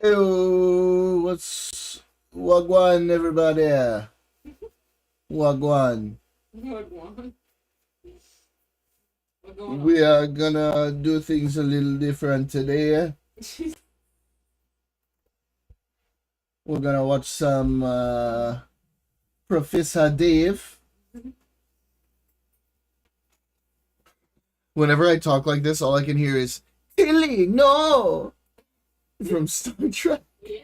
Ew, what's Wagwan, everybody? Wagwan. Wagwan. We are gonna do things a little different today. We're gonna watch some Professor Dave. Whenever I talk like this, all I can hear is Tilly, no! From Star Trek. Yeah.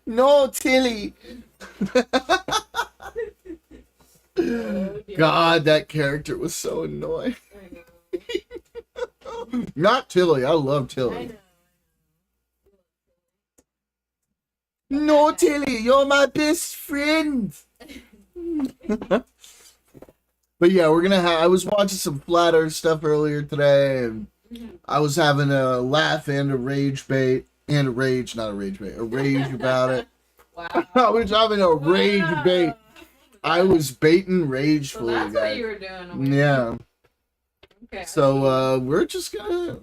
No, Tilly. God, that character was so annoying. Not Tilly. I love Tilly. No, Tilly, you're my best friend. But yeah, we're gonna have. I was watching some Flat Earth stuff earlier today, and I was having a laugh and a rage bait and a rage, not a rage bait, a rage about it. Wow. I was having a rage bait. I was baiting ragefully. So that's what you were doing. Yeah. Okay. So we're just gonna,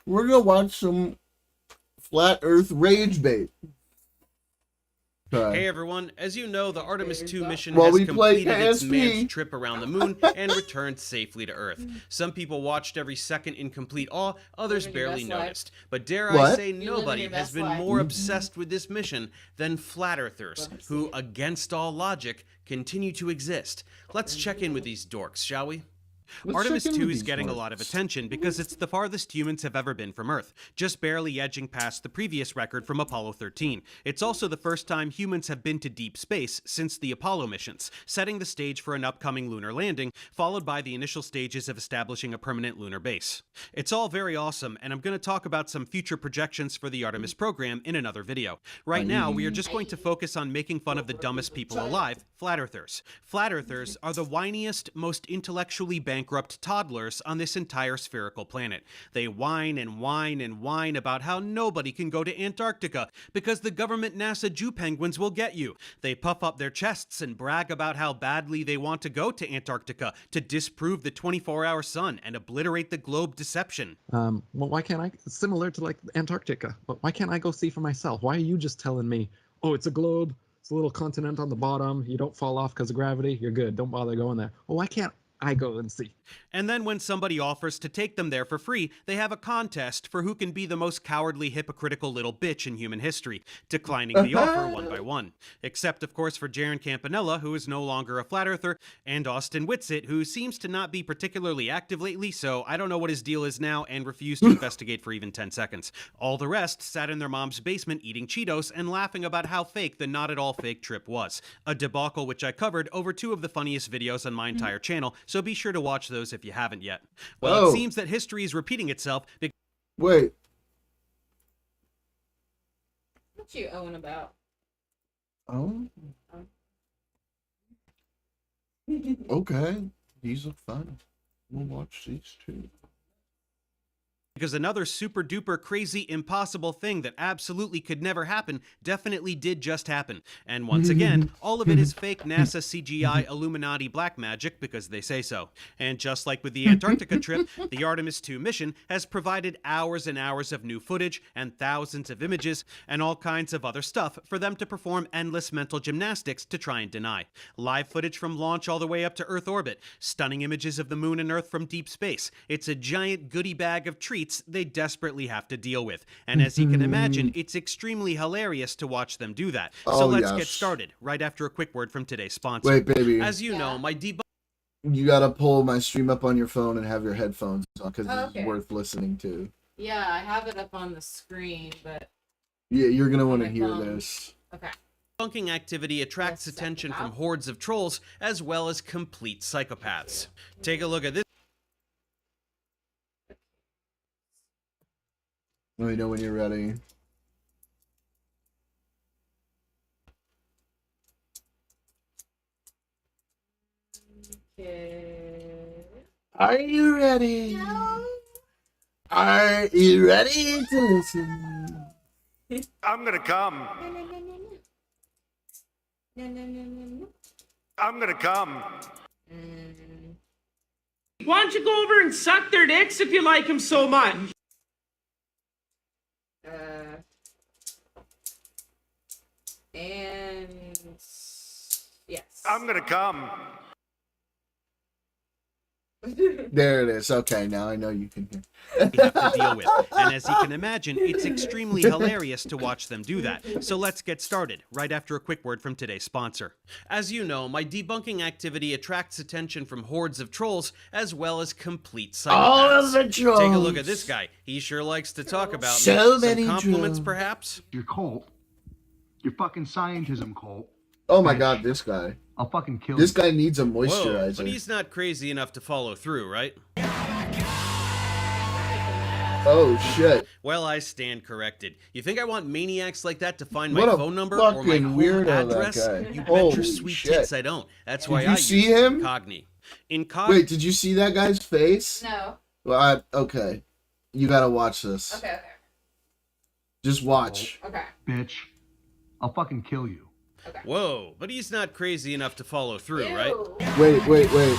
we're gonna watch some Flat Earth rage bait. Hey everyone, as you know, the Artemis 2 mission Well, has we play completed its KSP. manned trip around the moon and returned safely to Earth. Some people watched every second in complete awe, others barely noticed. But dare I say, nobody has been more obsessed with this mission than Flat Earthers, who, against all logic, continue to exist. Let's check in with these dorks, shall we? Artemis 2 is getting a lot of attention because it's the farthest humans have ever been from Earth, just barely edging past the previous record from Apollo 13. It's also the first time humans have been to deep space since the Apollo missions, setting the stage for an upcoming lunar landing, followed by the initial stages of establishing a permanent lunar base. It's all very awesome, and I'm going to talk about some future projections for the Artemis program in another video. Right now, we are just going to focus on making fun of the dumbest people alive, Flat Earthers. Flat Earthers are the whiniest, most intellectually bankrupt toddlers on this entire spherical planet. They whine and whine and whine about how nobody can go to Antarctica because the government NASA Jew penguins will get you. They puff up their chests and brag about how badly they want to go to Antarctica to disprove the 24-hour sun and obliterate the globe deception. Well, why can't I? Similar to like Antarctica, but why can't I go see for myself? Why are you just telling me, oh, it's a globe, it's a little continent on the bottom, you don't fall off because of gravity, you're good, don't bother going there. Well, why can't I go and see? And then when somebody offers to take them there for free, they have a contest for who can be the most cowardly, hypocritical little bitch in human history, declining the offer one by one. Except, of course, for Jaron Campanella, who is no longer a flat earther, and Austin Whitsitt, who seems to not be particularly active lately, so I don't know what his deal is now and refused to investigate for even 10 seconds. All the rest sat in their mom's basement eating Cheetos and laughing about how fake the not-at-all-fake trip was. A debacle which I covered over 2 of the funniest videos on my entire channel, so be sure to watch those if you haven't yet. Well, it seems that history is repeating itself. Wait. What you owing about? Oh. Okay. These look fun. We'll watch these too. Because another super duper crazy impossible thing that absolutely could never happen definitely did just happen. And once again, all of it is fake NASA CGI Illuminati black magic because they say so. And just like with the Antarctica trip, the Artemis 2 mission has provided hours and hours of new footage and thousands of images and all kinds of other stuff for them to perform endless mental gymnastics to try and deny. Live footage from launch all the way up to Earth orbit, stunning images of the moon and Earth from deep space. It's a giant goodie bag of treats they desperately have to deal with. And as you can imagine, it's extremely hilarious to watch them do that. So let's get started, right after a quick word from today's sponsor. Wait, baby. As you know, my debug... You gotta pull my stream up on your phone and have your headphones on, because it's worth listening to. Yeah, I have it up on the screen, but... Yeah, you're gonna want to hear this. Okay. Debunking activity attracts attention from hordes of trolls, as well as complete psychopaths. Take a look at this. Let me know when you're ready. Okay. Are you ready? No. Are you ready to listen? I'm gonna come. No. I'm gonna come. Why don't you go over and suck their dicks if you like them so much? I'm gonna come. There it is. Okay, now I know you can hear. We have to deal with. And as you can imagine, it's extremely hilarious to watch them do that. So let's get started, right after a quick word from today's sponsor. As you know, my debunking activity attracts attention from hordes of trolls, as well as complete psychopaths. All of the trolls. Take a look at this guy. He sure likes to talk about So me. many Some compliments, trolls. perhaps? Your cult. Your fucking scientism cult. Oh my god, this guy. I'll fucking kill This you. guy needs a Whoa, moisturizer. but he's not crazy enough to follow through, right? Oh shit. Well, I stand corrected. You think I want maniacs like that to find my What a phone number or my fucking home weirdo, that address? guy. You bet Holy your sweet shit. tits I don't. That's why Did you I see use him? Incogni. Wait, did you see that guy's face? No. Well, okay. You gotta watch this. Okay. Just watch. Okay. Bitch. I'll fucking kill you. Whoa, but he's not crazy enough to follow through, right? Ew. Wait.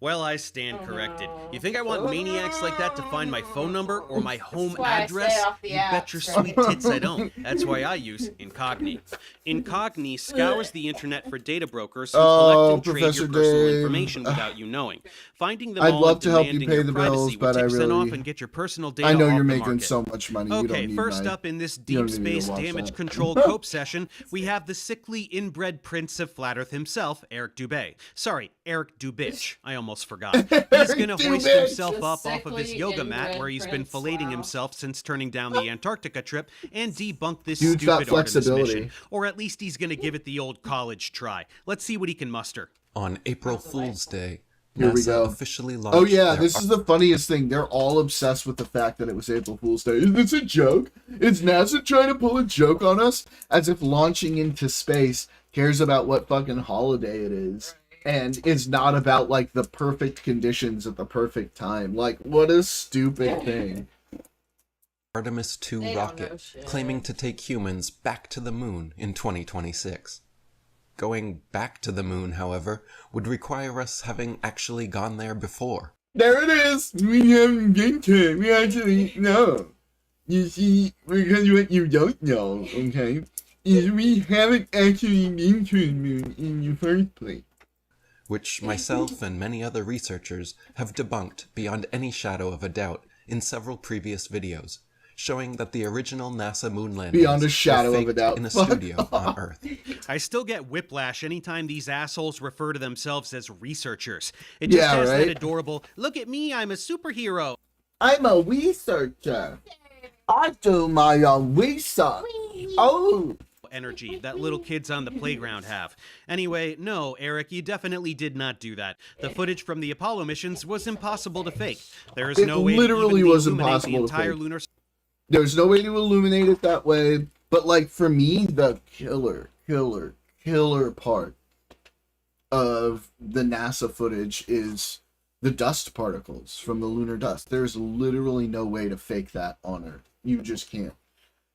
Well, I stand corrected. no. You think I want maniacs like that to find my phone number or my home That's why I address? stay off the You bet your apps, sweet tits I don't. That's why I use Incogni. Incogni scours the internet for data brokers who Oh, collect and trade Professor your personal Dave. information without you knowing. Finding them I'd all love and to help you demanding pay your the privacy bills, would but I take Zen off really... and get your personal data I know off you're the making market. so much money. You don't Okay, need first my... up in this you don't deep need me to space watch damage that. control cope session, we have the sickly inbred prince of Flat Earth himself, Eric Dubé. Sorry, Eric Dubitch. I almost forgot. He's gonna hoist Dubitch. himself The up off of his sickly yoga mat inbred where he's been prince, filleting wow. himself since turning down the Antarctica trip and debunk this Dude's got stupid Artemis flexibility. mission. Or at least he's gonna give it the old college try. Let's see what he can muster. On April Fool's Day, Here we NASA go. officially launched Oh yeah, their this is the funniest thing. They're all obsessed with the fact that it was April Fool's Day. Is this a joke? Is NASA trying to pull a joke on us? As if launching into space cares about what fucking holiday it is. And it's not about, like, the perfect conditions at the perfect time. Like, what a stupid thing. Artemis They 2 don't know rocket, shit. claiming to take humans back to the moon in 2026. Going back to the moon, however, would require us having actually gone there before. There it is! We haven't been to it. We actually know. You see, because what you don't know, okay, is we haven't actually been to the moon in the first place. Which myself and many other researchers have debunked beyond any shadow of a doubt in several previous videos, showing that the original NASA moon landings Beyond a shadow were of a faked doubt. in a Fuck studio on Earth. I still get whiplash anytime these assholes refer to themselves as researchers. It just Yeah, has right? that adorable, look at me, I'm a superhero. I'm a researcher. I do my own research. Oh, Energy that little kids on the playground have. Anyway, no, Eric, you definitely did not do that. The footage from the Apollo missions was impossible to fake. There is It no way literally to even was illuminate the impossible to entire fake. lunar there's no way to illuminate it that way. But, like, for me, the killer part of the NASA footage is the dust particles from the lunar dust. There's literally no way to fake that on Earth. You just can't.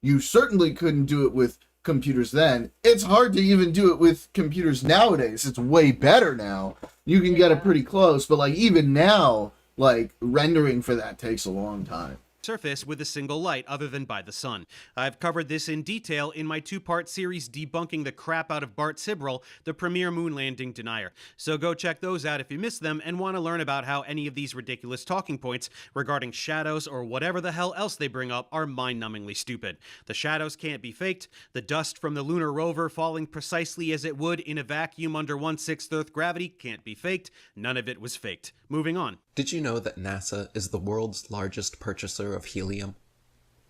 You certainly couldn't do it with computers then. It's hard to even do it with computers nowadays. It's way better now. You can get it pretty close, but, like, even now, like, rendering for that takes a long time. surface with a single light other than by the sun. I've covered this in detail in my two-part series debunking the crap out of Bart Sibrel, the premier moon landing denier. So go check those out if you missed them and want to learn about how any of these ridiculous talking points regarding shadows or whatever the hell else they bring up are mind-numbingly stupid. The shadows can't be faked. The dust from the lunar rover falling precisely as it would in a vacuum under 1/6 Earth gravity can't be faked. None of it was faked. Moving on. Did you know that NASA is the world's largest purchaser of helium?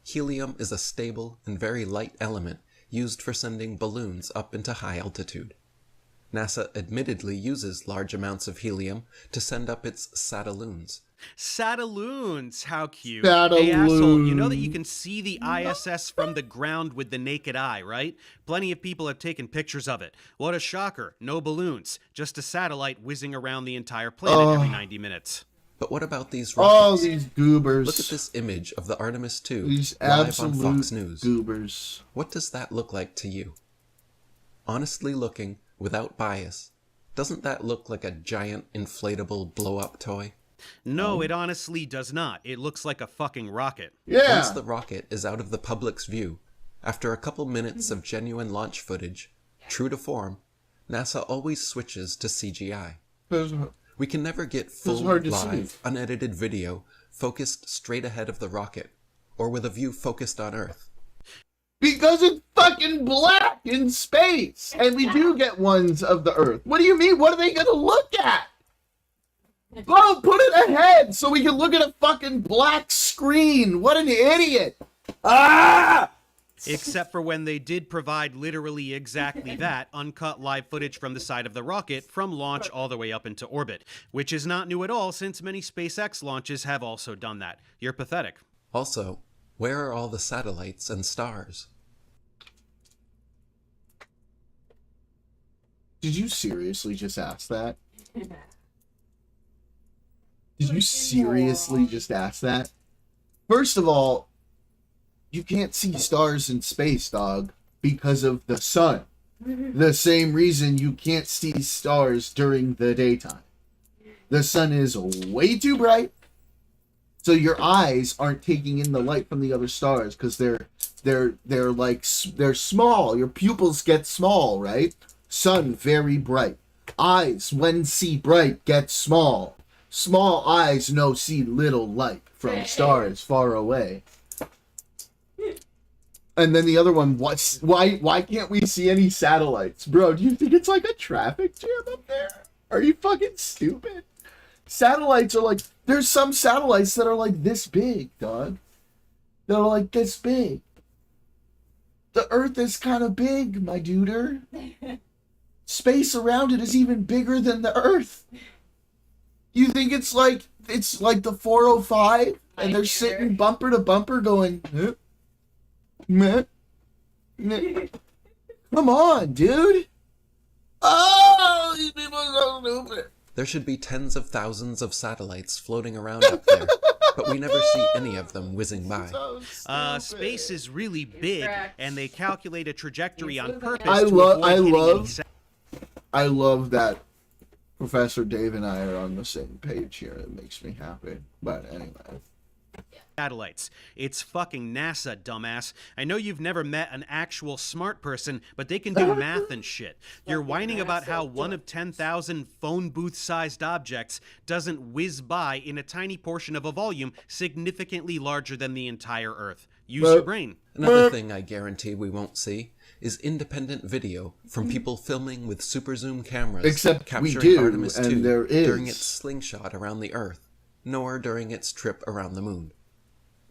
Helium is a stable and very light element used for sending balloons up into high altitude. NASA admittedly uses large amounts of helium to send up its satelloons. Sataloons, how cute. Hey asshole, you know that you can see the ISS from the ground with the naked eye, right? Plenty of people have taken pictures of it. What a shocker, no balloons, just a satellite whizzing around the entire planet every 90 minutes. But what about these All rockets? these goobers. Look at this image of the Artemis 2 These live on absolute Fox News. goobers. What does that look like to you? Honestly looking, without bias, doesn't that look like a giant inflatable blow-up toy? No, it honestly does not. It looks like a fucking rocket. Yeah. Once the rocket is out of the public's view, after a couple minutes of genuine launch footage, True to form, NASA always switches to CGI. We can never get full, hard to live, see. unedited video focused straight ahead of the rocket, or with a view focused on Earth. Because it's fucking black in space, and we do get ones of the Earth. What do you mean? What are they gonna look at? Bro, put it ahead so we can look at a fucking black screen. What an idiot! Ah! Except for when they did provide literally exactly that, uncut live footage from the side of the rocket from launch all the way up into orbit, which is not new at all since many SpaceX launches have also done that. You're pathetic. Also, where are all the satellites and stars? Did you seriously just ask that? Did you seriously just ask that? First of all, you can't see stars in space, dog, because of the sun. The same reason you can't see stars during the daytime. The sun is way too bright, so your eyes aren't taking in the light from the other stars because they're small. Your pupils get small, right? Sun very bright. Eyes when see bright get small. Small eyes no see little light from stars far away. And then the other one, why can't we see any satellites? Bro, do you think it's like a traffic jam up there? Are you fucking stupid? Satellites are like, there's some satellites that are like this big, dog. That are like this big. The Earth is kind of big, my duder. Space around it is even bigger than the Earth. You think it's like the 405 and they're sitting bumper to bumper going, meh, meh. Come on, dude. Oh, these people are so stupid. There should be tens of thousands of satellites floating around up there, but we never see any of them whizzing by. So Space is really big, and they calculate a trajectory on purpose I to avoid hitting any I love that Professor Dave and I are on the same page here. It makes me happy. But anyway. satellites. It's fucking NASA, dumbass. I know you've never met an actual smart person, but they can do math and shit. You're whining about how one of 10,000 phone booth-sized objects doesn't whiz by in a tiny portion of a volume significantly larger than the entire Earth. Use your brain. Another thing I guarantee we won't see is independent video from people filming with super zoom cameras Except capturing we do, Artemis and 2 there is. during its slingshot around the Earth, nor during its trip around the moon.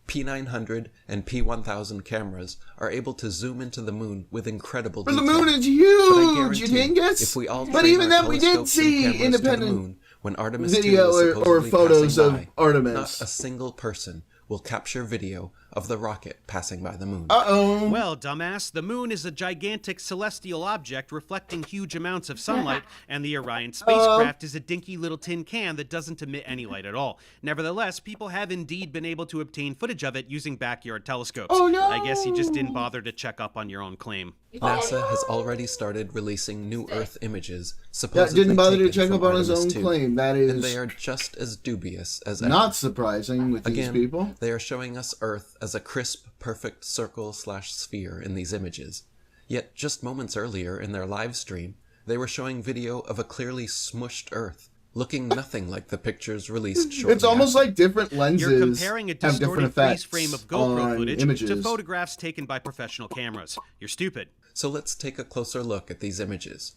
P900 and P1000 cameras are able to zoom into the moon with incredible But the detail. moon is But I huge, you guarantee dingus. if we all But train even our then, we did telescopes and see cameras to the independent moon when Artemis video 2 was or supposedly photos passing of by, Artemis. Not a single person will capture video of the rocket passing by the moon. Uh-oh. Well, dumbass, the moon is a gigantic celestial object reflecting huge amounts of sunlight, and the Orion spacecraft is a dinky little tin can that doesn't emit any light at all. Nevertheless, people have indeed been able to obtain footage of it using backyard telescopes. Oh, no. I guess you just didn't bother to check up on your own claim. NASA has already started releasing new Earth images, Yeah, supposedly didn't bother to taken check from up on his Artemis own 2, claim. That and they is are just as dubious as not surprising with these Again, people. they are showing us Earth as a crisp, perfect circle/sphere in these images. Yet just moments earlier in their live stream, they were showing video of a clearly smushed Earth, looking nothing like the pictures released shortly It's almost after. like different lenses You're comparing a have different distorted effects freeze frame of GoPro on footage images. to photographs taken by professional cameras. You're stupid. So let's take a closer look at these images.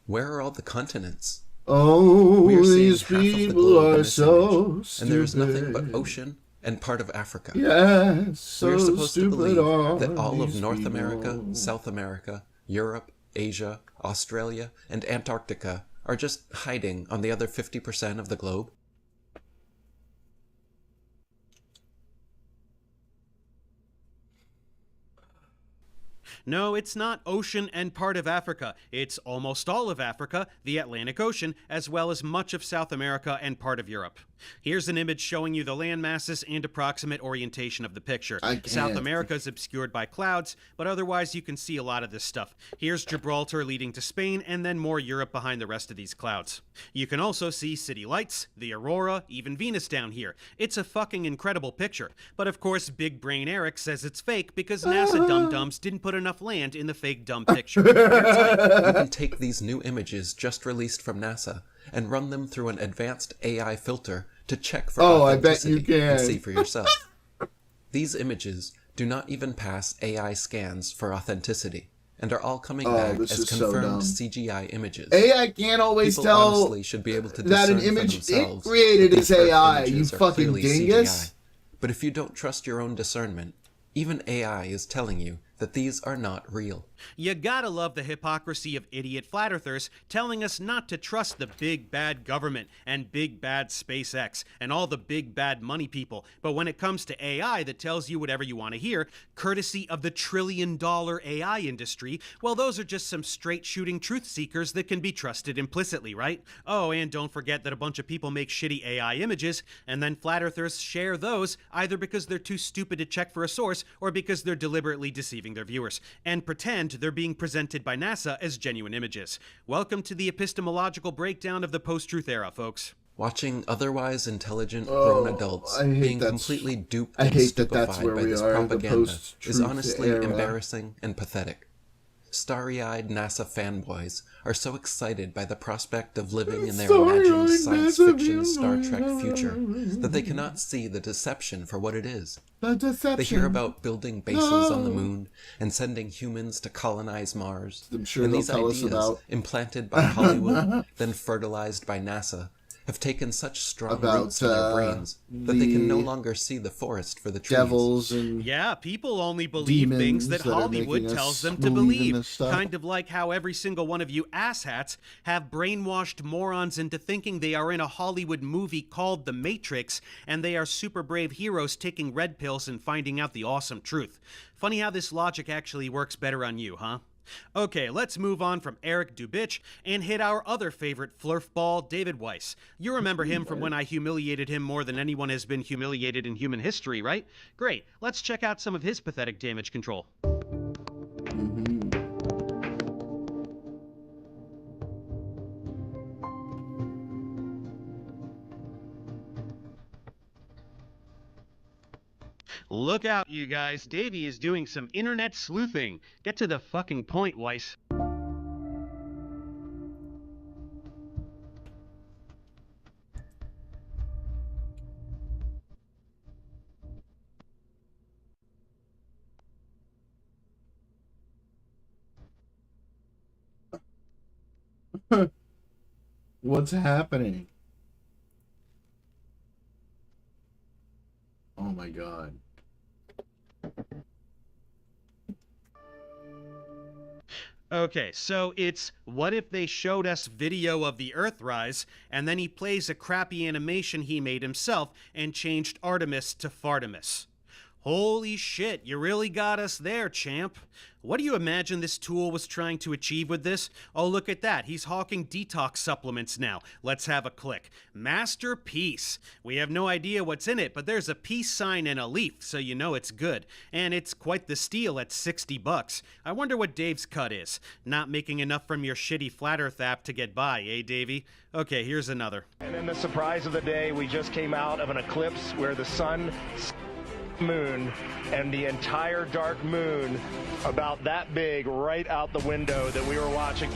Where are all the continents? Oh, We are seeing these half of the people globe in are this so image, stupid. and there is nothing but ocean and part of Africa. Yes, so We are supposed to stupid believe are that all of these North people. America, South America, Europe, Asia, Australia, and Antarctica are just hiding on the other 50% of the globe. No, it's not ocean and part of Africa. It's almost all of Africa, the Atlantic Ocean, as well as much of South America and part of Europe. Here's an image showing you the land masses and approximate orientation of the picture. South America is obscured by clouds, but otherwise you can see a lot of this stuff. Here's Gibraltar leading to Spain, and then more Europe behind the rest of these clouds. You can also see city lights, the aurora, even Venus down here. It's a fucking incredible picture. But of course, Big Brain Eric says it's fake because NASA dum-dums didn't put enough land in the fake dumb picture. You can take these new images just released from NASA and run them through an advanced AI filter to check for authenticity I bet you can. and see for yourself. These images do not even pass AI scans for authenticity and are all coming back as confirmed CGI images. AI can't always People tell honestly should be able to that an discern for image it themselves created if is these Earth AI, you images are fucking clearly dingus. CGI. But if you don't trust your own discernment, even AI is telling you that these are not real. You gotta love the hypocrisy of idiot flat earthers telling us not to trust the big bad government and big bad SpaceX and all the big bad money people. But when it comes to AI that tells you whatever you want to hear, courtesy of the $1 trillion AI industry, well, those are just some straight shooting truth seekers that can be trusted implicitly, right? Oh, and don't forget that a bunch of people make shitty AI images, and then flat earthers share those either because they're too stupid to check for a source or because they're deliberately deceiving their viewers, and pretend they're being presented by NASA as genuine images. Welcome to the epistemological breakdown of the post-truth era, folks. Watching otherwise intelligent grown adults being completely duped and stupefied by this propaganda is honestly embarrassing and pathetic. Starry-eyed NASA fanboys are so excited by the prospect of living in their imagined science fiction Star Trek future that they cannot see the deception for what it is. They hear about building bases on the moon and sending humans to colonize Mars. I'm sure and they'll these tell us ideas, about implanted by Hollywood, then fertilized by NASA, have taken such strong roots in their brains that they can no longer see the forest for the trees. Devils and yeah, people only believe things that Hollywood tells them to believe. Kind of like how every single one of you asshats have brainwashed morons into thinking they are in a Hollywood movie called The Matrix, and they are super brave heroes taking red pills and finding out the awesome truth. Funny how this logic actually works better on you, huh? Okay, let's move on from Eric Dubitch and hit our other favorite flurfball, David Weiss. You remember him from when I humiliated him more than anyone has been humiliated in human history, right? Great, let's check out some of his pathetic damage control. Look out, you guys. Davey is doing some internet sleuthing. Get to the fucking point, Weiss. what's happening? Oh my god. Okay, so it's what if they showed us video of the Earthrise, and then he plays a crappy animation he made himself and changed Artemis to Fartemis. Holy shit, you really got us there, champ. What do you imagine this tool was trying to achieve with this? Oh, look at that. He's hawking detox supplements now. Let's have a click. Masterpiece. We have no idea what's in it, but there's a peace sign and a leaf, so you know it's good. And it's quite the steal at $60. I wonder what Dave's cut is. Not making enough from your shitty Flat Earth app to get by, eh, Davey? Okay, here's another. And then the surprise of the day, we just came out of an eclipse where the sun, moon, and the entire dark moon about that big right out the window that we were watching.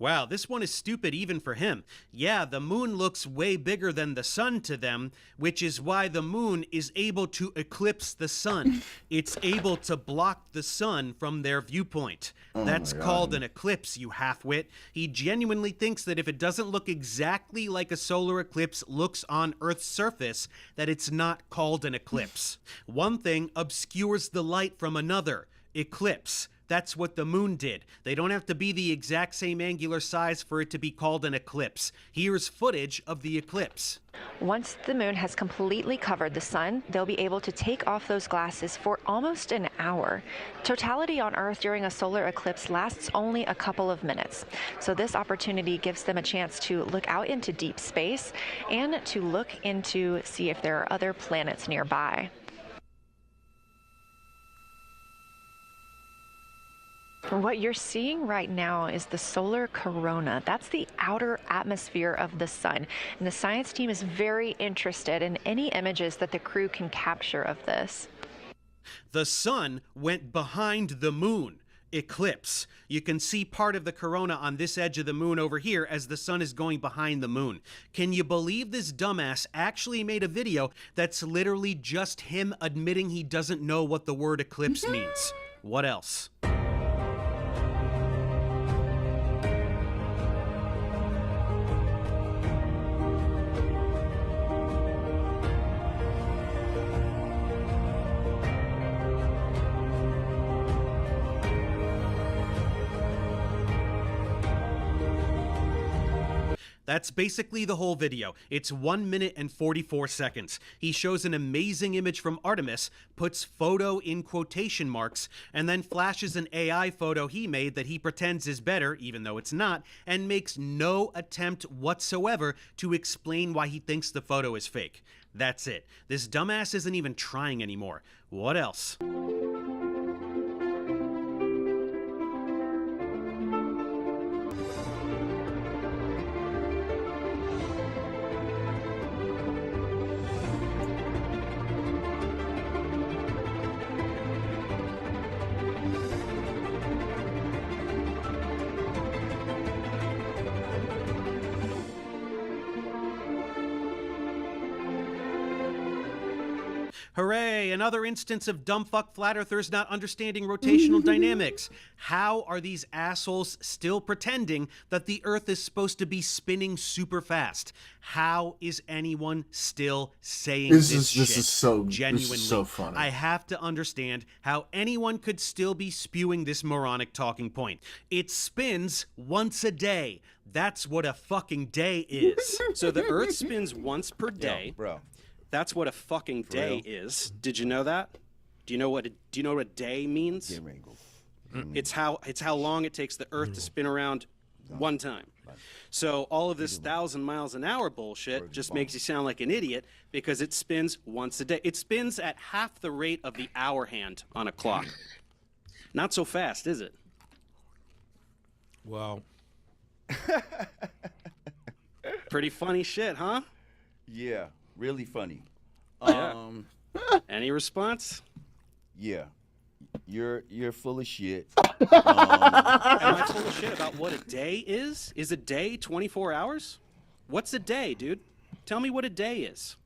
Wow, this one is stupid even for him. Yeah, the moon looks way bigger than the sun to them, which is why the moon is able to eclipse the sun. It's able to block the sun from their viewpoint. That's called an eclipse, you halfwit. He genuinely thinks that if it doesn't look exactly like a solar eclipse looks on Earth's surface, that it's not called an eclipse. One thing obscures the light from another. Eclipse. That's what the moon did. They don't have to be the exact same angular size for it to be called an eclipse. Here's footage of the eclipse. Once the moon has completely covered the sun, they'll be able to take off those glasses for almost an hour. Totality on Earth during a solar eclipse lasts only a couple of minutes. So this opportunity gives them a chance to look out into deep space and to look into see if there are other planets nearby. What you're seeing right now is the solar corona. That's the outer atmosphere of the sun. And the science team is very interested in any images that the crew can capture of this. The sun went behind the moon. Eclipse. You can see part of the corona on this edge of the moon over here as the sun is going behind the moon. Can you believe this dumbass actually made a video that's literally just him admitting he doesn't know what the word eclipse means? What else? That's basically the whole video. It's 1 minute and 44 seconds. He shows an amazing image from Artemis, puts photo in quotation marks, and then flashes an AI photo he made that he pretends is better, even though it's not, and makes no attempt whatsoever to explain why he thinks the photo is fake. That's it. This dumbass isn't even trying anymore. What else? Hooray, another instance of dumb fuck flat earthers not understanding rotational dynamics. How are these assholes still pretending that the earth is supposed to be spinning super fast? How is anyone still saying this shit? This is so genuinely? This is so funny. I have to understand how anyone could still be spewing this moronic talking point. It spins once a day. That's what a fucking day is. So the earth spins once per day. Yo, bro. That's what a fucking day is. Did you know that? Do you know what a day means? It's how long it takes the Earth to spin around one time. So all of this 1,000 miles an hour bullshit just makes you sound like an idiot because it spins once a day. It spins at half the rate of the hour hand on a clock. Not so fast, is it? Wow. Pretty funny shit, huh? Yeah, really funny. Yeah. Any response? Yeah. You're full of shit. Am I full of shit about what a day is? Is a day 24 hours? What's a day, dude? Tell me what a day is.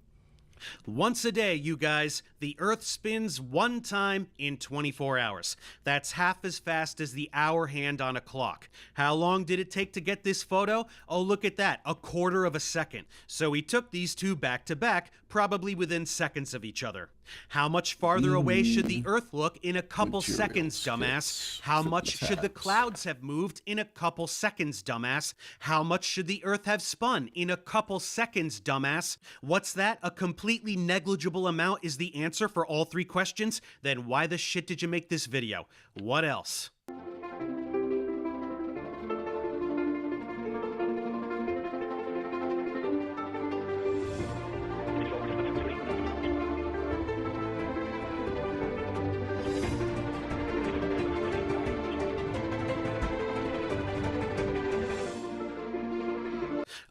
Once a day, you guys, the Earth spins one time in 24 hours. That's half as fast as the hour hand on a clock. How long did it take to get this photo? Oh, look at that, 1/4 of a second. So he took these two back to back, probably within seconds of each other. How much farther away should the Earth look in a couple seconds, dumbass? How much should the clouds have moved in a couple seconds, dumbass? How much should the Earth have spun in a couple seconds, dumbass? What's that? A completely negligible amount is the answer for all three questions? Then why the shit did you make this video? What else?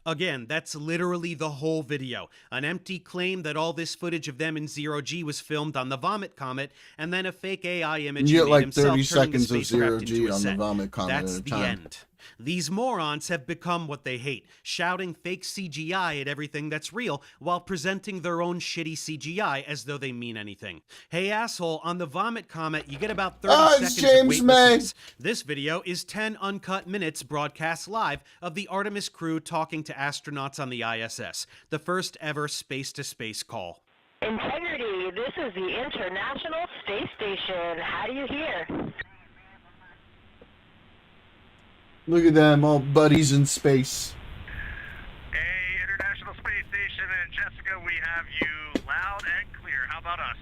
Again, that's literally the whole video. An empty claim that all this footage of them in 0G was filmed on the Vomit Comet, and then a fake AI image You he get made like himself 30 turning the seconds of spacecraft 0G into a on the set. Vomit Comet That's at a the time. end. These morons have become what they hate, shouting fake CGI at everything that's real while presenting their own shitty CGI as though they mean anything. Hey asshole, on the vomit comment you get about 30 it's seconds James of May. weightlessness. This video is 10 uncut minutes broadcast live of the Artemis crew talking to astronauts on the ISS, the first ever space-to-space call. Integrity, this is the International Space Station. How do you hear? Look at them, all buddies in space. Hey, International Space Station and Jessica, we have you loud and clear. How about us?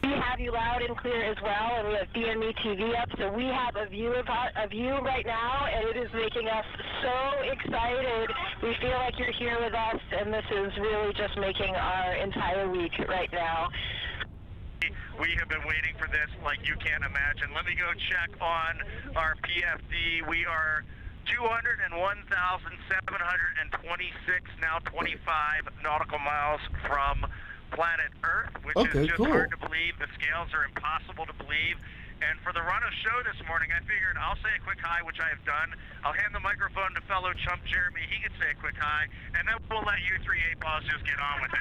We have you loud and clear as well, and we have BME TV up, so we have a view of you right now, and it is making us so excited. We feel like you're here with us, and this is really just making our entire week right now. We have been waiting for this like you can't imagine. Let me go check on our PFD. We are 201,726, now 25 nautical miles from planet Earth, which is just hard to believe. The scales are impossible to believe. And for the run of show this morning, I figured I'll say a quick hi, which I have done. I'll hand the microphone to fellow chump Jeremy. He can say a quick hi, and then we'll let you three 8-balls just get on with it.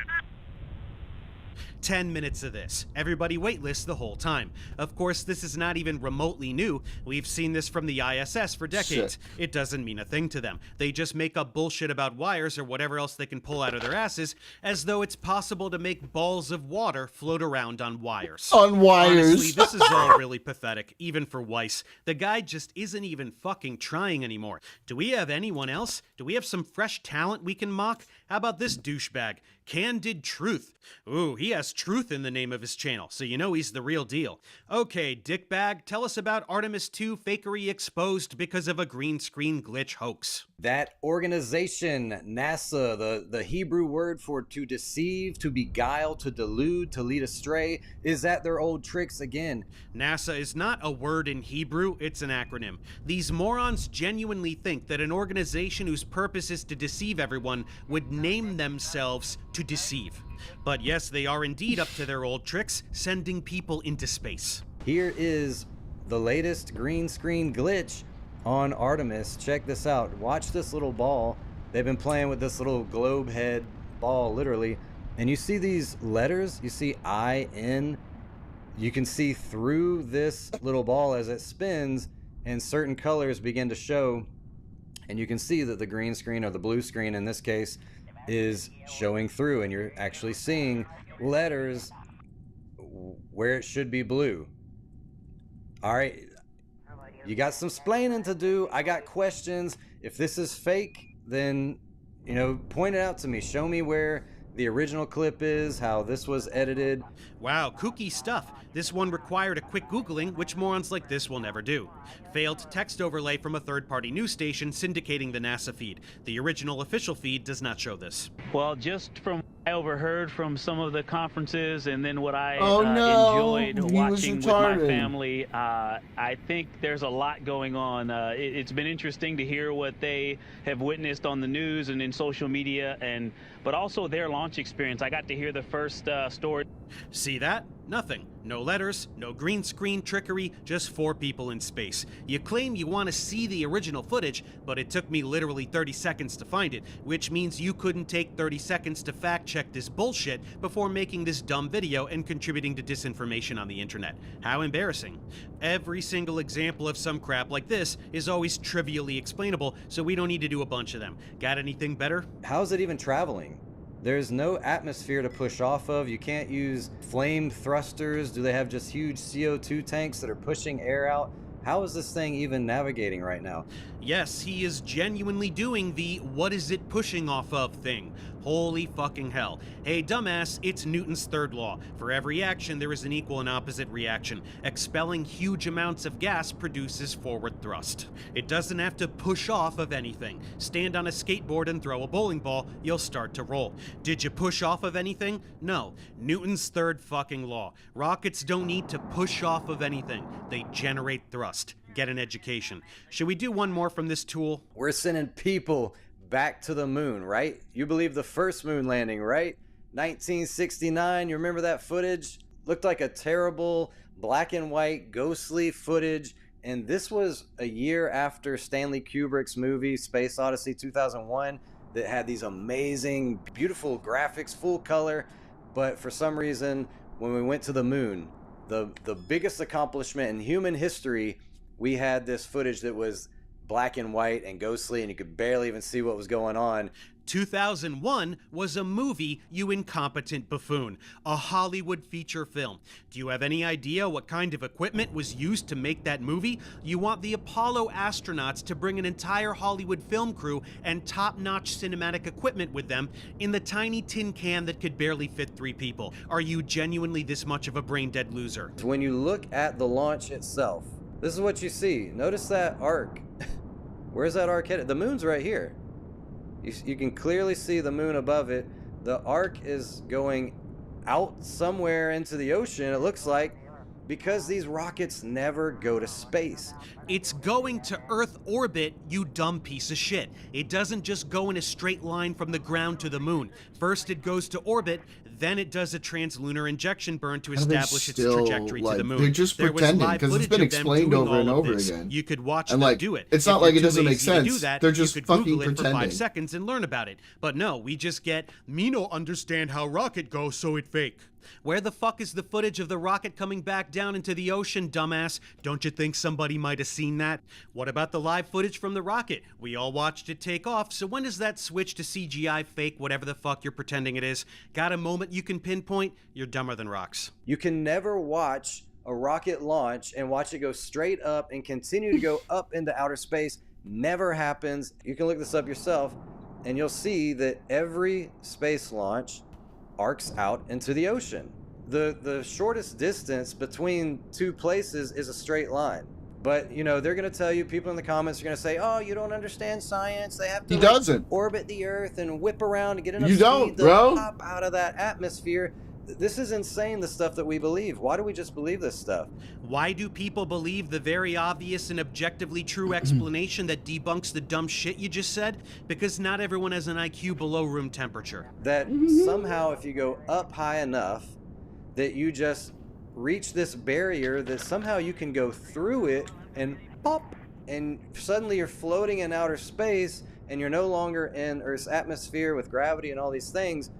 10 minutes of this. Everybody waitlist the whole time. Of course, this is not even remotely new. We've seen this from the ISS for decades. It doesn't mean a thing to them. They just make up bullshit about wires or whatever else they can pull out of their asses, as though it's possible to make balls of water float around on wires. On wires. Honestly, this is all really pathetic, even for Weiss. The guy just isn't even fucking trying anymore. Do we have anyone else? Do we have some fresh talent we can mock? How about this douchebag? Candid Truth. Ooh, he has truth in the name of his channel, so you know he's the real deal. Okay, dickbag, tell us about Artemis 2 fakery exposed because of a green screen glitch hoax. That organization, NASA, the Hebrew word for to deceive, to beguile, to delude, to lead astray, is at their old tricks again. NASA is not a word in Hebrew, it's an acronym. These morons genuinely think that an organization whose purpose is to deceive everyone would name themselves to deceive. But yes, they are indeed up to their old tricks, sending people into space. Here is the latest green screen glitch on Artemis. Check this out. Watch this little ball. They've been playing with this little globe head ball, literally. And you see these letters? You see I, N. You can see through this little ball as it spins, and certain colors begin to show. And you can see that the green screen, or the blue screen in this case, is showing through, and you're actually seeing letters where it should be blue. All right, you got some splaining to do. I got questions. If this is fake, then, you know, point it out to me. Show me where the original clip is, how this was edited. Wow, kooky stuff. This one required a quick Googling, which morons like this will never do. Failed text overlay from a third-party news station syndicating the NASA feed. The original official feed does not show this. Well, just from what I overheard from some of the conferences, and then what I enjoyed watching with my family, I think there's a lot going on. It's been interesting to hear what they have witnessed on the news and in social media, but also their launch experience. I got to hear the first story. See that? Nothing. No letters, no green screen trickery, just 4 people in space. You claim you want to see the original footage, but it took me literally 30 seconds to find it, which means you couldn't take 30 seconds to fact check this bullshit before making this dumb video and contributing to disinformation on the internet. How embarrassing. Every single example of some crap like this is always trivially explainable, so we don't need to do a bunch of them. Got anything better? How's it even traveling? There's no atmosphere to push off of. You can't use flame thrusters. Do they have just huge CO2 tanks that are pushing air out? How is this thing even navigating right now? Yes, he is genuinely doing the what is it pushing off of thing. Holy fucking hell. Hey dumbass, it's Newton's third law. For every action there is an equal and opposite reaction. Expelling huge amounts of gas produces forward thrust. It doesn't have to push off of anything. Stand on a skateboard and throw a bowling ball, you'll start to roll. Did you push off of anything? No. Newton's third fucking law. Rockets don't need to push off of anything. They generate thrust. Get an education. Should we do one more from this tool? We're sending people back to the moon, right? You believe the first moon landing, right? 1969, you remember that footage? Looked like a terrible black and white ghostly footage And this was a year after Stanley Kubrick's movie Space Odyssey 2001 that had these amazing, beautiful graphics, full color. But for some reason, when we went to the moon, the biggest accomplishment in human history, we had this footage that was black and white and ghostly, and you could barely even see what was going on. 2001 was a movie, you incompetent buffoon. A Hollywood feature film. Do you have any idea what kind of equipment was used to make that movie? You want the Apollo astronauts to bring an entire Hollywood film crew and top-notch cinematic equipment with them in the tiny tin can that could barely fit 3 people. Are you genuinely this much of a brain-dead loser? When you look at the launch itself, this is what you see. Notice that arc. Where's that arc headed? The moon's right here. You can clearly see the moon above it. The arc is going out somewhere into the ocean, it looks like, because these rockets never go to space. It's going to Earth orbit, you dumb piece of shit. It doesn't just go in a straight line from the ground to the moon. First it goes to orbit, then it does a translunar injection burn to establish its trajectory to the moon. They're just pretending, because it's been explained over and over again. You could watch and them do it. It's not like it doesn't make sense. They're just fucking Google it pretending. for 5 seconds and learn about it. But no, we just get, me no understand how rocket goes, so it fake. Where the fuck is the footage of the rocket coming back down into the ocean, dumbass? Don't you think somebody might have seen that? What about the live footage from the rocket? We all watched it take off, so when does that switch to CGI fake, whatever the fuck you're pretending it is? Got a moment you can pinpoint? You're dumber than rocks. You can never watch a rocket launch and watch it go straight up and continue to go up into outer space. Never happens. You can look this up yourself, and you'll see that every space launch arcs out into the ocean. The shortest distance between 2 places is a straight line. But, you know, they're going to tell you, people in the comments are going to say, oh, you don't understand science. They have to orbit the Earth and whip around to get enough speed to pop out of that atmosphere. This is insane, the stuff that we believe. Why do we just believe this stuff? Why do people believe the very obvious and objectively true explanation that debunks the dumb shit you just said? Because not everyone has an IQ below room temperature. That somehow if you go up high enough that you just reach this barrier, that somehow you can go through it and pop, and suddenly you're floating in outer space and you're no longer in Earth's atmosphere with gravity and all these things.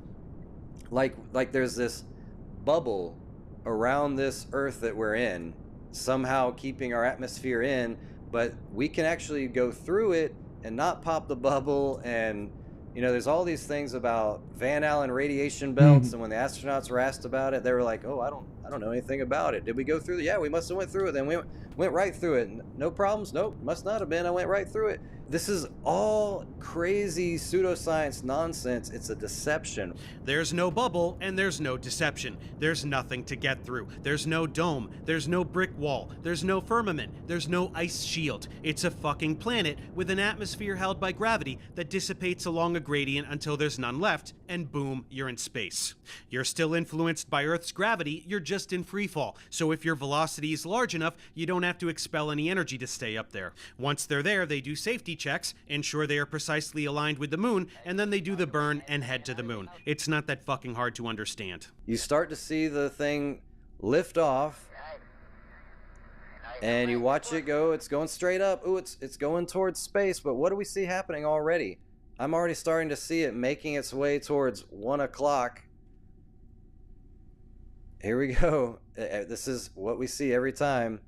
Like there's this bubble around this Earth that we're in, somehow keeping our atmosphere in, but we can actually go through it and not pop the bubble. And you know, there's all these things about Van Allen radiation belts, and when the astronauts were asked about it, they were like, oh, I don't know anything about it. Did we go through it? Yeah, we must have went through it. Then we went right through it. No problems? Nope, must not have been. I went right through it. This is all crazy pseudoscience nonsense. It's a deception. There's no bubble and there's no deception. There's nothing to get through. There's no dome. There's no brick wall. There's no firmament. There's no ice shield. It's a fucking planet with an atmosphere held by gravity that dissipates along a gradient until there's none left, and boom, you're in space. You're still influenced by Earth's gravity, you're just in free fall. So if your velocity is large enough, you don't have to expel any energy to stay up there. Once they're there, they do safety checks, ensure they are precisely aligned with the moon, and then they do the burn and head to the moon. It's not that fucking hard to understand. You start to see the thing lift off, and you watch it go. It's going straight up. Ooh, it's going towards space, but what do we see happening already? I'm already starting to see it making its way towards 1 o'clock. Here we go. This is what we see every time.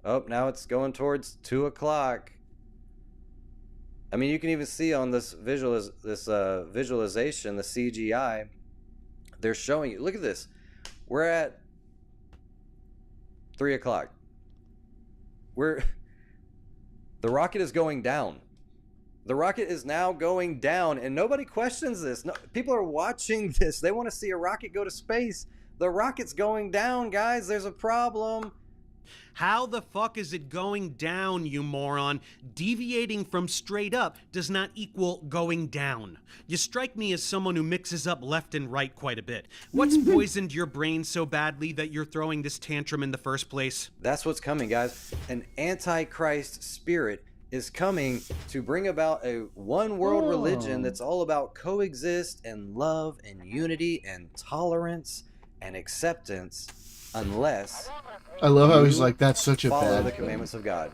Oh, now it's going towards 2 o'clock. I mean, you can even see on this visualization, the CGI, they're showing you. Look at this. We're at 3 o'clock. The rocket is going down. The rocket is now going down, and nobody questions this. No, people are watching this. They want to see a rocket go to space. The rocket's going down, guys. There's a problem. How the fuck is it going down, you moron? Deviating from straight up does not equal going down. You strike me as someone who mixes up left and right quite a bit. What's poisoned your brain so badly that you're throwing this tantrum in the first place? That's what's coming, guys. An antichrist spirit is coming to bring about a one world religion that's all about coexist and love and unity and tolerance and acceptance. unless I love how you he's like, that's such a follow bad the thing. commandments of God.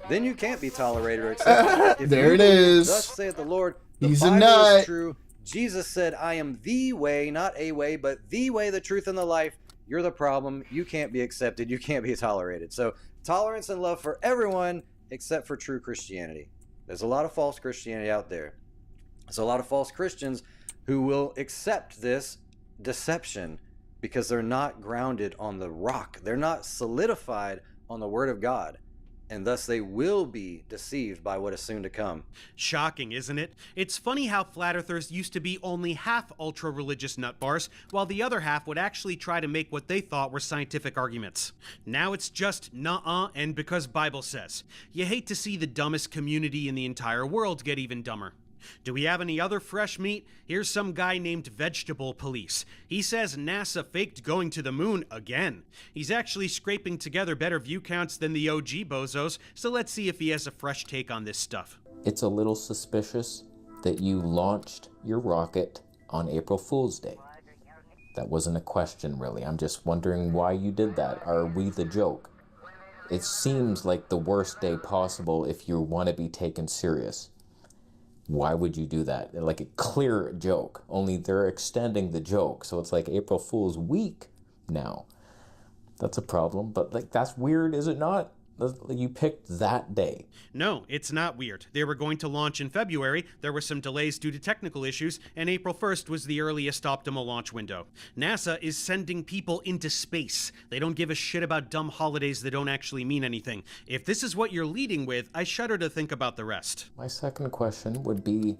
Then you can't be tolerated or accepted. If There you it believe, is. Thus saith the Lord. The He's Bible a nut. is true. Jesus said, I am the way, not a way, but the way, the truth, and the life. You're the problem. You can't be accepted. You can't be tolerated. So tolerance and love for everyone except for true Christianity. There's a lot of false Christianity out there. There's a lot of false Christians who will accept this deception because they're not grounded on the rock. They're not solidified on the Word of God. And thus they will be deceived by what is soon to come. Shocking, isn't it? It's funny how flat earthers used to be only half ultra-religious nutbars, while the other half would actually try to make what they thought were scientific arguments. Now it's just nuh-uh and because Bible says. You hate to see the dumbest community in the entire world get even dumber. Do we have any other fresh meat? Here's some guy named Vegetable Police. He says NASA faked going to the moon again. He's actually scraping together better view counts than the OG bozos, so let's see if he has a fresh take on this stuff. It's a little suspicious that you launched your rocket on April Fool's Day. That wasn't a question, really. I'm just wondering why you did that. Are we the joke? It seems like the worst day possible if you want to be taken serious. Why would you do that? Like a clear joke, only they're extending the joke. So it's like April Fool's week now. That's a problem, but like that's weird, is it not? You picked that day. No, it's not weird. They were going to launch in February, there were some delays due to technical issues, and April 1st was the earliest optimal launch window. NASA is sending people into space. They don't give a shit about dumb holidays that don't actually mean anything. If this is what you're leading with, I shudder to think about the rest. My second question would be,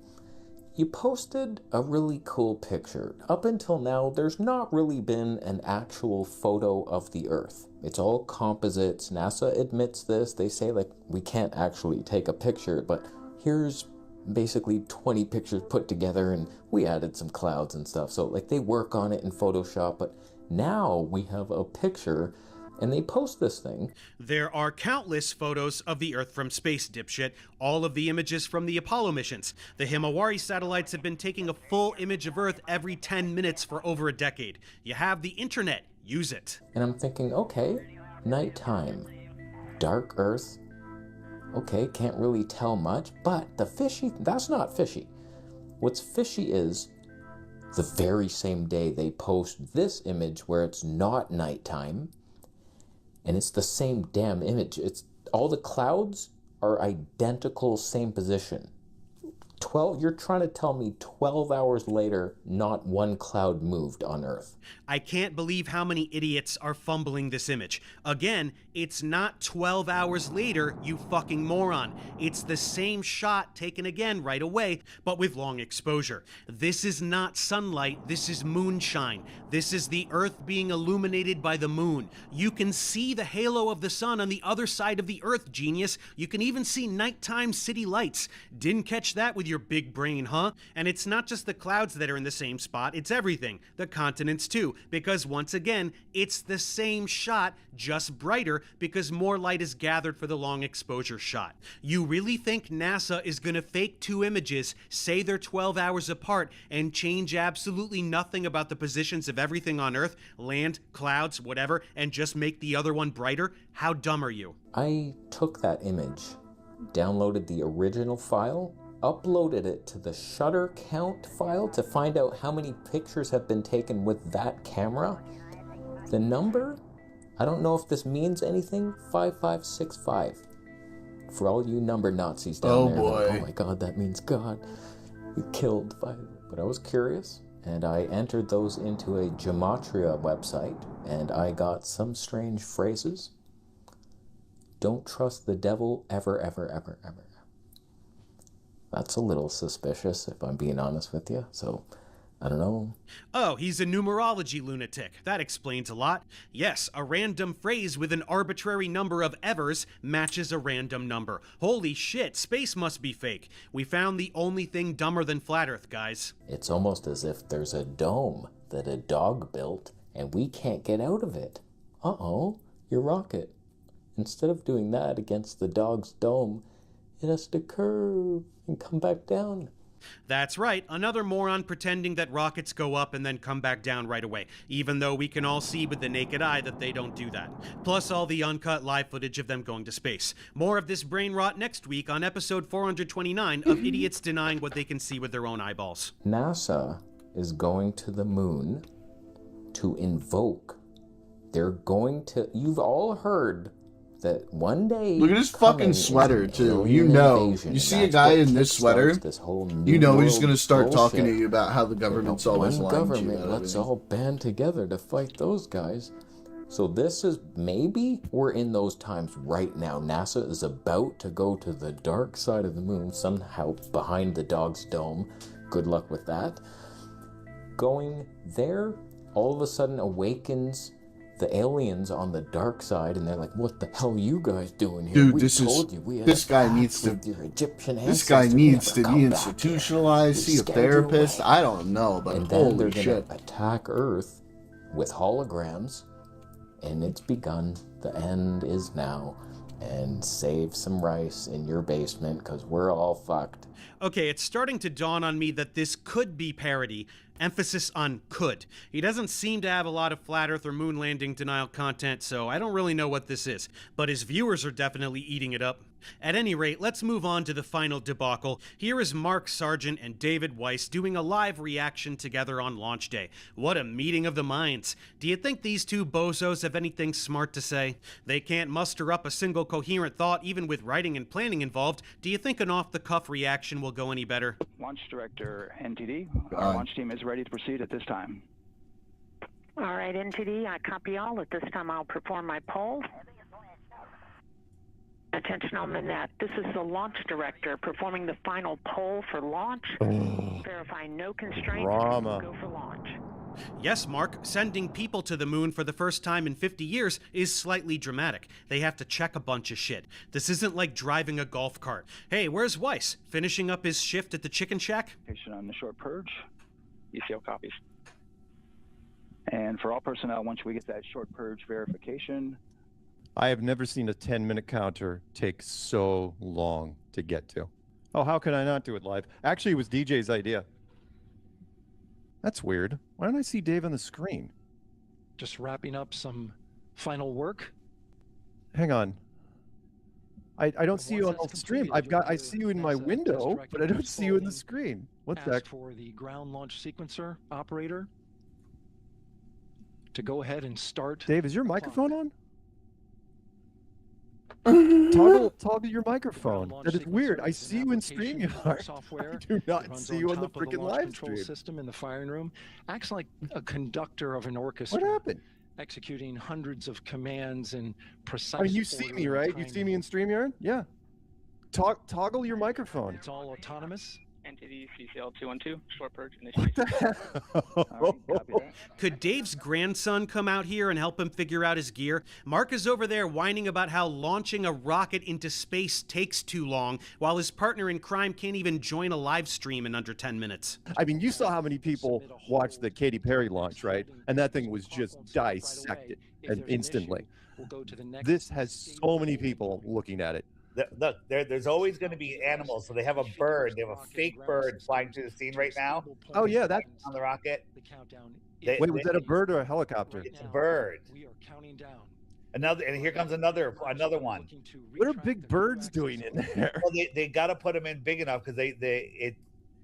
you posted a really cool picture. Up until now, there's not really been an actual photo of the Earth. It's all composites. NASA admits this. They say, like, we can't actually take a picture, but here's basically 20 pictures put together, and we added some clouds and stuff. So, like, they work on it in Photoshop, but now we have a picture, and they post this thing. There are countless photos of the Earth from space, dipshit. All of the images from the Apollo missions. The Himawari satellites have been taking a full image of Earth every 10 minutes for over a decade. You have the internet. Use it. And I'm thinking, okay, nighttime, dark Earth. Okay, can't really tell much, but the fishy, that's not fishy. What's fishy is the very same day they post this image where it's not nighttime, and it's the same damn image. It's all the clouds are identical, same position. 12, you're trying to tell me 12 hours later, not one cloud moved on Earth. I can't believe how many idiots are fumbling this image. Again, it's not 12 hours later, you fucking moron. It's the same shot taken again right away, but with long exposure. This is not sunlight, this is moonshine. This is the Earth being illuminated by the moon. You can see the halo of the sun on the other side of the Earth, genius. You can even see nighttime city lights. Didn't catch that with your big brain, huh? And it's not just the clouds that are in the same spot, it's everything. The continents too, because once again, it's the same shot, just brighter, because more light is gathered for the long exposure shot. You really think NASA is gonna fake two images, say they're 12 hours apart, and change absolutely nothing about the positions of everything on Earth, land, clouds, whatever, and just make the other one brighter? How dumb are you? I took that image, downloaded the original file, uploaded it to the shutter count file to find out how many pictures have been taken with that camera. The number, I don't know if this means anything, 5565. For all you number Nazis down there, boy. oh my god, that means God. We killed 5. But I was curious, and I entered those into a gematria website, and I got some strange phrases. Don't trust the devil ever, ever, ever, ever. That's a little suspicious, if I'm being honest with you, so I don't know. Oh, he's a numerology lunatic. That explains a lot. Yes, a random phrase with an arbitrary number of evers matches a random number. Holy shit, space must be fake. We found the only thing dumber than flat Earth, guys. It's almost as if there's a dome that a dog built and we can't get out of it. Uh-oh, your rocket. Instead of doing that against the dog's dome, it has to curve and come back down. That's right, another moron pretending that rockets go up and then come back down right away, even though we can all see with the naked eye that they don't do that. Plus all the uncut live footage of them going to space. More of this brain rot next week on episode 429 of Idiots Denying What They Can See with Their Own Eyeballs. NASA is going to the moon to invoke. They're going to... You've all heard that one day... Look at his fucking sweater, too. You know. You see a guy in this sweater, you know he's going to start talking to you about how the government's always lying to you. Government, let's all band together to fight those guys. So this is... Maybe we're in those times right now. NASA is about to go to the dark side of the moon, somehow behind the dog's dome. Good luck with that. Going there, all of a sudden awakens the aliens on the dark side, and they're like, "What the hell are you guys doing here? Dude, This guy needs to be institutionalized, see a therapist. I don't know, but and then they're holy shit. gonna attack Earth with holograms, and it's begun. The end is now, and save some rice in your basement because we're all fucked." Okay, it's starting to dawn on me that this could be parody. Emphasis on could. He doesn't seem to have a lot of flat earth or moon landing denial content, so I don't really know what this is, but his viewers are definitely eating it up. At any rate, let's move on to the final debacle. Here is Mark Sargent and David Weiss doing a live reaction together on launch day. What a meeting of the minds. Do you think these two bozos have anything smart to say? They can't muster up a single coherent thought, even with writing and planning involved. Do you think an off-the-cuff reaction will go any better? Launch Director NTD, our launch team is ready to proceed at this time. All right, NTD, I copy all. At this time, I'll perform my poll. Attention on the net. This is the launch director performing the final poll for launch. Verify no constraints. Go for launch. Yes, Mark, sending people to the moon for the first time in 50 years is slightly dramatic. They have to check a bunch of shit. This isn't like driving a golf cart. Hey, where's Weiss? Finishing up his shift at the chicken shack? On the short purge, ECL copies. And for all personnel, once we get that short purge verification, I have never seen a 10-minute counter take so long to get to. Oh, how could I not do it live? Actually, it was DJ's idea. That's weird. Why don't I see Dave on the screen? Just wrapping up some final work. Hang on. I don't see you on the stream. I see you in my window, but I don't see you in the screen. What's that? For the ground launch sequencer operator to go ahead and start. Dave, is your microphone on? Toggle your microphone. That is weird. I see you in StreamYard. I do not see you on the freaking live stream. System in the firing room acts like a conductor of an orchestra. What happened? Executing hundreds of commands and precise. I mean, you see me, right? You see me in StreamYard? Yeah. Toggle your microphone. It's all autonomous. NTD CCL 212, short purge What the hell? Could Dave's grandson come out here and help him figure out his gear? Mark is over there whining about how launching a rocket into space takes too long, while his partner in crime can't even join a live stream in under 10 minutes. I mean, you saw how many people watched the Katy Perry launch, right? And that thing was just dissected and instantly. This has so many people looking at it. Look, there's always going to be animals. So they have a bird. They have a fake bird flying through the scene right now. Oh yeah, that's on the rocket. Wait, was that a bird or a helicopter? It's a bird. We are counting down. And here comes another one. What are big birds doing in there? Well, they got to put them in big enough because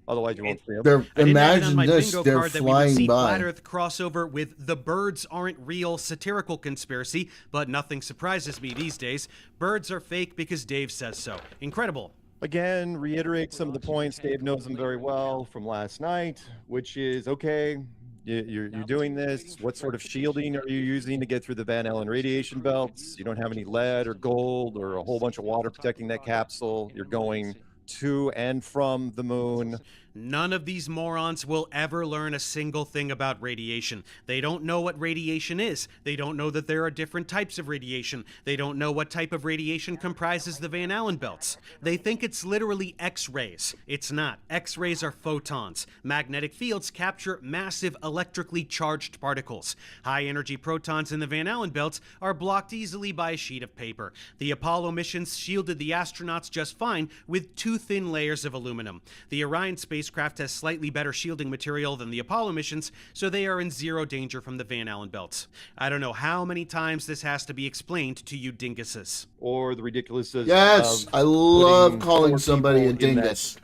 otherwise you won't see them. Imagine this, they're flying by. Flat Earth crossover with the birds aren't real satirical conspiracy, but nothing surprises me these days. Birds are fake because Dave says so. Incredible. Again, reiterate some of the points. Dave knows them very well from last night, which is, okay, you're doing this. What sort of shielding are you using to get through the Van Allen radiation belts? You don't have any lead or gold or a whole bunch of water protecting that capsule. You're going to and from the moon. None of these morons will ever learn a single thing about radiation. They don't know what radiation is. They don't know that there are different types of radiation. They don't know what type of radiation comprises the Van Allen belts. They think it's literally X-rays. It's not. X-rays are photons. Magnetic fields capture massive electrically charged particles. High-energy protons in the Van Allen belts are blocked easily by a sheet of paper. The Apollo missions shielded the astronauts just fine with two thin layers of aluminum. The Orion spacecraft spacecraft has slightly better shielding material than the Apollo missions, so they are in zero danger from the Van Allen belts. I don't know how many times this has to be explained to you dinguses. Or the ridiculousness. Yes, I love calling somebody a dingus.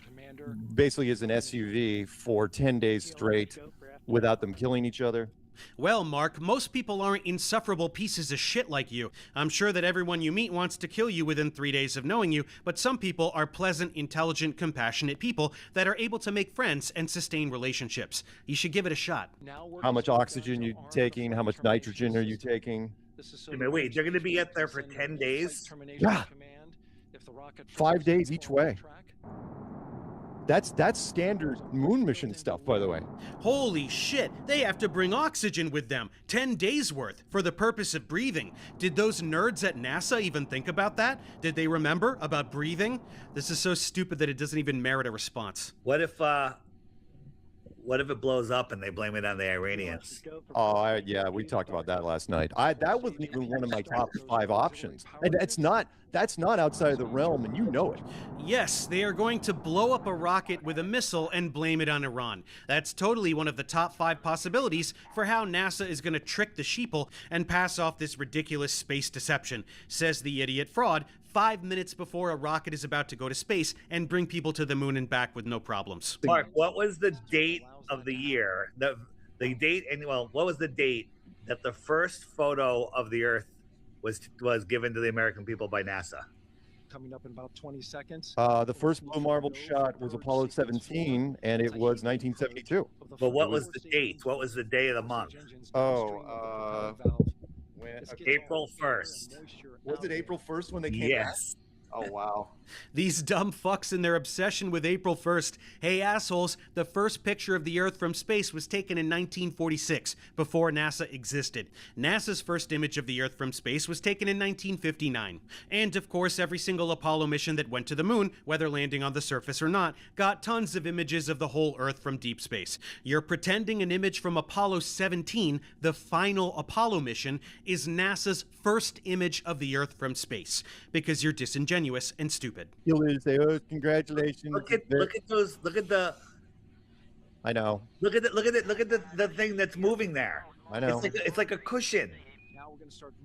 Basically, as an SUV for 10 days straight without them killing each other. Well, Mark, most people aren't insufferable pieces of shit like you. I'm sure that everyone you meet wants to kill you within 3 days of knowing you, but some people are pleasant, intelligent, compassionate people that are able to make friends and sustain relationships. You should give it a shot. How much oxygen are you taking? How much nitrogen are you taking? Wait, they're going to be up there for 10 days? Yeah. 5 days each way. That's standard moon mission stuff, by the way. Holy shit, they have to bring oxygen with them, 10 days worth, for the purpose of breathing. Did those nerds at NASA even think about that? Did they remember about breathing? This is so stupid that it doesn't even merit a response. What if it blows up and they blame it on the Iranians? Oh, yeah, we talked about that last night. That wasn't even one of my top 5 options. And that's not outside of the realm, and you know it. Yes, they are going to blow up a rocket with a missile and blame it on Iran. That's totally one of the top 5 possibilities for how NASA is going to trick the sheeple and pass off this ridiculous space deception, says the idiot fraud 5 minutes before a rocket is about to go to space and bring people to the moon and back with no problems. Mark, what was the date of the year? The date, and what was the date that the first photo of the Earth was given to the American people by NASA? Coming up in about 20 seconds. The first blue marble shot was Apollo 17, and it was 1972. But what was the date? What was the day of the month? April 1st. Was it April 1st when they came back? Yes. Oh, wow. These dumb fucks and their obsession with April 1st. Hey, assholes, the first picture of the Earth from space was taken in 1946, before NASA existed. NASA's first image of the Earth from space was taken in 1959. And, of course, every single Apollo mission that went to the moon, whether landing on the surface or not, got tons of images of the whole Earth from deep space. You're pretending an image from Apollo 17, the final Apollo mission, is NASA's first image of the Earth from space, because you're disingenuous and stupid. You'll say, "Oh, congratulations." Look at those. Look at the. I know. Look at the thing that's moving there. I know. It's like a cushion.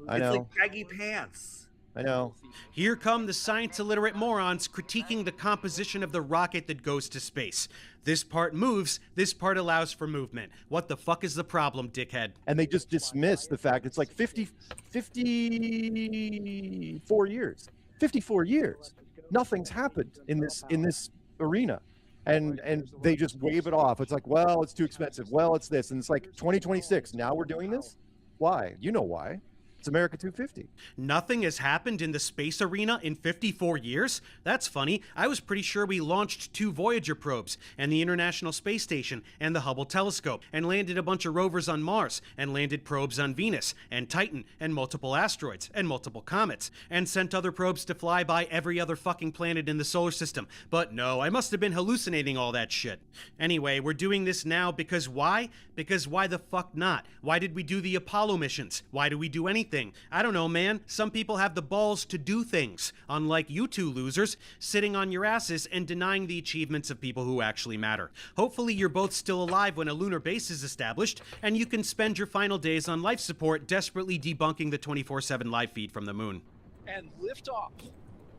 I know. It's like baggy pants. I know. Here come the science illiterate morons critiquing the composition of the rocket that goes to space. This part moves, this part allows for movement. What the fuck is the problem, dickhead? And they just dismiss the fact it's like 54 years. 54 years. Nothing's happened in this arena. And they just wave it off. It's like, well, it's too expensive. Well, it's this. And it's like 2026. Now we're doing this? Why? You know why. It's America 250. Nothing has happened in the space arena in 54 years? That's funny. I was pretty sure we launched 2 Voyager probes, and the International Space Station, and the Hubble telescope, and landed a bunch of rovers on Mars, and landed probes on Venus, and Titan, and multiple asteroids, and multiple comets, and sent other probes to fly by every other fucking planet in the solar system. But no, I must have been hallucinating all that shit. Anyway, we're doing this now because why? Because why the fuck not? Why did we do the Apollo missions? Why do we do anything? I don't know, man. Some people have the balls to do things, unlike you two losers, sitting on your asses and denying the achievements of people who actually matter. Hopefully you're both still alive when a lunar base is established, and you can spend your final days on life support desperately debunking the 24/7 live feed from the moon. And lift off.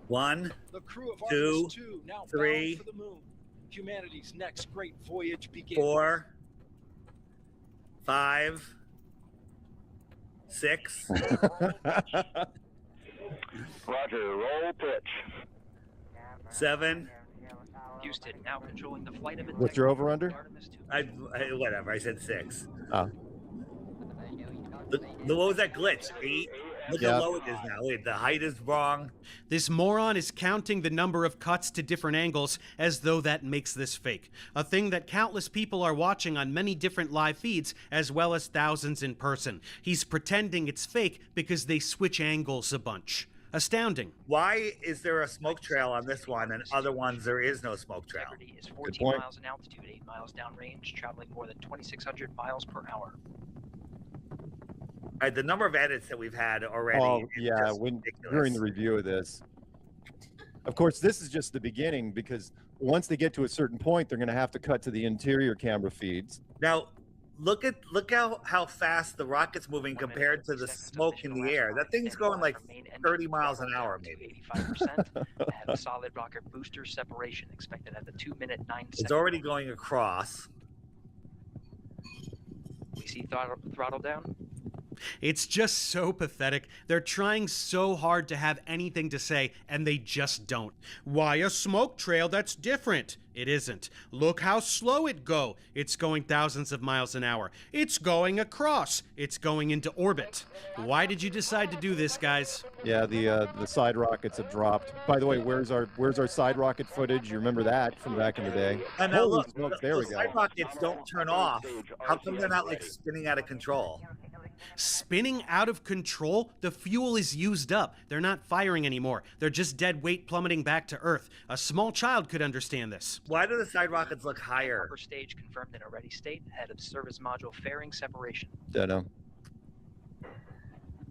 1, The crew of 2, Artemis 2 now 3, bound for the moon. Humanity's next great voyage begins. 4, 5, 6. Roger, roll pitch. 7. Houston now controlling the flight of What's your over under? Whatever, I said 6. Oh. What was that glitch? 8? Look Yeah. how low it is now. Wait, the height is wrong. This moron is counting the number of cuts to different angles as though that makes this fake. A thing that countless people are watching on many different live feeds as well as thousands in person. He's pretending it's fake because they switch angles a bunch. Astounding. Why is there a smoke trail on this one and other ones there is no smoke trail? Is 14 miles in altitude, 8 miles downrange, traveling more than 2,600 miles per hour. The number of edits that we've had already. Oh, is yeah. just When ridiculous. during the review of this, Of course, this is just the beginning because once they get to a certain point, they're going to have to cut to the interior camera feeds. Now, look how fast the rocket's moving compared to the smoke in the air. That thing's going like 30 miles an hour, maybe. 85%. Have a solid rocket booster separation expected at the 2-minute 9-second. It's already going across. We see throttle down. It's just so pathetic. They're trying so hard to have anything to say, and they just don't. Why a smoke trail that's different? It isn't. Look how slow it go. It's going thousands of miles an hour. It's going across. It's going into orbit. Why did you decide to do this, guys? Yeah, the side rockets have dropped. By the way, where's our side rocket footage? You remember that from back in the day? And now Holy look, smokes, there we the go. side rockets don't turn off. How come they're not like spinning out of control? Spinning out of control? The fuel is used up. They're not firing anymore. They're just dead weight plummeting back to Earth. A small child could understand this. Why do the side rockets look higher? Upper stage confirmed in a ready state ahead of service module fairing separation. Don't know.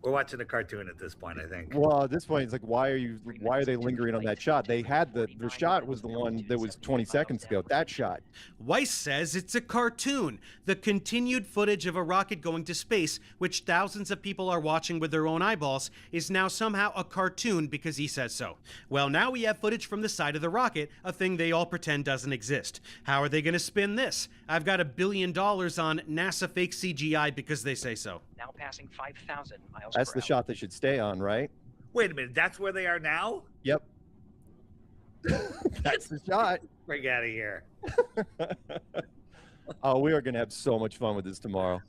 We're watching a cartoon at this point, I think. Well, at this point, it's like, why are they lingering on that shot? They had the shot was the one that was 20 seconds ago. That shot. Weiss says it's a cartoon. The continued footage of a rocket going to space, which thousands of people are watching with their own eyeballs, is now somehow a cartoon because he says so. Well, now we have footage from the side of the rocket, a thing they all pretend doesn't exist. How are they going to spin this? I've got $1 billion on NASA fake CGI because they say so. Now passing 5,000 miles That's per the hour. shot they should stay on, right? Wait a minute, that's where they are now? Yep. That's the shot. Break out of here. Oh, we are going to have so much fun with this tomorrow.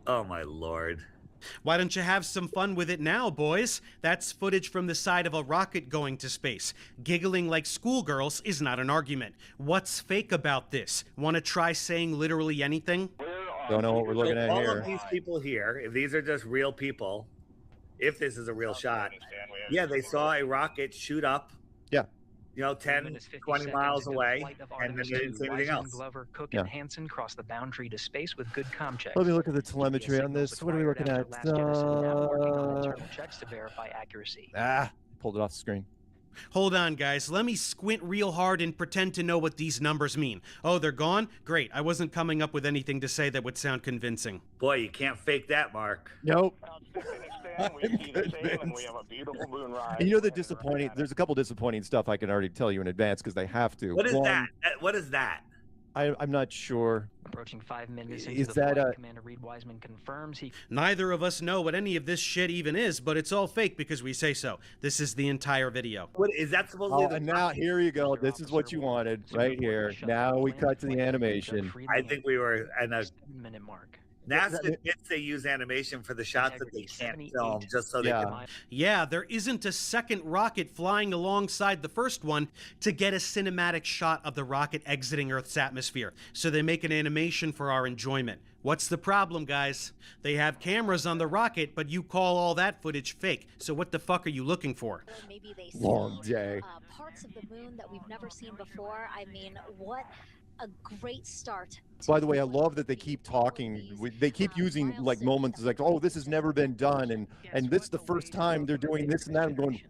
Oh, my Lord. Why don't you have some fun with it now, boys? That's footage from the side of a rocket going to space. Giggling like schoolgirls is not an argument. What's fake about this? Want to try saying literally anything? Don't know what we're looking at all here. of these people here, if these are just real people, if this is a real shot, yeah, they saw a rocket shoot up. Yeah. You know, 10, 20 miles away, and then they didn't say anything else. Glover, Cook, Yeah. and Hansen crossed the boundary to space with good comm checks. Let me look at the telemetry on this. What are we looking at? Checks to verify accuracy. Pulled it off the screen. Hold on, guys. Let me squint real hard and pretend to know what these numbers mean. Oh, they're gone? Great. I wasn't coming up with anything to say that would sound convincing. Boy, you can't fake that, Mark. Nope. And we have a beautiful moon ride. And you know the disappointing. There's a couple disappointing stuff I can already tell you in advance because they have to. What is One, that? What is that? I'm not sure. Approaching 5 minutes Is into the that flight, Commander Reed Wiseman confirms he... Neither of us know what any of this shit even is, but it's all fake because we say so. This is the entire video. What is that supposed to be? And now here you go. This is what you wanted right here. Now we cut to the animation. I think we were in a 7-minute mark. NASA admits they use animation for the shots that they can't film just so they can. Yeah, there isn't a second rocket flying alongside the first one to get a cinematic shot of the rocket exiting Earth's atmosphere, so they make an animation for our enjoyment. What's the problem, guys? They have cameras on the rocket, but you call all that footage fake, so what the fuck are you looking for? Maybe they Long day. parts of the moon that we've never seen before. I mean, what a great start. By the way, I love that they keep talking. They keep using like moments like, "Oh, this has never been done," and this is the first time they're doing this and that. I'm going,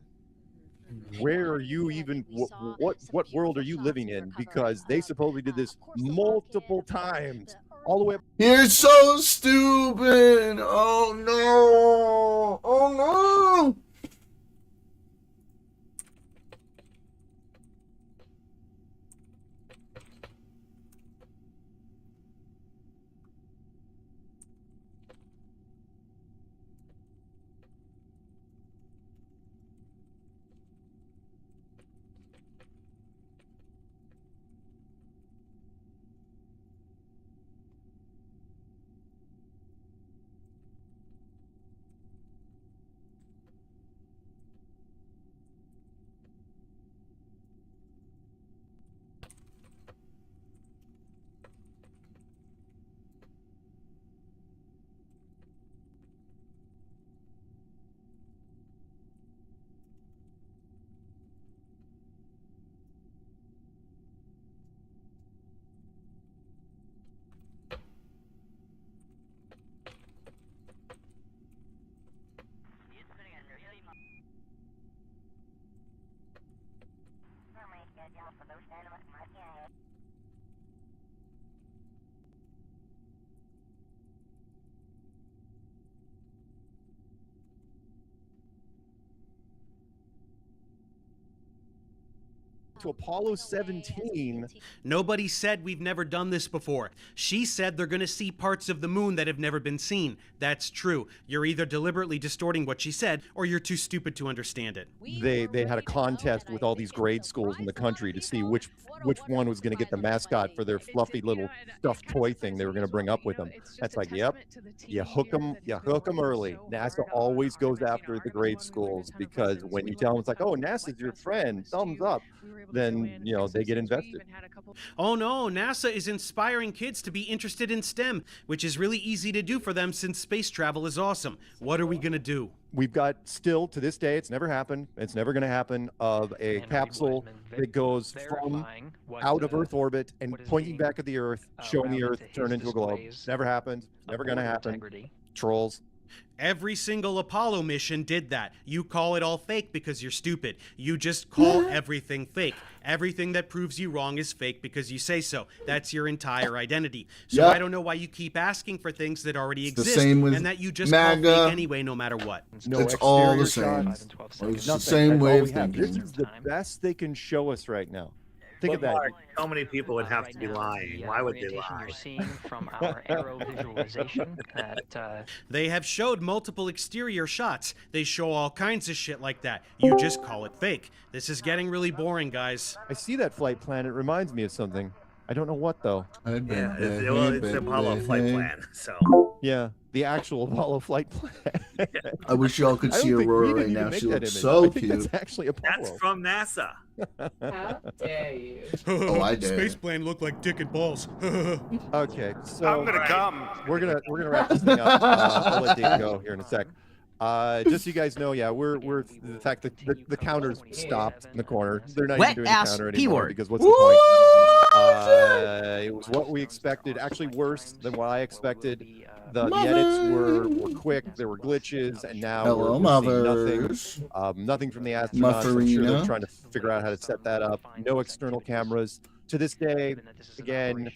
where are you even? What world are you living in? Because they supposedly did this multiple times, all the way up. You're so stupid. Oh no. Oh no. To Apollo 17. Nobody said we've never done this before. She said they're going to see parts of the moon that have never been seen. That's true. You're either deliberately distorting what she said, or you're too stupid to understand it. They had a contest with all these grade schools in the country to see which one was going to get the mascot for their fluffy little stuffed toy thing they were going to bring up with them. That's like, yep, you hook them early. NASA always goes after the grade schools because when you tell them it's like, oh, NASA's your friend, thumbs up, then they get invested. Oh no, NASA is inspiring kids to be interested in STEM, which is really easy to do for them since space travel is awesome. What are we gonna do? We've got still to this day, it's never happened, it's never going to happen, of a capsule that goes from out of Earth orbit and pointing back at the Earth, showing the Earth turn into a globe. Never happened, never going to happen. Trolls. Every single Apollo mission did that. You call it all fake because you're stupid. You just call everything fake. Everything that proves you wrong is fake because you say so. That's your entire identity. So I don't know why you keep asking for things that already exist and that you just call fake anyway no matter what. It's all the same. It's the same way of thinking. This is the best they can show us right now. Think of that. Mark, so many people would have to be lying. Why would they lie? You're seeing from our aero visualization that they have showed multiple exterior shots. They show all kinds of shit like that. You just call it fake. This is getting really boring, guys. I see that flight plan. It reminds me of something. I don't know what though. Yeah, it's the Apollo flight plan. So yeah, the actual Apollo flight plan. I wish y'all could see Aurora right now. She looks so cute. That's actually Apollo. That's from NASA. How dare you? Oh, I dare. Space plane looked like dick and balls. Okay, so I'm gonna come. We're gonna wrap this thing up. I'll let Dave go here in a sec. Just so you guys know, yeah, we're the fact that the counter's stopped in the corner. They're not even doing the counter anymore because what's the point? It was what we expected, actually worse than what I expected. The edits were quick, there were glitches, and now we're seeing nothing. Nothing from the astronauts. I'm sure they're trying to figure out how to set that up. No external cameras. To this day, again,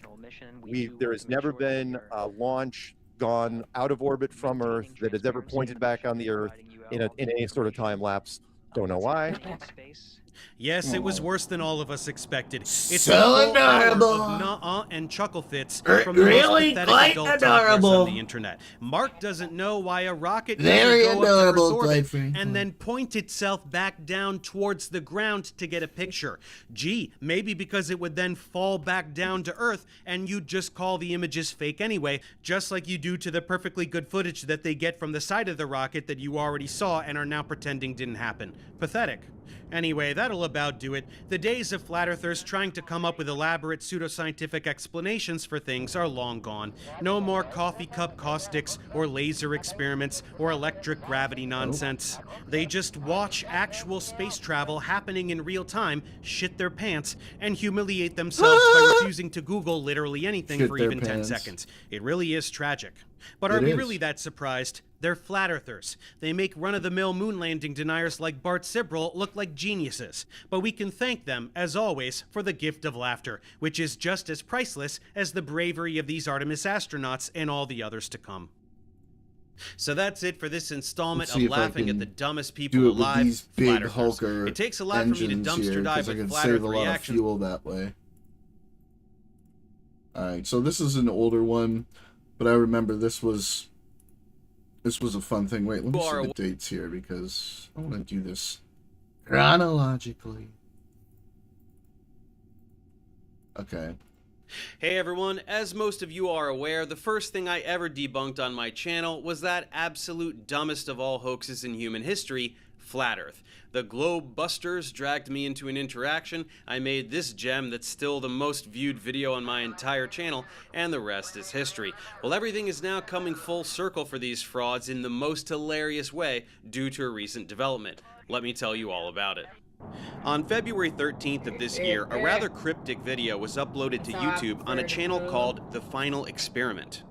there has never been a launch gone out of orbit from Earth that has ever pointed back on the Earth in any sort of time lapse. Don't know why. Yes, it was worse than all of us expected. It's so adorable and chuckle fits from the really most quite pathetic adult adorable on the internet. Mark doesn't know why a rocket Very doesn't go adorable, up to Earth quite orbit frankly. and then point itself back down towards the ground to get a picture. Gee, maybe because it would then fall back down to Earth and you'd just call the images fake anyway, just like you do to the perfectly good footage that they get from the side of the rocket that you already saw and are now pretending didn't happen. Pathetic. Anyway, that'll about do it. The days of flat earthers trying to come up with elaborate pseudoscientific explanations for things are long gone. No more coffee cup caustics or laser experiments or electric gravity nonsense. They just watch actual space travel happening in real time, shit their pants, and humiliate themselves by refusing to Google literally anything Shit for their even 10 pants. seconds. It really is tragic. But are we really that surprised? They're flat earthers. They make run-of-the-mill moon landing deniers like Bart Sibrel look like geniuses. But we can thank them, as always, for the gift of laughter, which is just as priceless as the bravery of these Artemis astronauts and all the others to come. So that's it for this installment Let's see of if I laughing at can the dumbest do people it with alive, these flat big earthers. Hulker It takes a lot for me to engines dumpster here, dive 'cause I with can flat save earth a lot of reactions. fuel that way. Alright, so this is an older one, but I remember this was a fun thing. Wait, let me see the dates here because I want to do this chronologically. Okay. Hey everyone, as most of you are aware, the first thing I ever debunked on my channel was that absolute dumbest of all hoaxes in human history, Flat Earth. The Globe Busters dragged me into an interaction, I made this gem that's still the most viewed video on my entire channel, and the rest is history. Well, everything is now coming full circle for these frauds in the most hilarious way due to a recent development. Let me tell you all about it. On February 13th of this year, a rather cryptic video was uploaded to YouTube on a channel called The Final Experiment.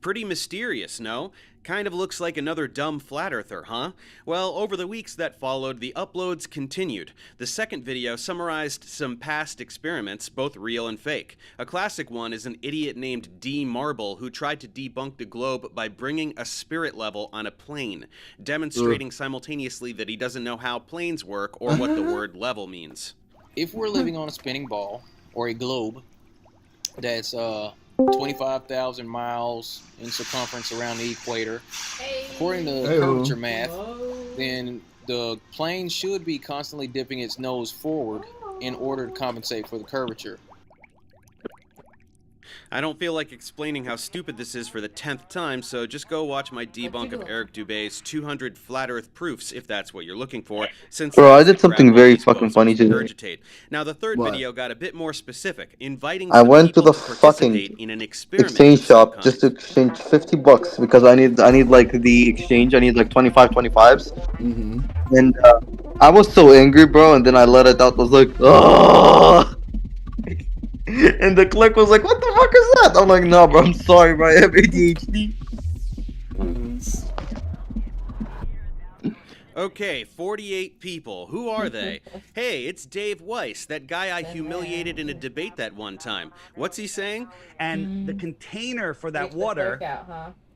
Pretty mysterious, no? Kind of looks like another dumb flat earther, huh? Well, over the weeks that followed, the uploads continued. The second video summarized some past experiments, both real and fake. A classic one is an idiot named D. Marble who tried to debunk the globe by bringing a spirit level on a plane, demonstrating simultaneously that he doesn't know how planes work or what the word level means. If we're living on a spinning ball or a globe that's 25,000 miles in circumference around the equator, according to curvature math, then the plane should be constantly dipping its nose forward in order to compensate for the curvature. I don't feel like explaining how stupid this is for the 10th time, so just go watch my debunk of Eric Dubé's 200 flat earth proofs if that's what you're looking for, since Bro, I did something very fucking funny today. Now the third video got a bit more specific, inviting I some went to people the to participate fucking in an experiment. exchange shop just to exchange $50 because I need like the exchange. I need like 25s. And I was so angry, bro, and then I let it out. I was like, oh. And the click was like, what the fuck is that? I'm like, no, bro, I'm sorry, bro, I have ADHD. Okay, 48 people. Who are they? Hey, it's Dave Weiss, that guy I humiliated in a debate that one time. What's he saying? And the container for that water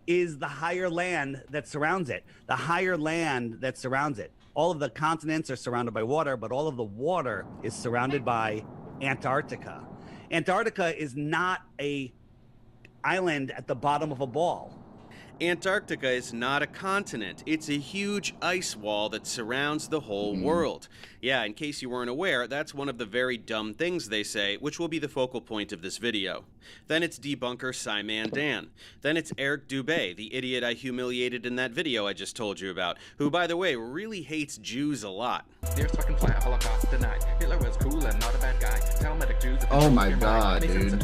is the higher land that surrounds it. The higher land that surrounds it. All of the continents are surrounded by water, but all of the water is surrounded by Antarctica. Antarctica is not a island at the bottom of a ball. Antarctica is not a continent. It's a huge ice wall that surrounds the whole world. Yeah, in case you weren't aware, that's one of the very dumb things they say, which will be the focal point of this video. Then it's debunker Simon Dan. Then it's Eric Dubé, the idiot I humiliated in that video I just told you about, who, by the way, really hates Jews a lot. Fucking flat, Holocaust denied. Hitler was cool and not a bad guy. Talmudic Jews. Oh my god, dude.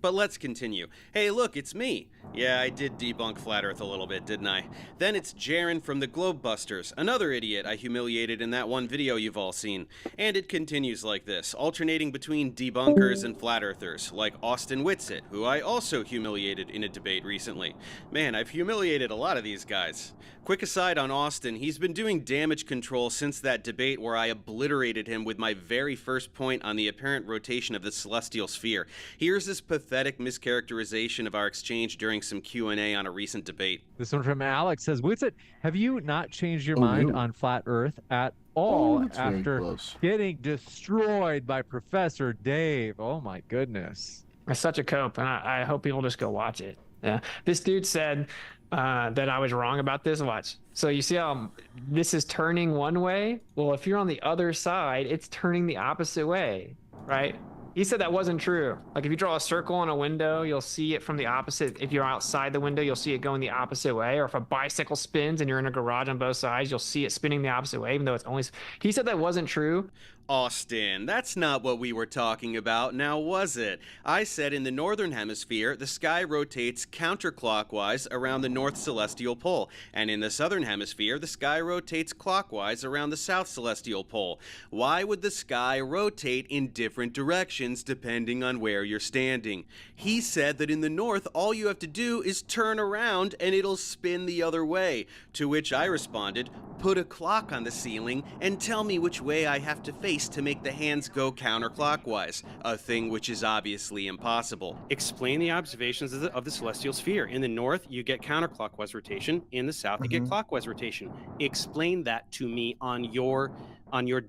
But let's continue. Hey, look, it's me. Yeah, I did debunk Flat Earth a little bit, didn't I? Then it's Jaren from the Globebusters, another idiot I humiliated in that one video you've all seen. And it continues like this, alternating between debunkers and Flat Earthers, like Austin Whitsitt, who I also humiliated in a debate recently. Man, I've humiliated a lot of these guys. Quick aside on Austin, he's been doing damage control since that debate where I obliterated him with my very first point on the apparent rotation of the celestial sphere. Here's this pathetic mischaracterization of our exchange during some Q&A on a recent debate. This one from Alex says, Whitsitt, have you not changed your mind on flat Earth at all after getting destroyed by Professor Dave? Oh my goodness. It's such a cope, and I hope people just go watch it. Yeah, this dude said that I was wrong about this. Watch. So you see how this is turning one way? Well, if you're on the other side, it's turning the opposite way, right? He said that wasn't true. Like if you draw a circle on a window, you'll see it from the opposite. If you're outside the window, you'll see it going the opposite way. Or if a bicycle spins and you're in a garage on both sides, you'll see it spinning the opposite way, even though it's only... He said that wasn't true. Austin, that's not what we were talking about, now was it? I said in the northern hemisphere, the sky rotates counterclockwise around the north celestial pole, and in the southern hemisphere, the sky rotates clockwise around the south celestial pole. Why would the sky rotate in different directions depending on where you're standing? He said that in the north, all you have to do is turn around and it'll spin the other way, to which I responded, put a clock on the ceiling and tell me which way I have to face to make the hands go counterclockwise, a thing which is obviously impossible. Explain the observations of the celestial sphere. In the north, you get counterclockwise rotation. In the south, you get clockwise rotation. Explain that to me on your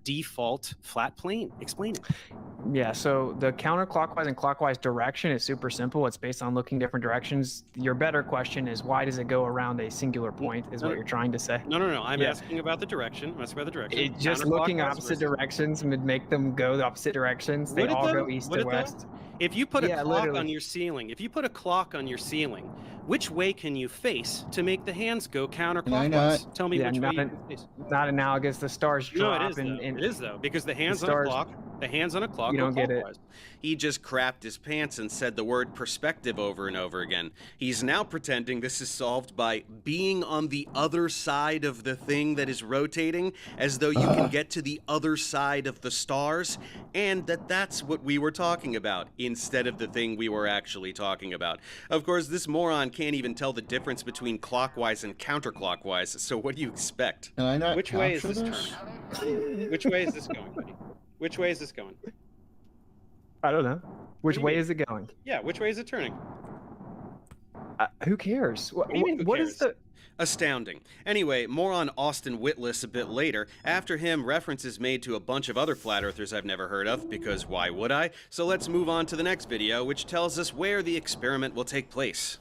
default flat plane. Explain it. Yeah, so the counterclockwise and clockwise direction is super simple. It's based on looking different directions. Your better question is, why does it go around a singular point, is what you're trying to say. No. I'm asking about the direction. I'm asking about the direction. It just looking opposite directions would make them go the opposite directions. They all go east to west. If you put a clock on your ceiling, which way can you face to make the hands go counterclockwise? Tell me which way you can face. Not analogous. The stars drop. No, it is though, because the hands on the clock A hands on a clock. You don't get it. He just crapped his pants and said the word perspective over and over again. He's now pretending this is solved by being on the other side of the thing that is rotating, as though you can get to the other side of the stars, and that's what we were talking about, instead of the thing we were actually talking about. Of course, this moron can't even tell the difference between clockwise and counterclockwise, so what do you expect? Can I not Which way is capture this turning? Which way is this going, buddy? Which way is this going? I don't know. Which do you way mean? is it going? Yeah, which way is it turning? Who cares? What do you mean, who what cares? is the? Astounding. Anyway, more on Austin Witless a bit later. After him, references made to a bunch of other flat earthers I've never heard of, because why would I? So let's move on to the next video, which tells us where the experiment will take place.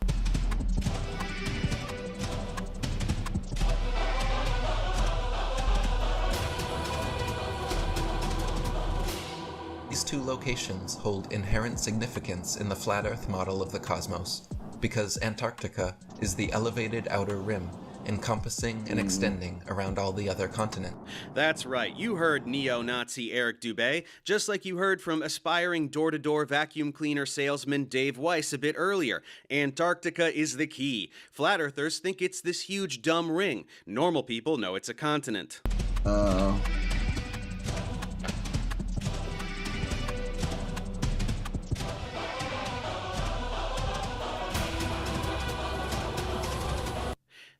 These two locations hold inherent significance in the flat Earth model of the cosmos, because Antarctica is the elevated outer rim, encompassing and extending around all the other continents. That's right, you heard neo-Nazi Eric Dubé, just like you heard from aspiring door-to-door vacuum cleaner salesman Dave Weiss a bit earlier. Antarctica is the key. Flat earthers think it's this huge dumb ring. Normal people know it's a continent.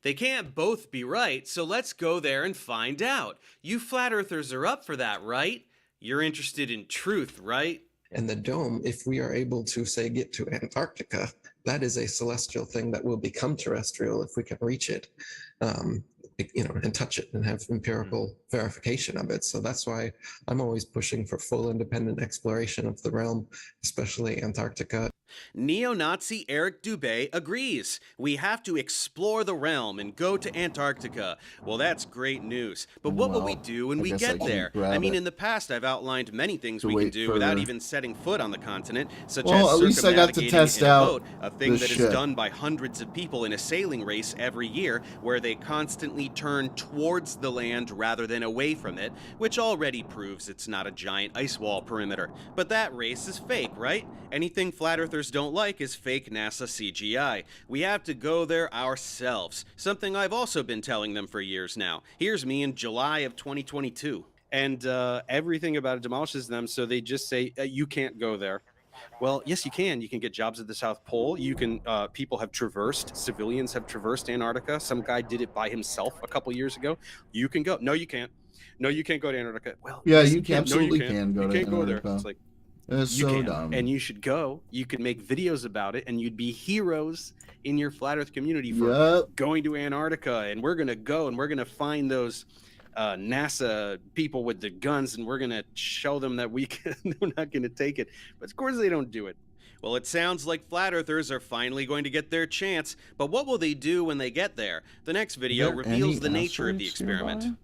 They can't both be right, so let's go there and find out. You flat earthers are up for that, right? You're interested in truth, right? And the dome, if we are able to, say, get to Antarctica, that is a celestial thing that will become terrestrial if we can reach it, and touch it and have empirical verification of it. So that's why I'm always pushing for full independent exploration of the realm, especially Antarctica. Neo-Nazi Eric Dubé agrees. We have to explore the realm and go to Antarctica. Well, that's great news. But what will we do when we get there? I mean, in the past, I've outlined many things we can do without even setting foot on the continent, such as at least I got to circumnavigating test in a out boat, a thing the that is ship. done by hundreds of people in a sailing race every year, where they constantly turn towards the land rather than away from it, which already proves it's not a giant ice wall perimeter. But that race is fake, right? Anything flat earthers don't like is fake NASA CGI. We have to go there ourselves, something I've also been telling them for years now. Here's me in July of 2022. And everything about it demolishes them, so they just say, you can't go there. Well, yes, you can. You can get jobs at the South Pole. You can, people have traversed, civilians have traversed Antarctica. Some guy did it by himself a couple years ago. You can go. No, you can't. No, you can't go to Antarctica. Well, Yeah, yes, you can, absolutely can go you to can't go there. Antarctica. It's like, It's you so can, dumb. and you should go. You could make videos about it, and you'd be heroes in your flat Earth community for going to Antarctica. And we're gonna go, and we're gonna find those NASA people with the guns, and we're gonna show them that they're not gonna take it. But of course, they don't do it. Well, it sounds like flat earthers are finally going to get their chance. But what will they do when they get there? The next video reveals the nature of the experiment.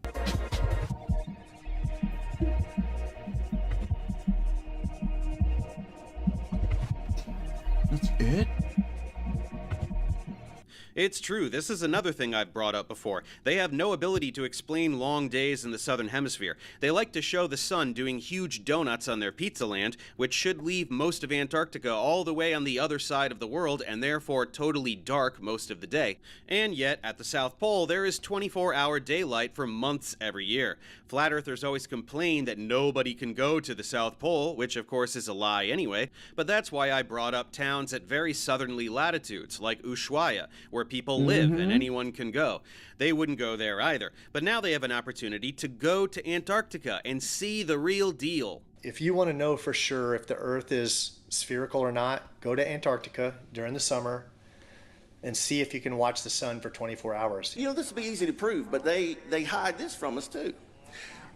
That's it? It's true, this is another thing I've brought up before. They have no ability to explain long days in the southern hemisphere. They like to show the sun doing huge donuts on their pizza land, which should leave most of Antarctica all the way on the other side of the world and therefore totally dark most of the day. And yet, at the South Pole, there is 24-hour daylight for months every year. Flat earthers always complain that nobody can go to the South Pole, which of course is a lie anyway, but that's why I brought up towns at very southerly latitudes, like Ushuaia, where people live and anyone can go. They wouldn't go there either, but now they have an opportunity to go to Antarctica and see the real deal. If you want to know for sure if the Earth is spherical or not, go to Antarctica during the summer and see if you can watch the sun for 24 hours. You know, this would be easy to prove, but they hide this from us too.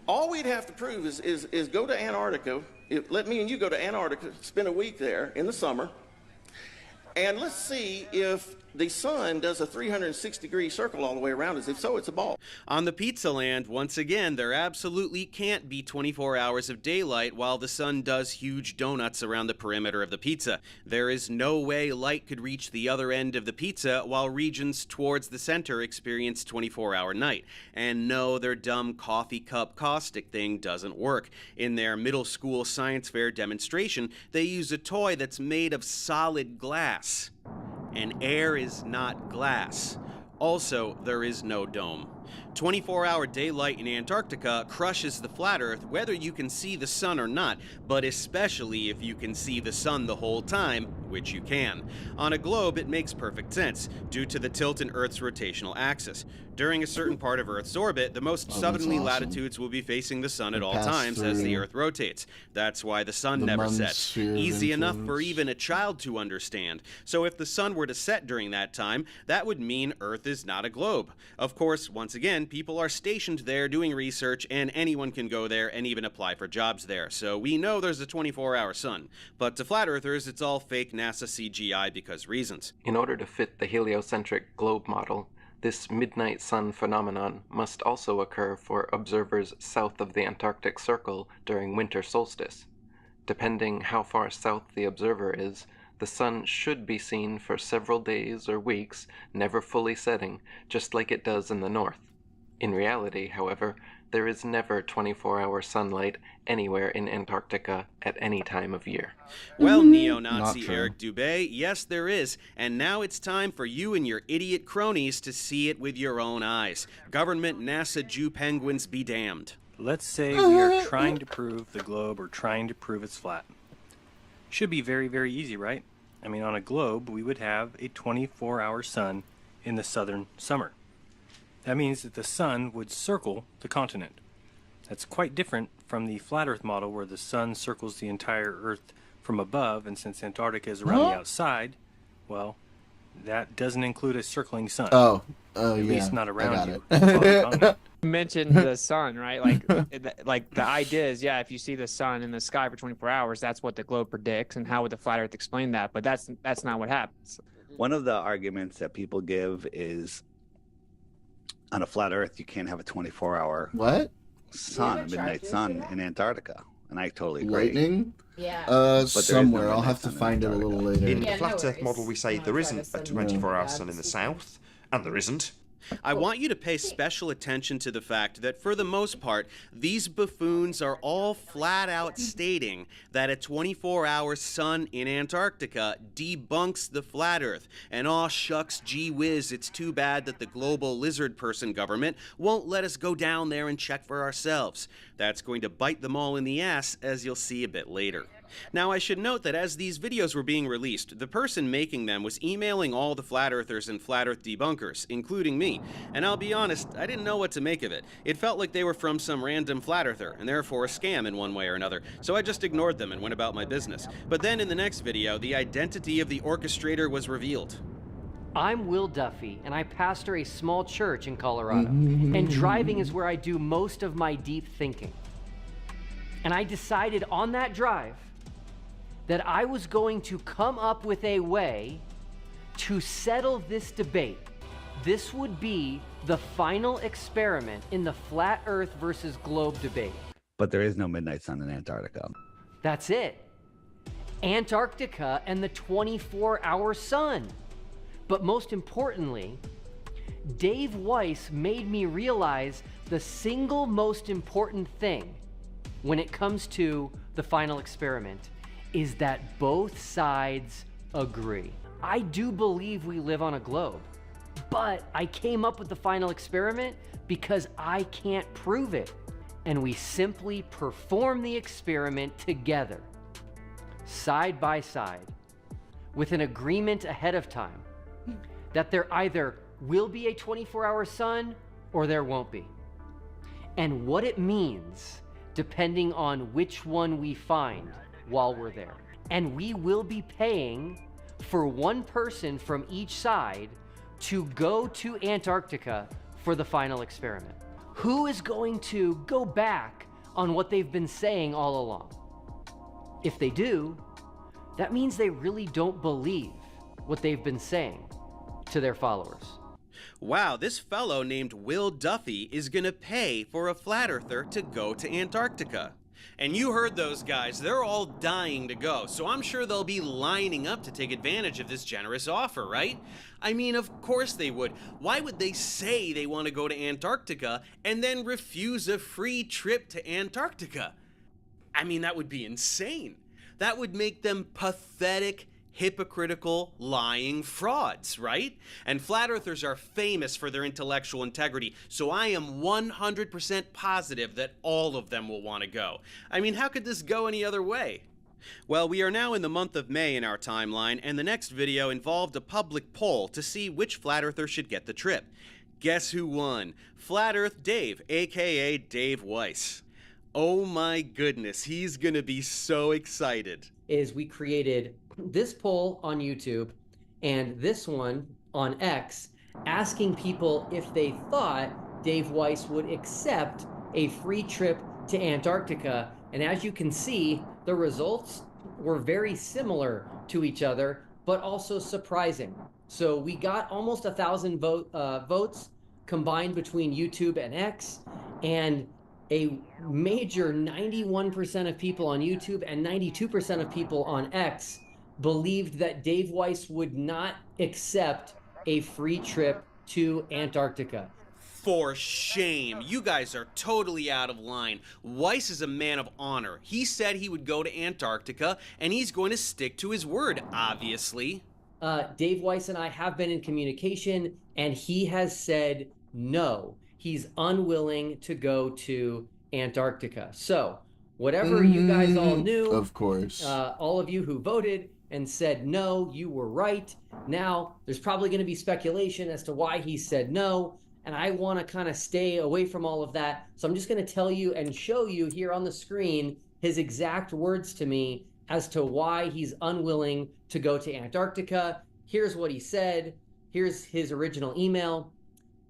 All we'd have to prove is go to Antarctica. Let me and you go to Antarctica, spend a week there in the summer, And let's see if the sun does a 360-degree circle all the way around us. If so, it's a ball. On the pizza land, once again, there absolutely can't be 24 hours of daylight while the sun does huge donuts around the perimeter of the pizza. There is no way light could reach the other end of the pizza while regions towards the center experience 24-hour night. And no, their dumb coffee cup caustic thing doesn't work. In their middle school science fair demonstration, they use a toy that's made of solid glass. And air is not glass. Also, there is no dome. 24-hour daylight in Antarctica crushes the flat Earth whether you can see the sun or not, but especially if you can see the sun the whole time, which you can. On a globe, it makes perfect sense, due to the tilt in Earth's rotational axis. During a certain part of Earth's orbit, the most southerly latitudes will be facing the sun at all times as the Earth rotates. That's why the sun never sets. Easy enough for even a child to understand. So if the sun were to set during that time, that would mean Earth is not a globe. Of course, once again, people are stationed there doing research, and anyone can go there and even apply for jobs there. So we know there's a 24-hour sun. But to flat earthers, it's all fake NASA CGI because reasons. In order to fit the heliocentric globe model, this midnight sun phenomenon must also occur for observers south of the Antarctic Circle during winter solstice. Depending how far south the observer is, the sun should be seen for several days or weeks, never fully setting, just like it does in the north. In reality, however, there is never 24-hour sunlight anywhere in Antarctica at any time of year. Well, neo-Nazi Eric Dubé, yes there is, and now it's time for you and your idiot cronies to see it with your own eyes. Government NASA Jew penguins be damned. Let's say we are trying to prove the globe or trying to prove it's flat. Should be very, very easy, right? I mean, on a globe, we would have a 24-hour sun in the southern summer. That means that the sun would circle the continent. That's quite different from the flat Earth model where the sun circles the entire Earth from above, and since Antarctica is around the outside, well, that doesn't include a circling sun. At least not around you. You mentioned the sun, right? Like the idea is, yeah, if you see the sun in the sky for 24 hours, that's what the globe predicts, and how would the flat Earth explain that? But that's not what happens. One of the arguments that people give is, on a flat Earth, you can't have a 24-hour sun, a midnight sun in Antarctica, and I totally agree. Lightning? Yeah. Somewhere. I'll have to find it a little later. In the flat Earth model, we say there isn't a 24-hour sun in the south, and there isn't. I want you to pay special attention to the fact that, for the most part, these buffoons are all flat out stating that a 24-hour sun in Antarctica debunks the flat Earth. And aw shucks gee whiz, it's too bad that the global lizard person government won't let us go down there and check for ourselves. That's going to bite them all in the ass, as you'll see a bit later. Now, I should note that as these videos were being released, the person making them was emailing all the flat earthers and flat earth debunkers, including me. And I'll be honest, I didn't know what to make of it. It felt like they were from some random flat earther, and therefore a scam in one way or another, so I just ignored them and went about my business. But then in the next video, the identity of the orchestrator was revealed. I'm Will Duffy, and I pastor a small church in Colorado, and driving is where I do most of my deep thinking. And I decided on that drive that I was going to come up with a way to settle this debate. This would be the final experiment in the flat Earth versus globe debate. But there is no midnight sun in Antarctica. That's it. Antarctica and the 24-hour sun. But most importantly, Dave Weiss made me realize the single most important thing when it comes to the final experiment is that both sides agree. I do believe we live on a globe, but I came up with the final experiment because I can't prove it. And we simply perform the experiment together, side by side, with an agreement ahead of time that there either will be a 24-hour sun or there won't be. And what it means, depending on which one we find while we're there. And we will be paying for one person from each side to go to Antarctica for the final experiment. Who is going to go back on what they've been saying all along? If they do, that means they really don't believe what they've been saying to their followers. Wow, this fellow named Will Duffy is gonna pay for a flat earther to go to Antarctica. And you heard those guys, they're all dying to go, so I'm sure they'll be lining up to take advantage of this generous offer, right? I mean, of course they would. Why would they say they want to go to Antarctica and then refuse a free trip to Antarctica? I mean, that would be insane. That would make them pathetic, hypocritical, lying frauds, right? And flat earthers are famous for their intellectual integrity, so I am 100% positive that all of them will want to go. I mean, how could this go any other way? Well, we are now in the month of May in our timeline, and the next video involved a public poll to see which flat earther should get the trip. Guess who won? Flat Earth Dave, aka Dave Weiss. Oh my goodness, he's gonna be so excited. Is we created this poll on YouTube and this one on X, asking people if they thought Dave Weiss would accept a free trip to Antarctica. And as you can see, the results were very similar to each other, but also surprising. So we got almost 1,000 votes combined between YouTube and X, and a major 91% of people on YouTube and 92% of people on X believed that Dave Weiss would not accept a free trip to Antarctica. For shame. You guys are totally out of line. Weiss is a man of honor. He said he would go to Antarctica, and he's going to stick to his word, obviously. Dave Weiss and I have been in communication, and he has said no. He's unwilling to go to Antarctica. So, whatever you guys all knew, of course, all of you who voted and said no, you were right. Now, there's probably going to be speculation as to why he said no, and I want to kind of stay away from all of that. So I'm just going to tell you and show you here on the screen his exact words to me as to why he's unwilling to go to Antarctica. Here's what he said. Here's his original email.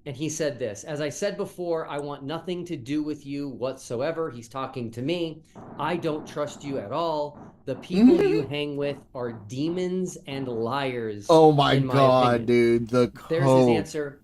And he said this: as I said before, I want nothing to do with you whatsoever. He's talking to me. I don't trust you at all. The people you hang with are demons and liars. Oh my God, dude. There's his answer.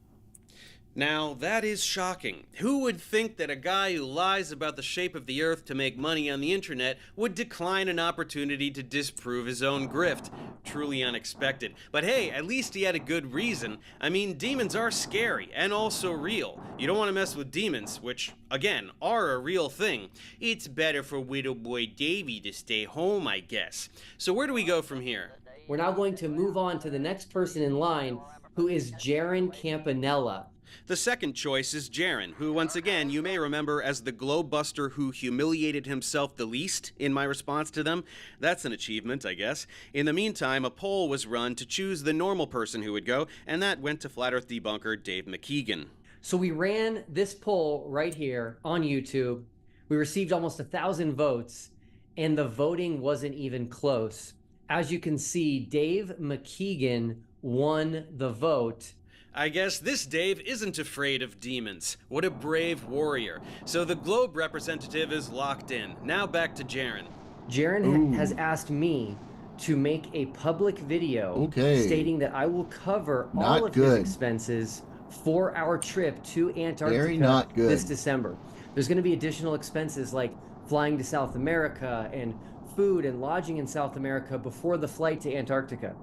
Now, that is shocking. Who would think that a guy who lies about the shape of the earth to make money on the internet would decline an opportunity to disprove his own grift? Truly unexpected. But hey, at least he had a good reason. I mean, demons are scary and also real. You don't want to mess with demons, which, again, are a real thing. It's better for Widow Boy Davy to stay home, I guess. So where do we go from here? We're now going to move on to the next person in line, who is Jaron Campanella. The second choice is Jaron, who once again you may remember as the globebuster who humiliated himself the least in my response to them. That's an achievement, I guess. In the meantime, a poll was run to choose the normal person who would go, and that went to Flat Earth debunker Dave McKeegan. So we ran this poll right here on YouTube. We received almost 1,000 votes, and the voting wasn't even close. As you can see, Dave McKeegan won the vote. I guess this Dave isn't afraid of demons. What a brave warrior. So the Globe representative is locked in. Now back to Jaron. Jaron has asked me to make a public video stating that I will cover all of his expenses for our trip to Antarctica this December. There's going to be additional expenses like flying to South America and food and lodging in South America before the flight to Antarctica.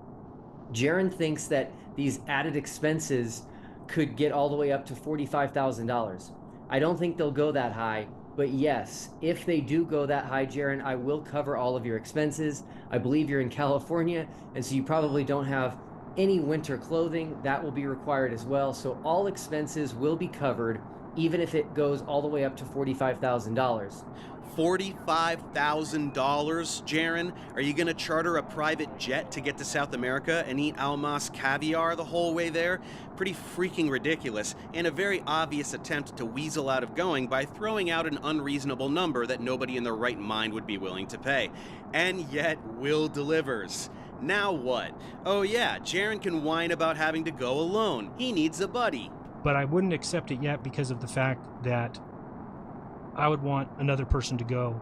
Jaron thinks that these added expenses could get all the way up to $45,000. I don't think they'll go that high, but yes, if they do go that high, Jaron, I will cover all of your expenses. I believe you're in California, and so you probably don't have any winter clothing. That will be required as well. So all expenses will be covered, even if it goes all the way up to $45,000. $45,000, Jaron? Are you gonna charter a private jet to get to South America and eat Almas caviar the whole way there? Pretty freaking ridiculous, and a very obvious attempt to weasel out of going by throwing out an unreasonable number that nobody in their right mind would be willing to pay. And yet, Will delivers. Now what? Oh yeah, Jaron can whine about having to go alone. He needs a buddy. But I wouldn't accept it yet because of the fact that I would want another person to go.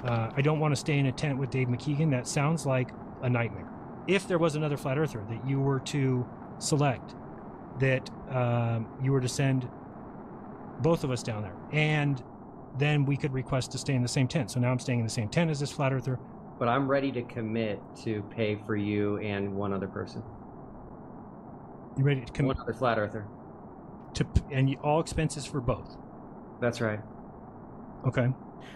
I don't want to stay in a tent with Dave McKeegan. That sounds like a nightmare. if there was another flat earther that you were to select, that you were to send both of us down there, and then we could request to stay in the same tent. So now I'm staying in the same tent as this flat earther. But I'm ready to commit to pay for you and one other person. You ready to commit? One other flat earther. And all expenses for both. That's right. Okay.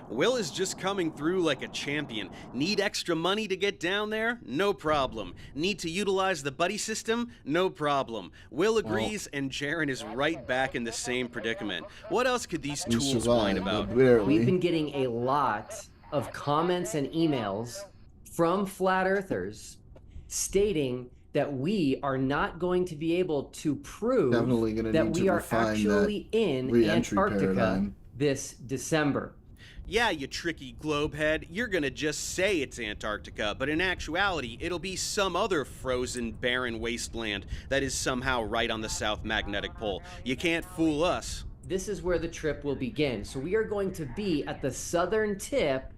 Will is just coming through like a champion. Need extra money to get down there? No problem. Need to utilize the buddy system? No problem. Will agrees, and Jaren is right back in the same predicament. What else could these tools whine about? We've been getting a lot of comments and emails from flat earthers stating that we are not going to be able to prove that we are actually in Antarctica this December. Yeah, you tricky globehead, you're gonna just say it's Antarctica, but in actuality, it'll be some other frozen, barren wasteland that is somehow right on the South Magnetic Pole. You can't fool us. This is where the trip will begin. So we are going to be at the southern tip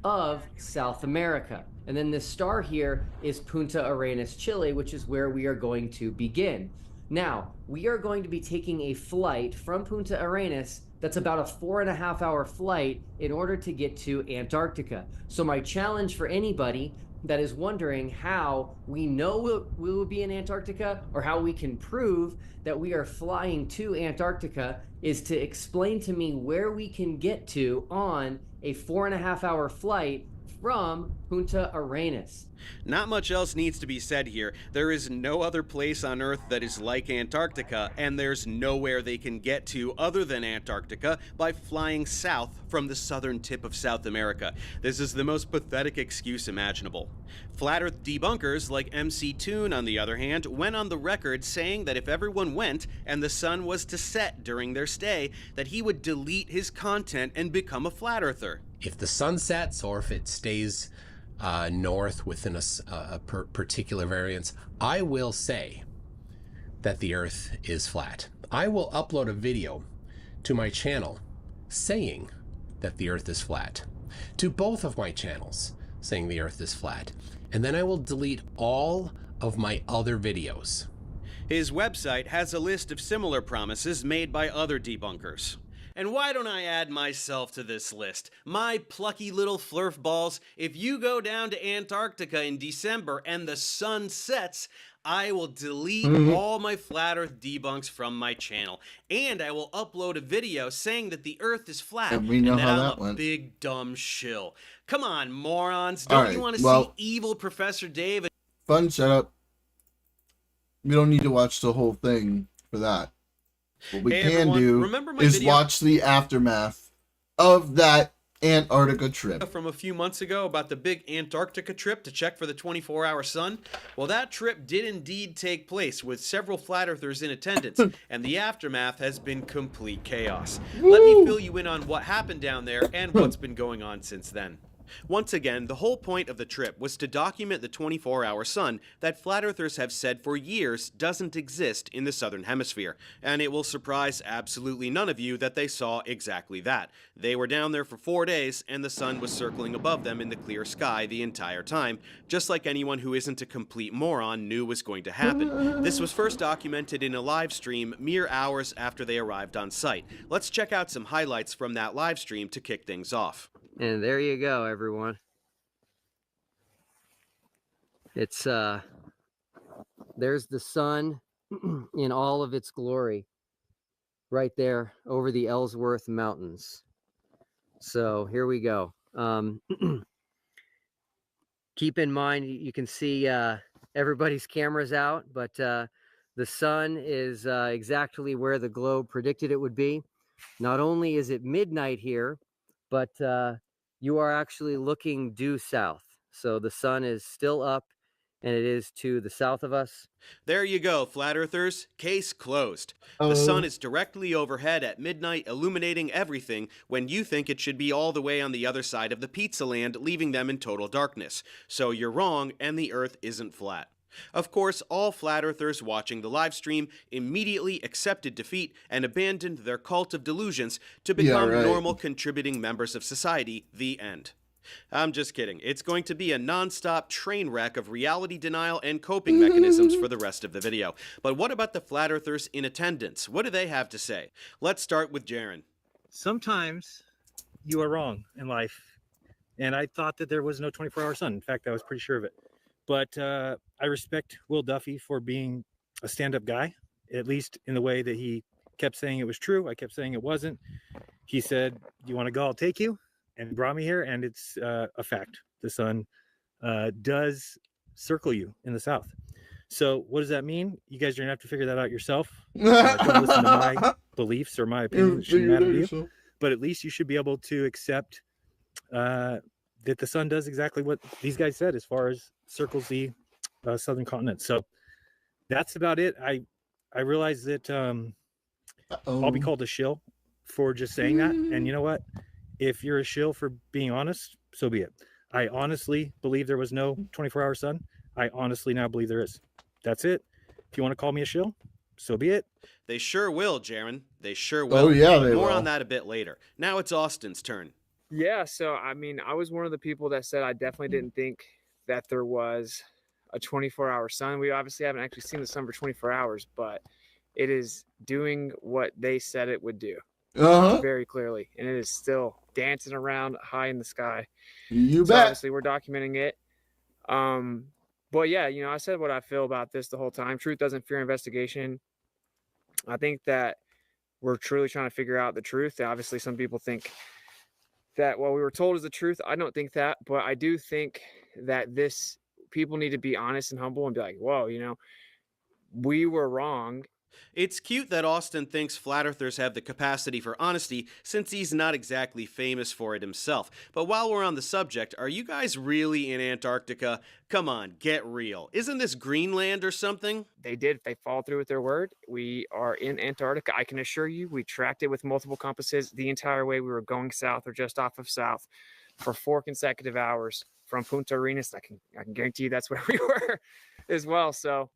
of South America. And then this star here is Punta Arenas, Chile, which is where we are going to begin. Now, we are going to be taking a flight from Punta Arenas that's about a 4.5-hour flight in order to get to Antarctica. So my challenge for anybody that is wondering how we know we will be in Antarctica or how we can prove that we are flying to Antarctica is to explain to me where we can get to on a 4.5-hour flight from Punta Arenas. Not much else needs to be said here. There is no other place on Earth that is like Antarctica, and there's nowhere they can get to other than Antarctica by flying south from the southern tip of South America. This is the most pathetic excuse imaginable. Flat Earth debunkers like MC Toon, on the other hand, went on the record saying that if everyone went and the sun was to set during their stay, that he would delete his content and become a flat earther. If the sun sets or if it stays north within a particular variance, I will say that the Earth is flat. I will upload a video to my channel saying that the Earth is flat, to both of my channels saying the Earth is flat, and then I will delete all of my other videos. His website has a list of similar promises made by other debunkers. And why don't I add myself to this list? My plucky little flurf balls, if you go down to Antarctica in December and the sun sets, I will delete all my flat earth debunks from my channel. And I will upload a video saying that the earth is flat and we know that how I'm that a went. big dumb shill. Come on, morons. Don't you want to see evil Professor Dave? Fun setup. We don't need to watch the whole thing for that. What we can do is watch the aftermath of that Antarctica trip. From a few months ago about the big Antarctica trip to check for the 24-hour sun? Well, that trip did indeed take place with several flat earthers in attendance, and the aftermath has been complete chaos. Let me fill you in on what happened down there and what's been going on since then. Once again, the whole point of the trip was to document the 24-hour sun that flat earthers have said for years doesn't exist in the southern hemisphere, and it will surprise absolutely none of you that they saw exactly that. They were down there for 4 days, and the sun was circling above them in the clear sky the entire time, just like anyone who isn't a complete moron knew was going to happen. This was first documented in a live stream mere hours after they arrived on site. Let's check out some highlights from that live stream to kick things off. And there you go, everyone. It's, there's the sun in all of its glory right there over the Ellsworth Mountains. So here we go. Keep in mind, you can see everybody's cameras out, but the sun is exactly where the globe predicted it would be. Not only is it midnight here, but you are actually looking due south. So the sun is still up, and it is to the south of us. There you go, flat earthers. Case closed. The sun is directly overhead at midnight, illuminating everything when you think it should be all the way on the other side of the pizza land, leaving them in total darkness. So you're wrong, and the earth isn't flat. Of course, all flat earthers watching the live stream immediately accepted defeat and abandoned their cult of delusions to become normal contributing members of society. The end. I'm just kidding. It's going to be a non-stop train wreck of reality denial and coping mechanisms for the rest of the video. But what about the flat earthers in attendance? What do they have to say? Let's start with Jaren. Sometimes you are wrong in life. And I thought that there was no 24-hour sun. In fact, I was pretty sure of it. But I respect Will Duffy for being a stand-up guy, at least in the way that he kept saying it was true. I kept saying it wasn't. He said, "You want to go? I'll take you." And brought me here, and it's a fact. The sun does circle you in the south. So what does that mean? You guys are gonna have to figure that out yourself. Don't listen to my beliefs or my opinions. It shouldn't matter to you. But at least you should be able to accept that the sun does exactly what these guys said as far as circles the southern continent. So that's about it. I realize that I'll be called a shill for just saying that. And you know what? If you're a shill for being honest, so be it. I honestly believe there was no 24-hour sun. I honestly now believe there is. That's it. If you want to call me a shill, so be it. They sure will, Jaren. They sure will. Oh, yeah, they More will. on that a bit later. Now it's Austin's turn. Yeah, so I mean, I was one of the people that said I definitely didn't think that there was a 24-hour sun. We obviously haven't actually seen the sun for 24 hours, but it is doing what they said it would do. Very clearly, and it is still dancing around high in the sky. You so bet. Obviously, we're documenting it. But yeah, you know, I said what I feel about this the whole time. Truth doesn't fear investigation. I think that we're truly trying to figure out the truth. Obviously, some people think that what we were told is the truth. I don't think that, but I do think that people need to be honest and humble and be like, whoa, you know, we were wrong. It's cute that Austin thinks flat earthers have the capacity for honesty, since he's not exactly famous for it himself. But while we're on the subject, are you guys really in Antarctica? Come on, get real. Isn't this Greenland or something? They followed through with their word. We are in Antarctica. I can assure you, we tracked it with multiple compasses the entire way we were going south or just off of south for 4 consecutive hours from Punta Arenas. I can guarantee you that's where we were as well. So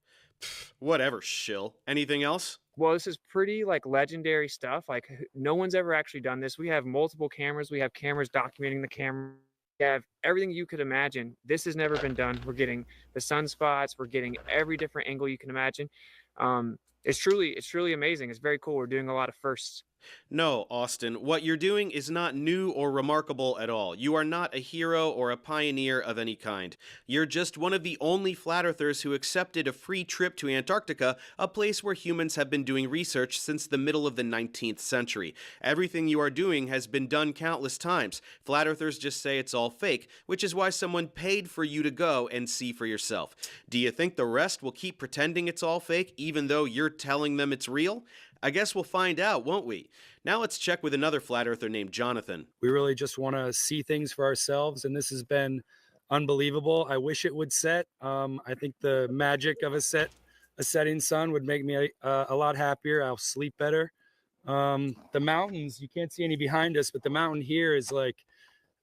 whatever, shill. Anything else? Well, this is pretty like legendary stuff. Like no one's ever actually done this. We have multiple cameras. We have cameras documenting the camera. We have everything you could imagine. This has never been done. We're getting the sunspots. We're getting every different angle you can imagine. It's truly amazing. It's very cool. We're doing a lot of firsts. No, Austin, what you're doing is not new or remarkable at all. You are not a hero or a pioneer of any kind. You're just one of the only flat earthers who accepted a free trip to Antarctica, a place where humans have been doing research since the middle of the 19th century. Everything you are doing has been done countless times. Flat earthers just say it's all fake, which is why someone paid for you to go and see for yourself. Do you think the rest will keep pretending it's all fake, even though you're telling them it's real? I guess we'll find out, won't we? Now let's check with another flat earther named Jonathan. We really just want to see things for ourselves, and this has been unbelievable. I wish it would set. I think the magic of a setting sun would make me a lot happier. I'll sleep better. The mountains, you can't see any behind us, but the mountain here is like,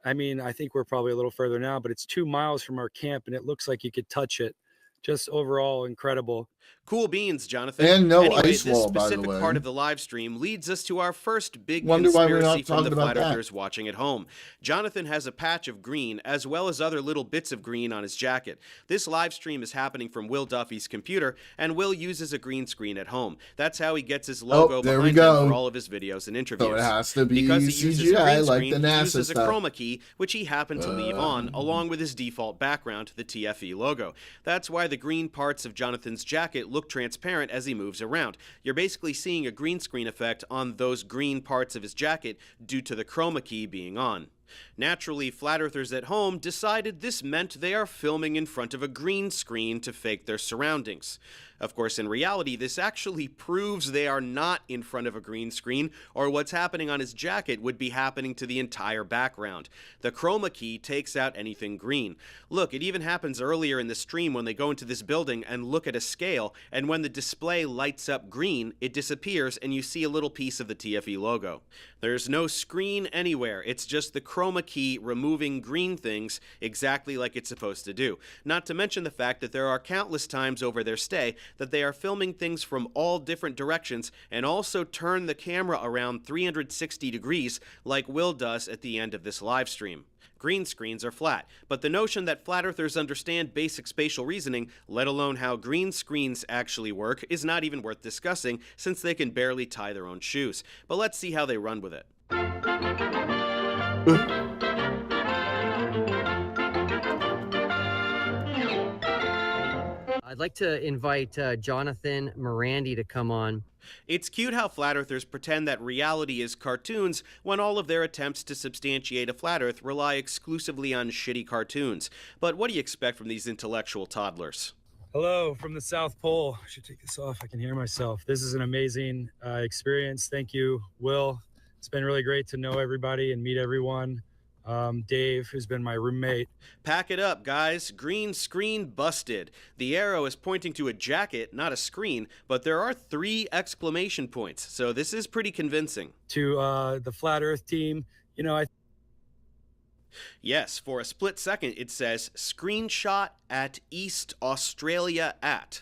I mean, I think we're probably a little further now, but it's 2 miles from our camp, and it looks like you could touch it. Just overall incredible. Cool beans, Jonathan. And no anyway, ice wall, by the way. This specific part of the live stream leads us to our first big Wonder why we're conspiracy not from talking the about flat that. earthers watching at home. Jonathan has a patch of green, as well as other little bits of green on his jacket. This live stream is happening from Will Duffy's computer, and Will uses a green screen at home. That's how he gets his logo there we behind him go. for all of his videos and interviews. So it has to be because he uses a CGI green like screen, the he NASA uses a stuff. chroma key, which he happened to leave on, along with his default background, the TFE logo. That's why the green parts of Jonathan's jacket look transparent as he moves around. You're basically seeing a green screen effect on those green parts of his jacket due to the chroma key being on. Naturally, flat earthers at home decided this meant they are filming in front of a green screen to fake their surroundings. Of course, in reality, this actually proves they are not in front of a green screen, or what's happening on his jacket would be happening to the entire background. The chroma key takes out anything green. Look, it even happens earlier in the stream when they go into this building and look at a scale, and when the display lights up green, it disappears and you see a little piece of the TFE logo. There's no screen anywhere, it's just the chroma chroma key removing green things exactly like it's supposed to do. Not to mention the fact that there are countless times over their stay that they are filming things from all different directions and also turn the camera around 360 degrees like Will does at the end of this live stream. Green screens are flat, but the notion that flat earthers understand basic spatial reasoning, let alone how green screens actually work, is not even worth discussing since they can barely tie their own shoes. But let's see how they run with it. I'd like to invite Jonathan Morandi to come on. It's cute how flat earthers pretend that reality is cartoons when all of their attempts to substantiate a flat earth rely exclusively on shitty cartoons. But what do you expect from these intellectual toddlers? Hello from the South Pole. I should take this off. I can hear myself. This is an amazing experience. Thank you, Will. It's been really great to know everybody and meet everyone. Dave, who's been my roommate. Pack it up, guys. Green screen busted. The arrow is pointing to a jacket, not a screen, but there are 3 exclamation points, so this is pretty convincing. To the Flat Earth team, you know, Yes, for a split second it says screenshot at East Australia at.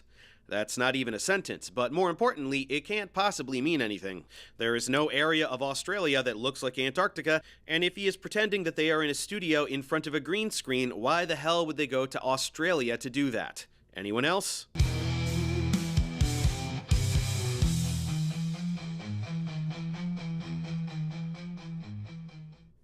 That's not even a sentence, but more importantly, it can't possibly mean anything. There is no area of Australia that looks like Antarctica, and if he is pretending that they are in a studio in front of a green screen, why the hell would they go to Australia to do that? Anyone else?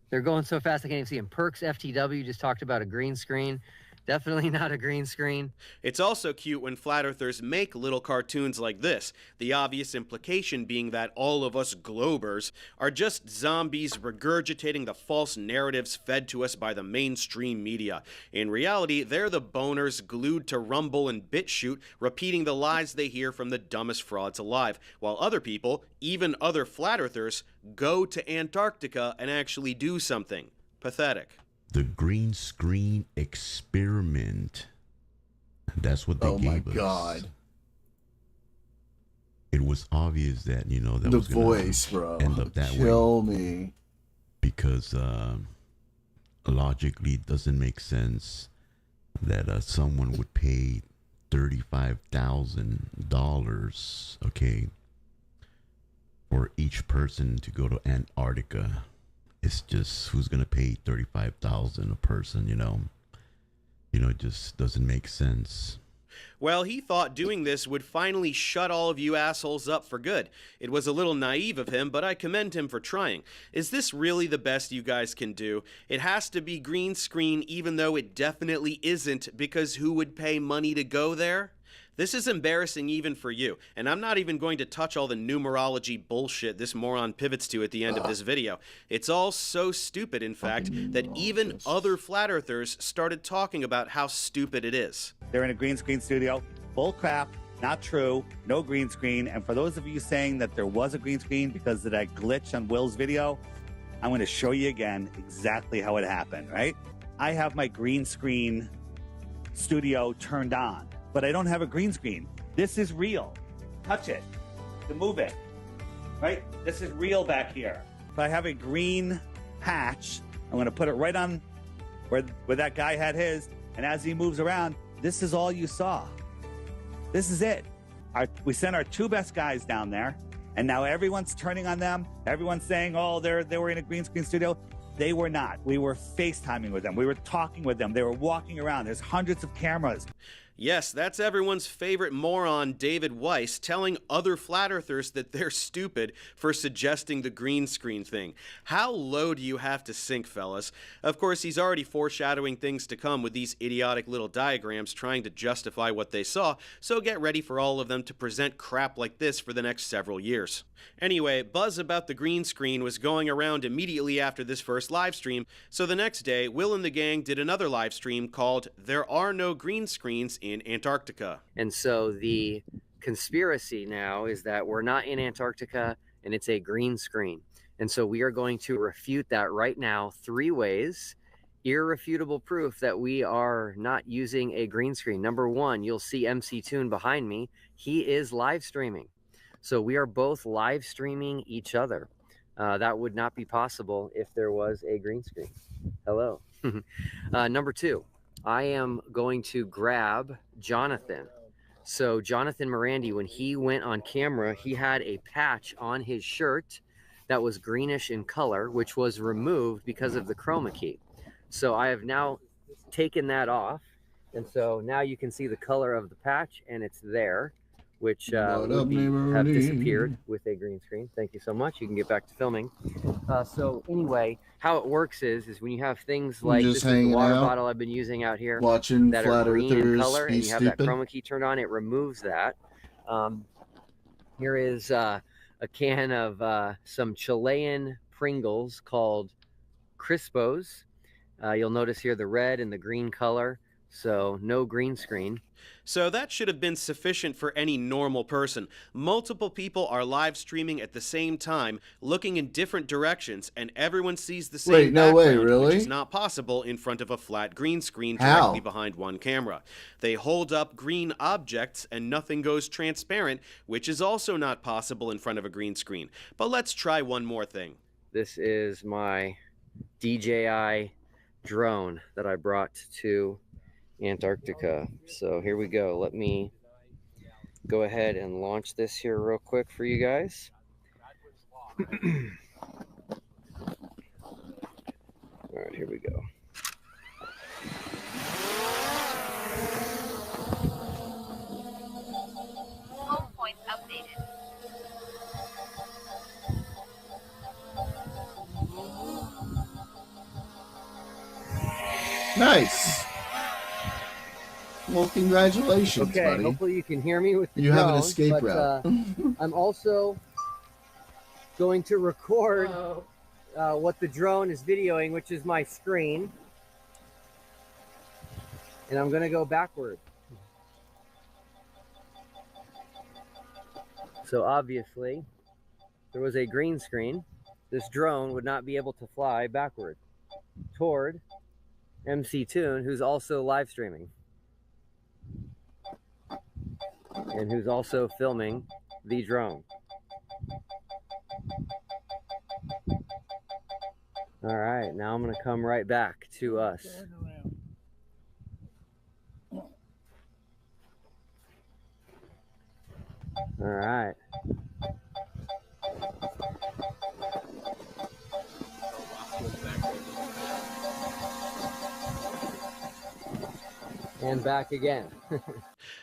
They're going so fast I can't even see them. Perks FTW just talked about a green screen. Definitely not a green screen. It's also cute when flat earthers make little cartoons like this, the obvious implication being that all of us globers are just zombies regurgitating the false narratives fed to us by the mainstream media. In reality, they're the boners glued to Rumble and BitChute, repeating the lies they hear from the dumbest frauds alive, while other people, even other flat earthers, go to Antarctica and actually do something. Pathetic. The green screen experiment. That's what they gave us. Oh my God. It was obvious that, you know, that the was gonna voice, bro. End up that Kill way. me. Because logically it doesn't make sense that someone would pay $35,000, okay, for each person to go to Antarctica. It's just, who's gonna pay $35,000 a person? You know, it just doesn't make sense. Well, he thought doing this would finally shut all of you assholes up for good. It was a little naive of him, but I commend him for trying. Is this really the best you guys can do? It has to be green screen, even though it definitely isn't, because who would pay money to go there? This is embarrassing even for you, and I'm not even going to touch all the numerology bullshit this moron pivots to at the end of this video. It's all so stupid, in fact, that even other flat earthers started talking about how stupid it is. They're in a green screen studio. Bull crap, not true, no green screen. And for those of you saying that there was a green screen because of that glitch on Will's video, I'm going to show you again exactly how it happened, right? I have my green screen studio turned on, but I don't have a green screen. This is real. Touch it to move it, right? This is real back here. If I have a green patch, I'm going to put it right on where that guy had his, and as he moves around, this is all you saw. This is it. We sent our 2 best guys down there, and now everyone's turning on them. Everyone's saying, oh, they were in a green screen studio. They were not. We were FaceTiming with them. We were talking with them. They were walking around. There's hundreds of cameras. Yes, that's everyone's favorite moron, David Weiss, telling other flat earthers that they're stupid for suggesting the green screen thing. How low do you have to sink, fellas? Of course, he's already foreshadowing things to come with these idiotic little diagrams trying to justify what they saw, so get ready for all of them to present crap like this for the next several years. Anyway, buzz about the green screen was going around immediately after this first live stream, so the next day, Will and the gang did another live stream called There Are No Green Screens in Antarctica. And so the conspiracy now is that we're not in Antarctica and it's a green screen. And so we are going to refute that right now 3 ways. Irrefutable proof that we are not using a green screen. Number 1, you'll see MC Toon behind me. He is live streaming. So we are both live streaming each other. That would not be possible if there was a green screen. Hello. Number 2, I am going to grab Jonathan. So Jonathan Morandi, when he went on camera, he had a patch on his shirt that was greenish in color, which was removed because of the chroma key. So I have now taken that off, and so now you can see the color of the patch, and it's there, which have disappeared with a green screen. Thank you so much. You can get back to filming. So anyway, how it works is when you have things like this is the water bottle I've been using out here, watching that flat are green in earthers color, be and you have stupid. that chroma key turned on, it removes that. Here is a can of some Chilean Pringles called Crispos. You'll notice here the red and the green color, so no green screen. So that should have been sufficient for any normal person. Multiple people are live streaming at the same time, looking in different directions, and everyone sees the same Wait, no background, way, really? which is not possible in front of a flat green screen How? directly behind one camera. They hold up green objects and nothing goes transparent, which is also not possible in front of a green screen. But let's try one more thing. This is my DJI drone that I brought to Antarctica. So here we go. Let me go ahead and launch this here real quick for you guys. All right, here we go. Home point updated. Nice. Well, congratulations, Okay, buddy. hopefully you can hear me with the You drone, have an escape but, route. I'm also going to record what the drone is videoing, which is my screen. And I'm going to go backward. So obviously, there was a green screen. This drone would not be able to fly backward toward MC Toon, who's also live streaming. And who's also filming the drone. All right, now I'm going to come right back to us. All right. And back again.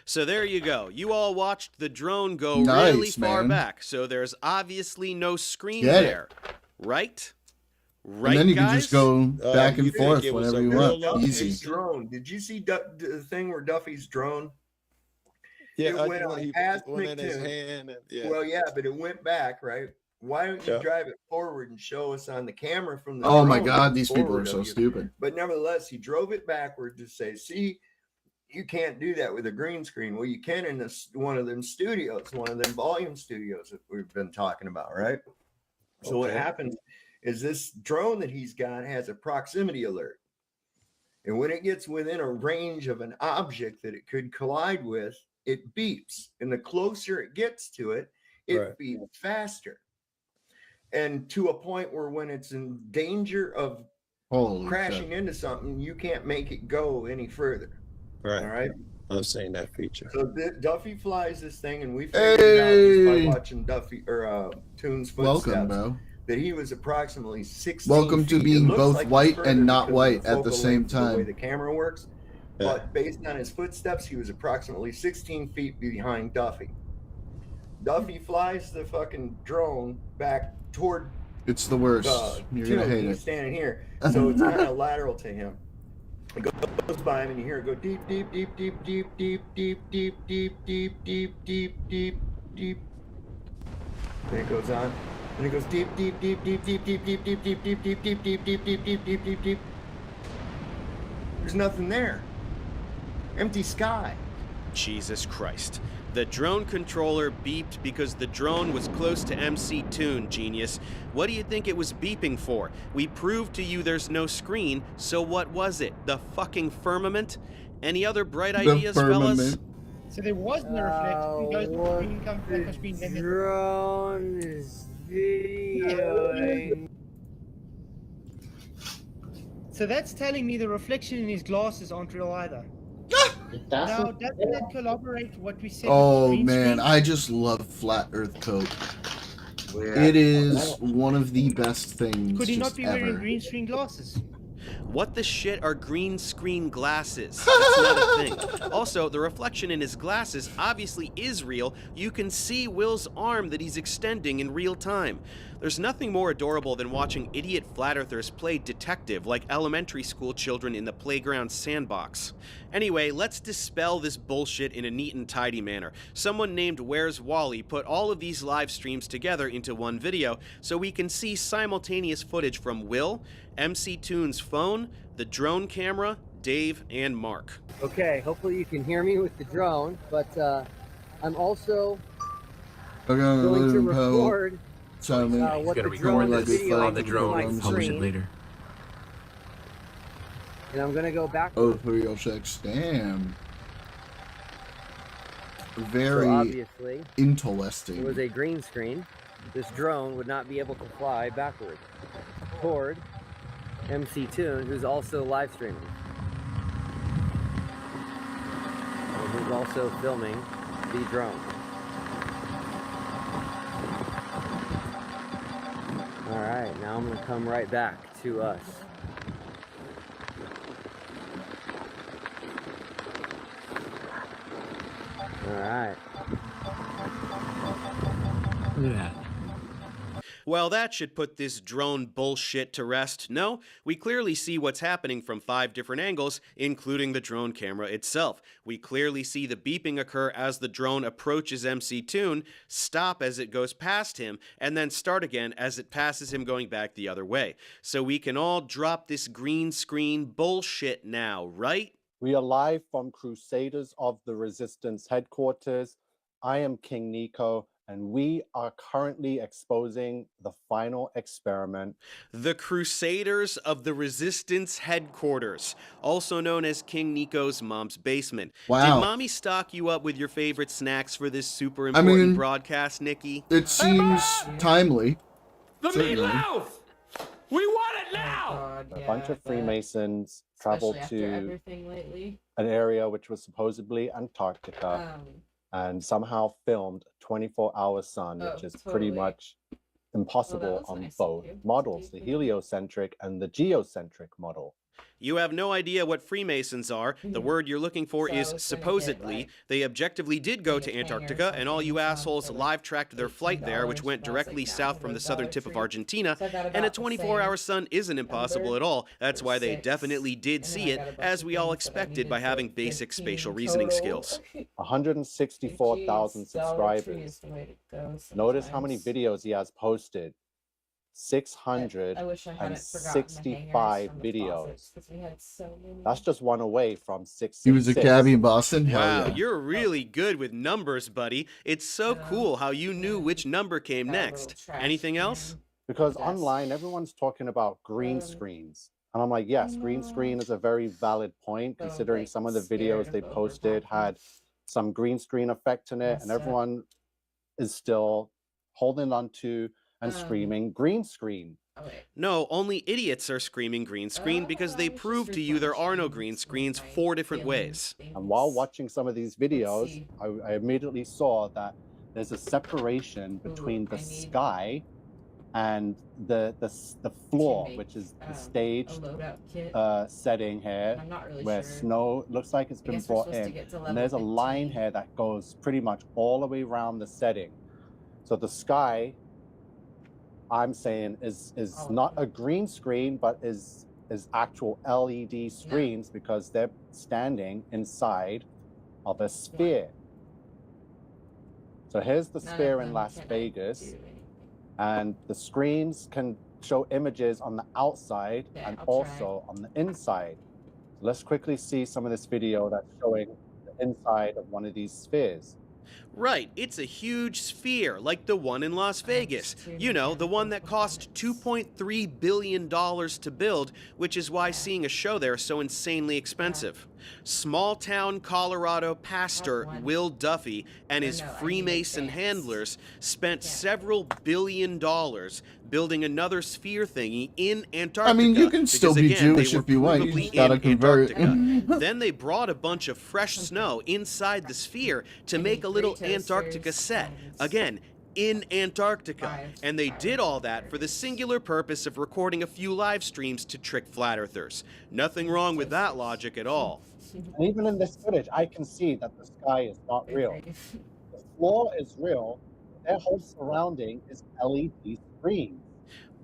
So there you go. You all watched the drone go Nice, really far man. back, so there's obviously no screen Get it. there. Right? Right, And then you guys? can just go back and forth whenever you want. Duffy's Easy. drone. Did you see the thing where Duffy's drone? Yeah, it went on past went in his McToon. hand. And, yeah. Well, yeah, but it went back, right? Why don't you Yeah. drive it forward and show us on the camera from the Oh my drone God, these people forward are so of you? stupid. But nevertheless, he drove it backward to say, see, you can't do that with a green screen. Well, you can in this one of them studios, one of them volume studios that we've been talking about, right? So what Okay. happens is this drone that he's got has a proximity alert. And when it gets within a range of an object that it could collide with, it beeps. And the closer it gets to it, it Right. beeps faster. And to a point where when it's in danger of Holy crashing shit. into something, you can't make it go any further. Right. All right. I've seen that feature. So Duffy flies this thing, and we figured it out just Hey. by watching Duffy or Toon's Welcome, footsteps. bro. That he was approximately 16 Welcome to feet. It being looks both like he's white further and not because of white at the focal same length of The way time. the camera works, but based on his footsteps, he was approximately 16 feet behind Duffy. Duffy flies the fucking drone back toward It's the worst. You're gonna Toon. hate He's it. standing here, so it's kind of lateral to him. It goes by him, and you hear it go deep, deep, deep, deep, deep, deep, deep, deep, deep, deep, deep, deep, deep, deep. Then it goes on, and it goes deep, deep, deep, deep, deep, deep, deep, deep, deep, deep, deep, deep, deep, deep, deep, deep, deep, deep, deep. There's nothing there. Empty sky. Jesus Christ. The drone controller beeped because the drone was close to MC Toon, genius. What do you think it was beeping for? We proved to you there's no screen, so what was it? The fucking firmament? Any other bright ideas, fellas? So there was no reflection because the green comes back on screen. Drone is So that's telling me the reflection in his glasses aren't real either. Now, doesn't that corroborate what we said? Oh with green man, screen? I just love flat Earth coat. It is one of the best things Could he just not be wearing ever. green screen glasses? What the shit are green screen glasses? That's not a thing. Also, the reflection in his glasses obviously is real. You can see Will's arm that he's extending in real time. There's nothing more adorable than watching idiot flat earthers play detective like elementary school children in the playground sandbox. Anyway, let's dispel this bullshit in a neat and tidy manner. Someone named Where's Wally put all of these live streams together into one video so we can see simultaneous footage from Will, MC Toon's phone, the drone camera, Dave, and Mark. Okay, hopefully you can hear me with the drone, but I'm also going to record what the drone is videoing on the drone. Publish it later. And I'm gonna go back. Oh, 306. Damn. Very So obviously, interesting. it was a green screen. This drone would not be able to fly backward toward MC Toon, who's also live streaming. And who's also filming the drone. Alright, now I'm going to come right back to us. Alright. Look at that. Well, that should put this drone bullshit to rest. No, we clearly see what's happening from 5 different angles, including the drone camera itself. We clearly see the beeping occur as the drone approaches MC Toon, stop as it goes past him, and then start again as it passes him going back the other way. So we can all drop this green screen bullshit now, right? We are live from Crusaders of the Resistance headquarters. I am King Nico, and we are currently exposing the final experiment. The Crusaders of the Resistance headquarters, also known as King Nico's mom's basement. Wow. Did mommy stock you up with your favorite snacks for this super important broadcast, Nikki? It seems timely. The certainly. meatloaf! We want it now! A bunch of Freemasons traveled Especially after to everything lately. an area which was supposedly Antarctica and somehow filmed 24-hour sun, which is pretty totally. much impossible on both models, the heliocentric and the geocentric model. You have no idea what Freemasons are. The word you're looking for So is it's gonna get, supposedly. like, They objectively did go to Antarctica, and all you assholes live-tracked their flight there, which went directly south from the southern tip of Argentina. And a 24-hour sun isn't impossible at all. That's why they definitely did see it, as we all expected by having basic spatial reasoning skills. 164,000 subscribers. is the way to go Notice how many sometimes. videos he has posted. I wish I hadn't forgotten the hangers 665 from the videos. closets, 'cause we had so many. That's just one away from 666. He was a cabbie in Boston? Hell Wow, yeah. you're really good with numbers, buddy. It's so cool how you knew which number came next. Anything else? Because online, everyone's talking about green screens. And I'm like, yes, green screen is a very valid point, considering some of the videos they posted had some green screen effect in it, and everyone is still holding on to and screaming green screen. No, only idiots are screaming green screen because they prove to you there are no green screens 4 different ways. And while watching some of these videos, I immediately saw that there's a separation between the sky and the floor, which is the staged setting here, where snow looks like it's been brought in. And there's a line here that goes pretty much all the way around the setting. So the sky, I'm saying, is not a green screen, but is actual LED screens because they're standing inside of a sphere. So here's the sphere in Las Vegas, and the screens can show images on the outside and also on the inside. So let's quickly see some of this video that's showing the inside of one of these spheres. Right, it's a huge sphere, like the one in Las Vegas. You know, the one that cost $2.3 billion to build, which is why seeing a show there is so insanely expensive. Small-town Colorado pastor Will Duffy and his Freemason handlers spent several $billion building another sphere thingy in Antarctica. I mean, you can still be again, Jewish they were if you want. You provably just gotta in convert. Antarctica. Then they brought a bunch of fresh snow inside the sphere to make a little Antarctica set. Again, in Antarctica. And they did all that for the singular purpose of recording a few live streams to trick flat earthers. Nothing wrong with that logic at all. And even in this footage, I can see that the sky is not real. The floor is real. Their whole surrounding is LED screens.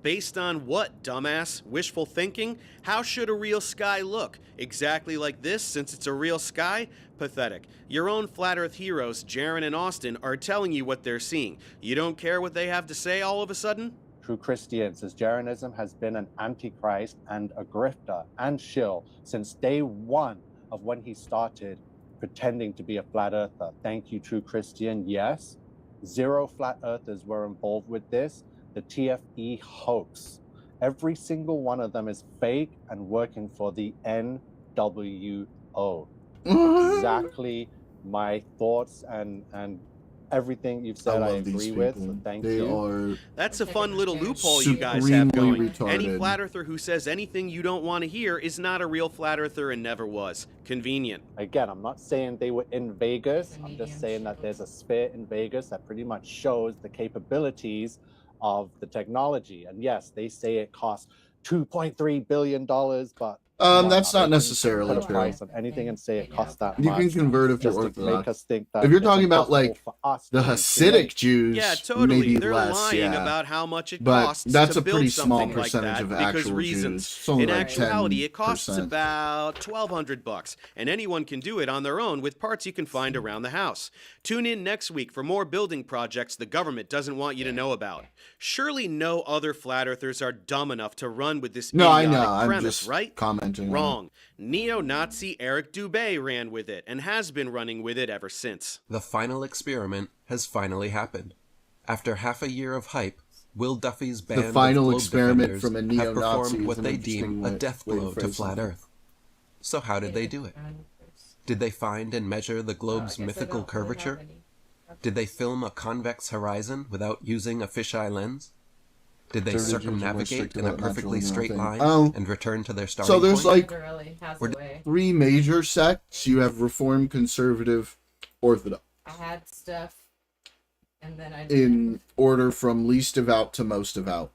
Based on what, dumbass? Wishful thinking? How should a real sky look? Exactly like this, since it's a real sky? Pathetic. Your own flat earth heroes, Jaren and Austin, are telling you what they're seeing. You don't care what they have to say all of a sudden? True Christians, as Jeranism has been an antichrist and a grifter and shill since day one of when he started pretending to be a flat earther. Thank you, True Christian. Yes, 0 flat earthers were involved with this. The TFE hoax. Every single one of them is fake and working for the NWO. Exactly my thoughts and everything you've said I agree with, so thank you. That's a fun little loophole you guys have going. Retarded. Any flat earther who says anything you don't want to hear is not a real flat earther and never was. Convenient. Again, I'm not saying they were in Vegas. I'm just saying that there's a sphere in Vegas that pretty much shows the capabilities of the technology. And yes, they say it costs $2.3 billion, but that's not necessarily put a true. price on anything and say it costs that You much. can convert if you're just to make Orthodox. us think that If you're it's talking about impossible like for us the to Hasidic create. Jews, Yeah, totally. maybe They're less, lying yeah. about how much it But costs that's to a build pretty small something like percentage that of because actual reasons. Jews. It's only In like actuality, it costs 10%. about $1,200, and anyone can do it on their own with parts you can find around the house. Tune in next week for more building projects the government doesn't want you to know about. Surely no other flat earthers are dumb enough to run with this No, I idiotic know. I'm premise, just right? commenting on it. Wrong. Neo-Nazi Eric Dubé ran with it and has been running with it ever since. The final experiment has finally happened. After half a year of hype, Will Duffy's band The final of globe experiment defenders from a have neo-Nazi performed is what an they interesting deem a way death to blow to phrase flat it. Earth. So how did they do it? Did they find and measure the globe's mythical curvature? Did they film a convex horizon without using a fisheye lens? Did they circumnavigate in a perfectly straight line and return to their starting So there's point? like 3 major sects. You have Reformed, Conservative, Orthodox. I had stuff, and then I In order from least devout to most devout.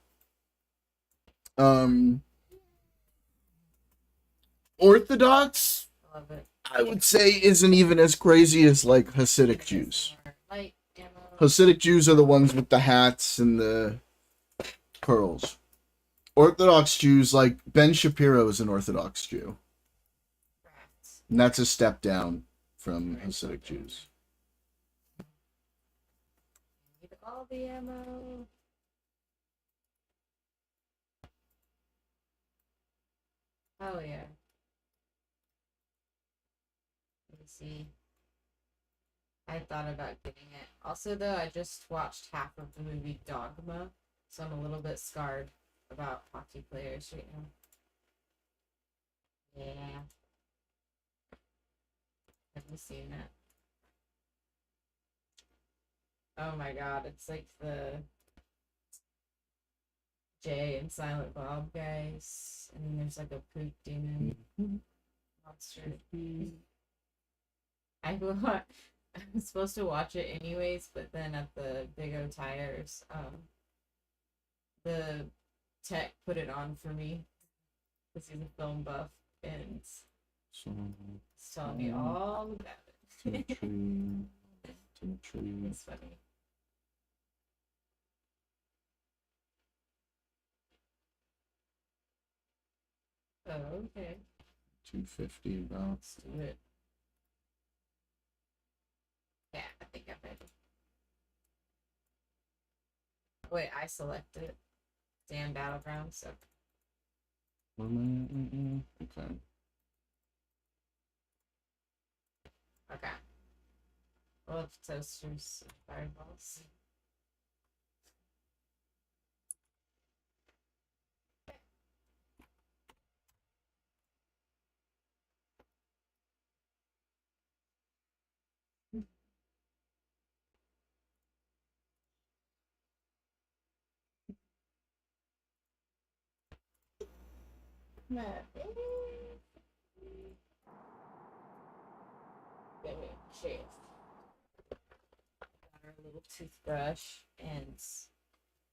Orthodox, love it. I would say, isn't even as crazy as like Hasidic Jews. Hasidic Jews are the ones with the hats and the pearls. Orthodox Jews, like Ben Shapiro is an Orthodox Jew. And that's a step down from Hasidic Jews. Need all the ammo. Oh yeah. Let me see. I thought about getting it. Also, though, I just watched half of the movie Dogma, so I'm a little bit scarred about hockey players right now. Yeah. Have you seen it? Oh my god, it's like the Jay and Silent Bob guys, and then there's like a poop demon monster. I was supposed to watch it anyways, but then at the Big O Tires, the tech put it on for me because he's a film buff and he's telling me all about it. It's funny. Oh, okay. 250 about. Let's do it. Yeah, I think I'm ready. Wait, I selected damn battleground, so Okay. okay. Well, toasters, fireballs. Our little toothbrush and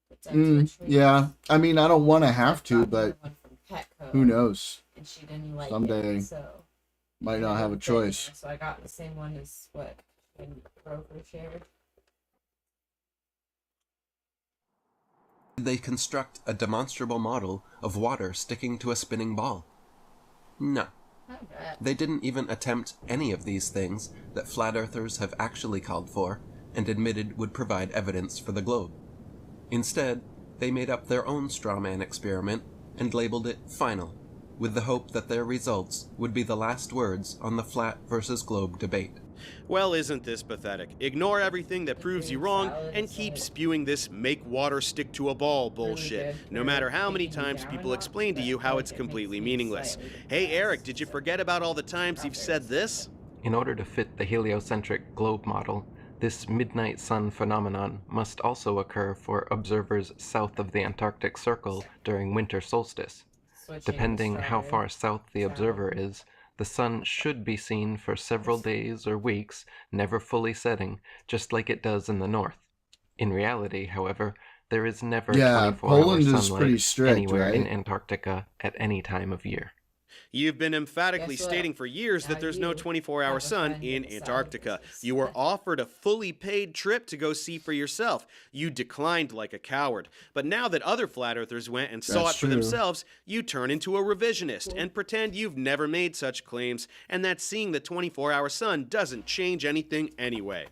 put down to a tree. Yeah, I mean, I don't want to have to, Got but one from Petco, who knows? and she didn't like Someday it, so might it not have a didn't fit in choice. there, so I got the same one as what broker shared. Did they construct a demonstrable model of water sticking to a spinning ball? No. They didn't even attempt any of these things that flat earthers have actually called for and admitted would provide evidence for the globe. Instead, they made up their own straw man experiment and labeled it final, with the hope that their results would be the last words on the flat versus globe debate. Well, isn't this pathetic? Ignore everything that proves you wrong and keep spewing this make water stick to a ball bullshit, no matter how many times people explain to you how it's completely meaningless. Hey Eric, did you forget about all the times you've said this? In order to fit the heliocentric globe model, this midnight sun phenomenon must also occur for observers south of the Antarctic Circle during winter solstice. Depending how far south the observer is, the sun should be seen for several days or weeks, never fully setting, just like it does in the north. In reality, however, there is never 24-hour Poland is sunlight pretty strict, anywhere right? in Antarctica at any time of year. You've been emphatically stating for years that there's no 24-hour sun in Antarctica. You were offered a fully paid trip to go see for yourself. You declined like a coward. But now that other flat earthers went and saw it for themselves, you turn into a revisionist and pretend you've never made such claims and that seeing the 24-hour sun doesn't change anything anyway.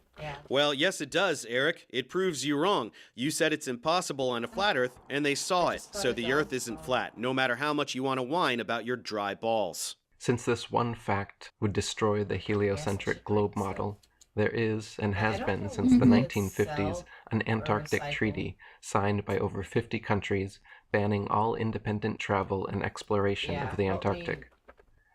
Well, yes it does, Eric. It proves you wrong. You said it's impossible on a flat Earth, and they saw it. So the Earth isn't flat, no matter how much you want to whine about your dry balls. Since this one fact would destroy the heliocentric globe model, there is, and has been since the 1950s, an Antarctic treaty signed by over 50 countries banning all independent travel and exploration of the Antarctic.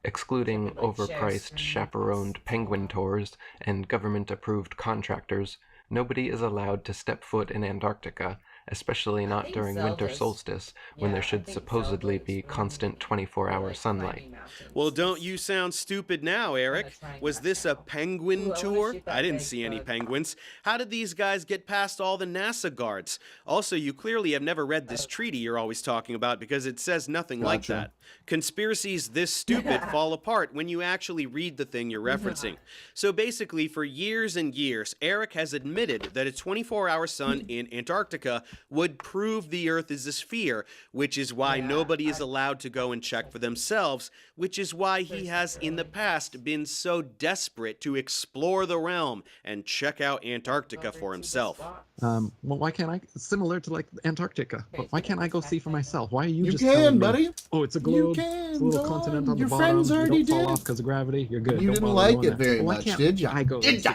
Excluding overpriced, chaperoned penguin tours and government-approved contractors, nobody is allowed to step foot in Antarctica, especially not during winter solstice, when there should supposedly be constant 24-hour sunlight. Well, don't you sound stupid now, Eric? Was this a penguin tour? I didn't see any penguins. How did these guys get past all the NASA guards? Also, you clearly have never read this treaty you're always talking about because it says nothing like that. Conspiracies this stupid fall apart when you actually read the thing you're referencing. So basically, for years and years, Eric has admitted that a 24-hour sun in Antarctica would prove the Earth is a sphere, which is why nobody is allowed to go and check for themselves, which is why he has in the past been so desperate to explore the realm and check out Antarctica for himself. Well, why can't I? Similar to like Antarctica, but why can't I go see for myself? Why are you, You just can, telling me, buddy. oh, it's a globe, it's a little continent on Your the bottom. friends You already don't fall did. off because of gravity. You're good. You Don't didn't bother like going it there. very Well, why much, can't did ya? I go there? Did ya?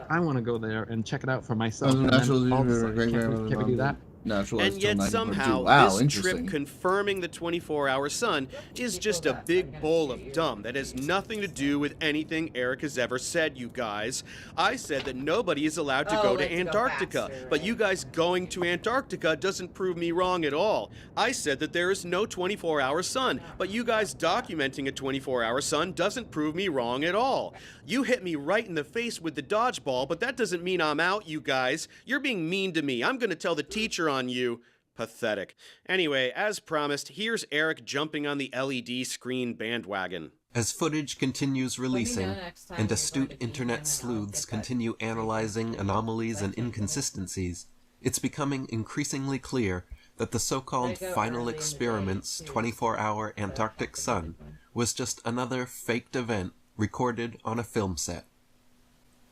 I want to go there and check it out for myself. Oh, And natural then all of a sudden, can't we do that? And yet somehow this trip confirming the 24-hour sun is just a big bowl of dumb that has nothing to do with anything Eric has ever said, you guys. I said that nobody is allowed to go to Antarctica, but you guys going to Antarctica doesn't prove me wrong at all. I said that there is no 24-hour sun, but you guys documenting a 24-hour sun doesn't prove me wrong at all. You hit me right in the face with the dodgeball, but that doesn't mean I'm out, you guys. You're being mean to me. I'm gonna tell the teacher on you. Pathetic. Anyway, as promised, here's Eric jumping on the LED screen bandwagon. As footage continues releasing, and astute internet sleuths continue analyzing anomalies and inconsistencies, it's becoming increasingly clear that the so-called final experiment's 24-hour Antarctic sun was just another faked event recorded on a film set.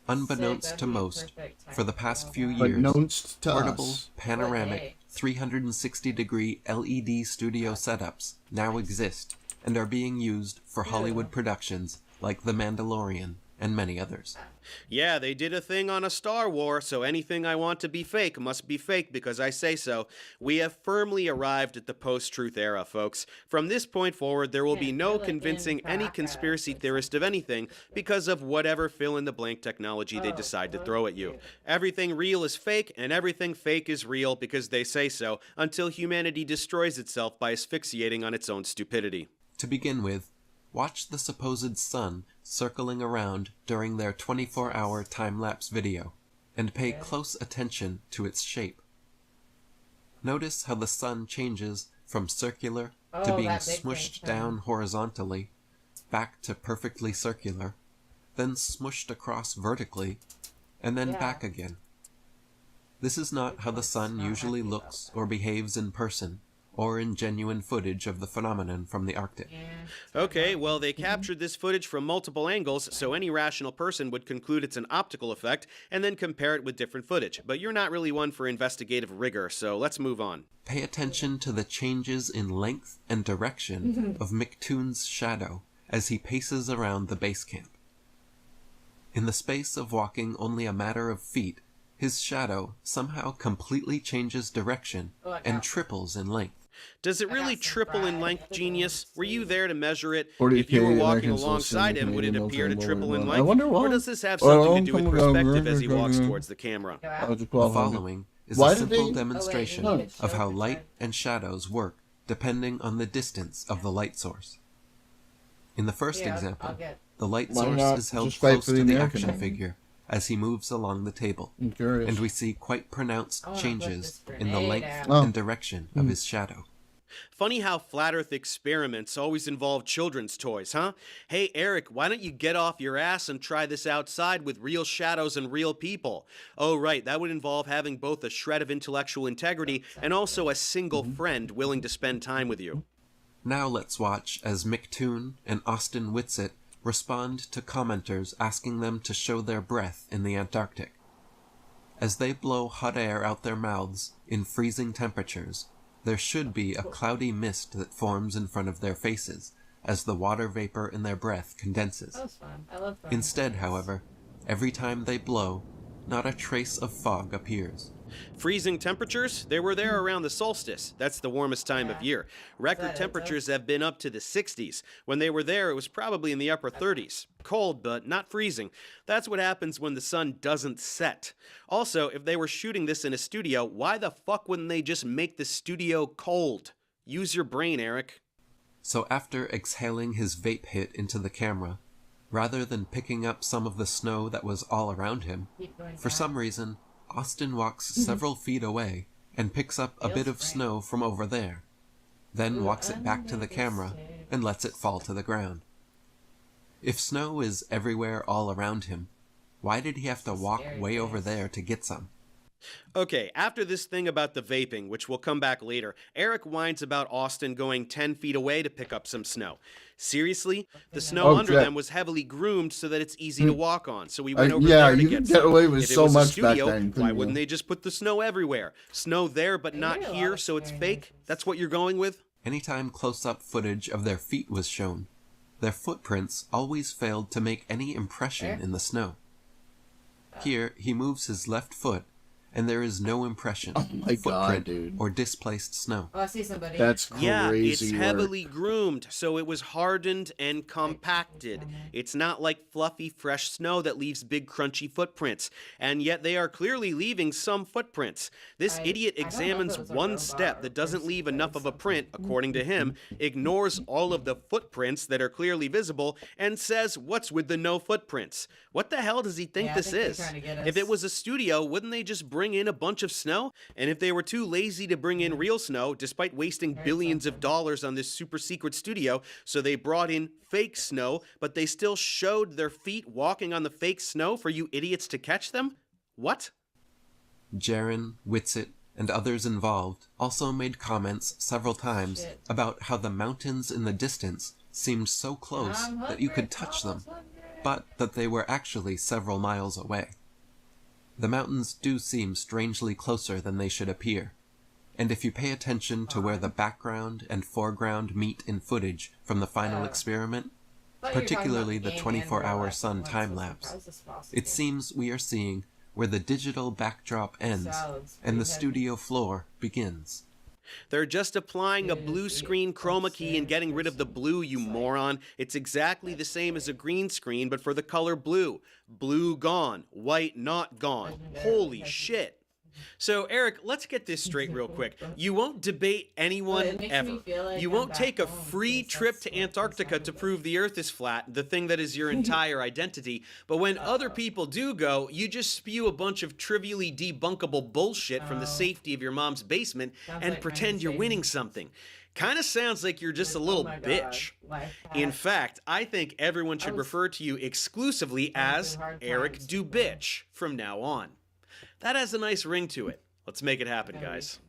Unbeknownst to most, for the past few years, portable, panoramic, 360-degree LED studio setups now exist and are being used for Hollywood productions like The Mandalorian and many others. Yeah, they did a thing on a Star Wars, so anything I want to be fake must be fake because I say so. We have firmly arrived at the post-truth era, folks. From this point forward, there will be no convincing any conspiracy theorist of anything because of whatever fill-in-the-blank technology they decide to throw at you. Everything real is fake, and everything fake is real because they say so, until humanity destroys itself by asphyxiating on its own stupidity. To begin with, watch the supposed sun circling around during their 24-hour time-lapse video, and pay close attention to its shape. Notice how the sun changes from circular to being smushed down horizontally, back to perfectly circular, then smushed across vertically, and then back again. This is not how the sun usually looks or behaves in person, or in genuine footage of the phenomenon from the Arctic. Okay, well, they captured this footage from multiple angles, so any rational person would conclude it's an optical effect and then compare it with different footage. But you're not really one for investigative rigor, so let's move on. Pay attention to the changes in length and direction of McToon's shadow as he paces around the base camp. In the space of walking only a matter of feet, his shadow somehow completely changes direction and triples in length. Does it really triple in length, Genius? Were you there to measure it? 40K If you were walking American alongside him, would it appear to triple in I length? wonder why. Or does this have something to do with perspective as he walks towards the camera? The following is a simple demonstration of how light and shadows work depending on the distance of the light source. In the first example, the light source is held close to the action figure as he moves along the table, and we see quite pronounced changes in the length and direction of his shadow. Funny how flat earth experiments always involve children's toys, huh? Hey, Eric, why don't you get off your ass and try this outside with real shadows and real people? Oh, right, that would involve having both a shred of intellectual integrity and also a single friend willing to spend time with you. Now let's watch as McToon and Austin Whitsitt respond to commenters asking them to show their breath in the Antarctic. As they blow hot air out their mouths in freezing temperatures, there should be a cloudy mist that forms in front of their faces as the water vapor in their breath condenses. That was fun. I love fun. Instead, however, every time they blow, not a trace of fog appears. Freezing temperatures? They were there around the solstice. That's the warmest time of year. Record temperatures have been up to the 60s. When they were there, it was probably in the upper 30s. Cold, but not freezing. That's what happens when the sun doesn't set. Also, if they were shooting this in a studio, why the fuck wouldn't they just make the studio cold? Use your brain, Eric. So after exhaling his vape hit into the camera, rather than picking up some of the snow that was all around him, for some reason, Austin walks several feet away and picks up a bit of snow from over there, then walks it back to the camera and lets it fall to the ground. If snow is everywhere all around him, why did he have to walk way over there to get some? Okay, after this thing about the vaping, which will come back later, Eric whines about Austin going 10 feet away to pick up some snow. Seriously? The snow under them was heavily groomed so that it's easy to walk on, so we went over there to get some. Get away with If it so was a much studio, back then. why wouldn't they just put the snow everywhere? Snow there but not here, so it's fake? That's what you're going with? Anytime close-up footage of their feet was shown, their footprints always failed to make any impression in the snow. Here, he moves his left foot, and there is no impression, footprint, or displaced snow. Oh, I see somebody. That's crazy. Yeah, it's work. heavily groomed, so it was hardened and compacted. It's not like fluffy, fresh snow that leaves big, crunchy footprints, and yet they are clearly leaving some footprints. This idiot examines one step that doesn't leave enough of a print, according to him, ignores all of the footprints that are clearly visible, and says, what's with the no footprints? What the hell does he think this is? If it was a studio, wouldn't they just bring in a bunch of snow? And if they were too lazy to bring in real snow, despite wasting billions of dollars on this super secret studio, so they brought in fake snow, but they still showed their feet walking on the fake snow for you idiots to catch them? What? Jaron, Whitsitt, and others involved also made comments several times about how the mountains in the distance seemed so close that you could touch them, but that they were actually several miles away. The mountains do seem strangely closer than they should appear, and if you pay attention to where the background and foreground meet in footage from the final experiment, particularly the 24-hour sun time-lapse, it seems we are seeing where the digital backdrop ends and the studio floor begins. They're just applying a blue screen chroma key and getting rid of the blue, you moron. It's exactly the same as a green screen, but for the color blue. Blue gone, white not gone. Holy shit. So, Eric, let's get this straight real quick. You won't debate anyone ever. You won't take a free trip to Antarctica to prove the Earth is flat, the thing that is your entire identity. But when other people do go, you just spew a bunch of trivially debunkable bullshit from the safety of your mom's basement and pretend you're winning something. Kind of sounds like you're just a little bitch. In fact, I think everyone should refer to you exclusively as Eric Do Bitch from now on. That has a nice ring to it. Let's make it happen, guys.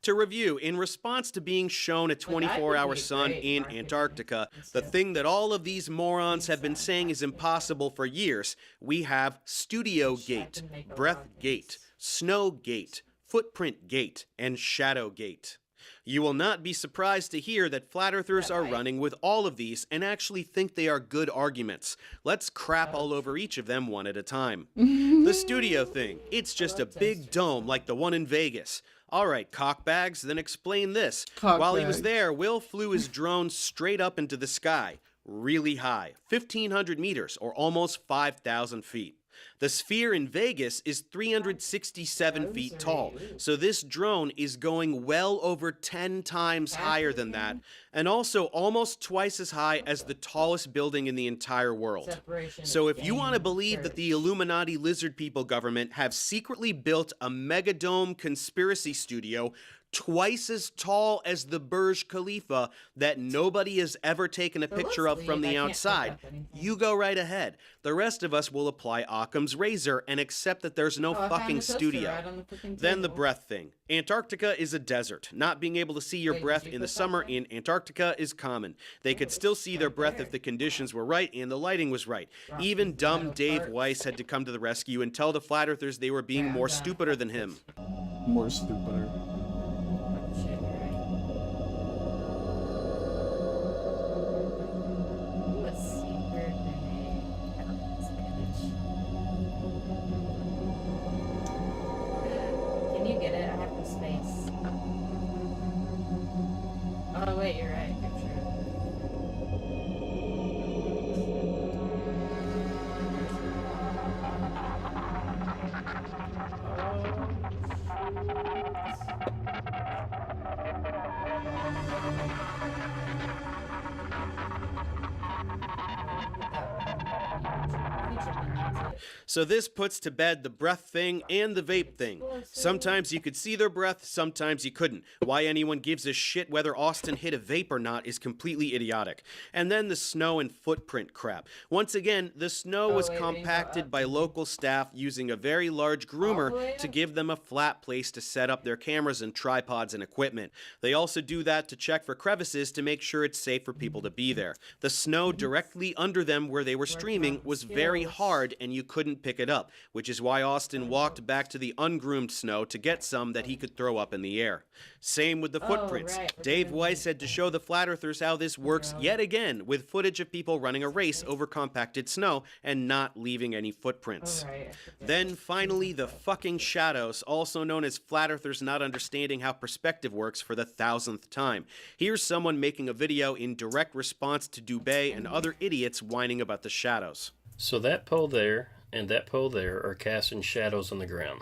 To review, in response to being shown a 24-hour sun in Antarctica, the thing that all of these morons have been saying is impossible for years, we have Studio Gate, Breath Gate, Snow Gate, Footprint Gate, and Shadow Gate. You will not be surprised to hear that flat earthers are running with all of these and actually think they are good arguments. Let's crap all over each of them one at a time. The studio thing, it's just a big dome like the one in Vegas. All right, cockbags, then explain this. While he was there, Will flew his drone straight up into the sky, really high, 1,500 meters or almost 5,000 feet. The sphere in Vegas is 367 feet tall, so this drone is going well over 10 times higher than that, and also almost twice as high as the tallest building in the entire world. So if you want to believe that the Illuminati lizard people government have secretly built a megadome conspiracy studio twice as tall as the Burj Khalifa that nobody has ever taken a picture of from the outside, you go right ahead. The rest of us will apply Occam's razor and accept that there's no fucking studio. Then the breath thing. Antarctica is a desert. Not being able to see your breath in the summer in Antarctica is common. They could still see their breath if the conditions were right and the lighting was right. Even dumb Dave Weiss had to come to the rescue and tell the flat earthers they were being more stupider than him. More stupider. Can you get it? I have the space. Oh wait, you're right. So this puts to bed the breath thing and the vape thing. Sometimes you could see their breath, sometimes you couldn't. Why anyone gives a shit whether Austin hit a vape or not is completely idiotic. And then the snow and footprint crap. Once again, the snow was compacted by local staff using a very large groomer to give them a flat place to set up their cameras and tripods and equipment. They also do that to check for crevices to make sure it's safe for people to be there. The snow directly under them where they were streaming was very hard and you couldn't pick it up, which is why Austin walked back to the ungroomed snow to get some that he could throw up in the air. Same with the footprints. Dave Weiss had to show the flat earthers how this works yet again with footage of people running a race over compacted snow and not leaving any footprints. Then finally the fucking shadows, also known as flat earthers not understanding how perspective works for the 1000th time. Here's someone making a video in direct response to Dubé and other idiots whining about the shadows. So that pole there and that pole there are casting shadows on the ground.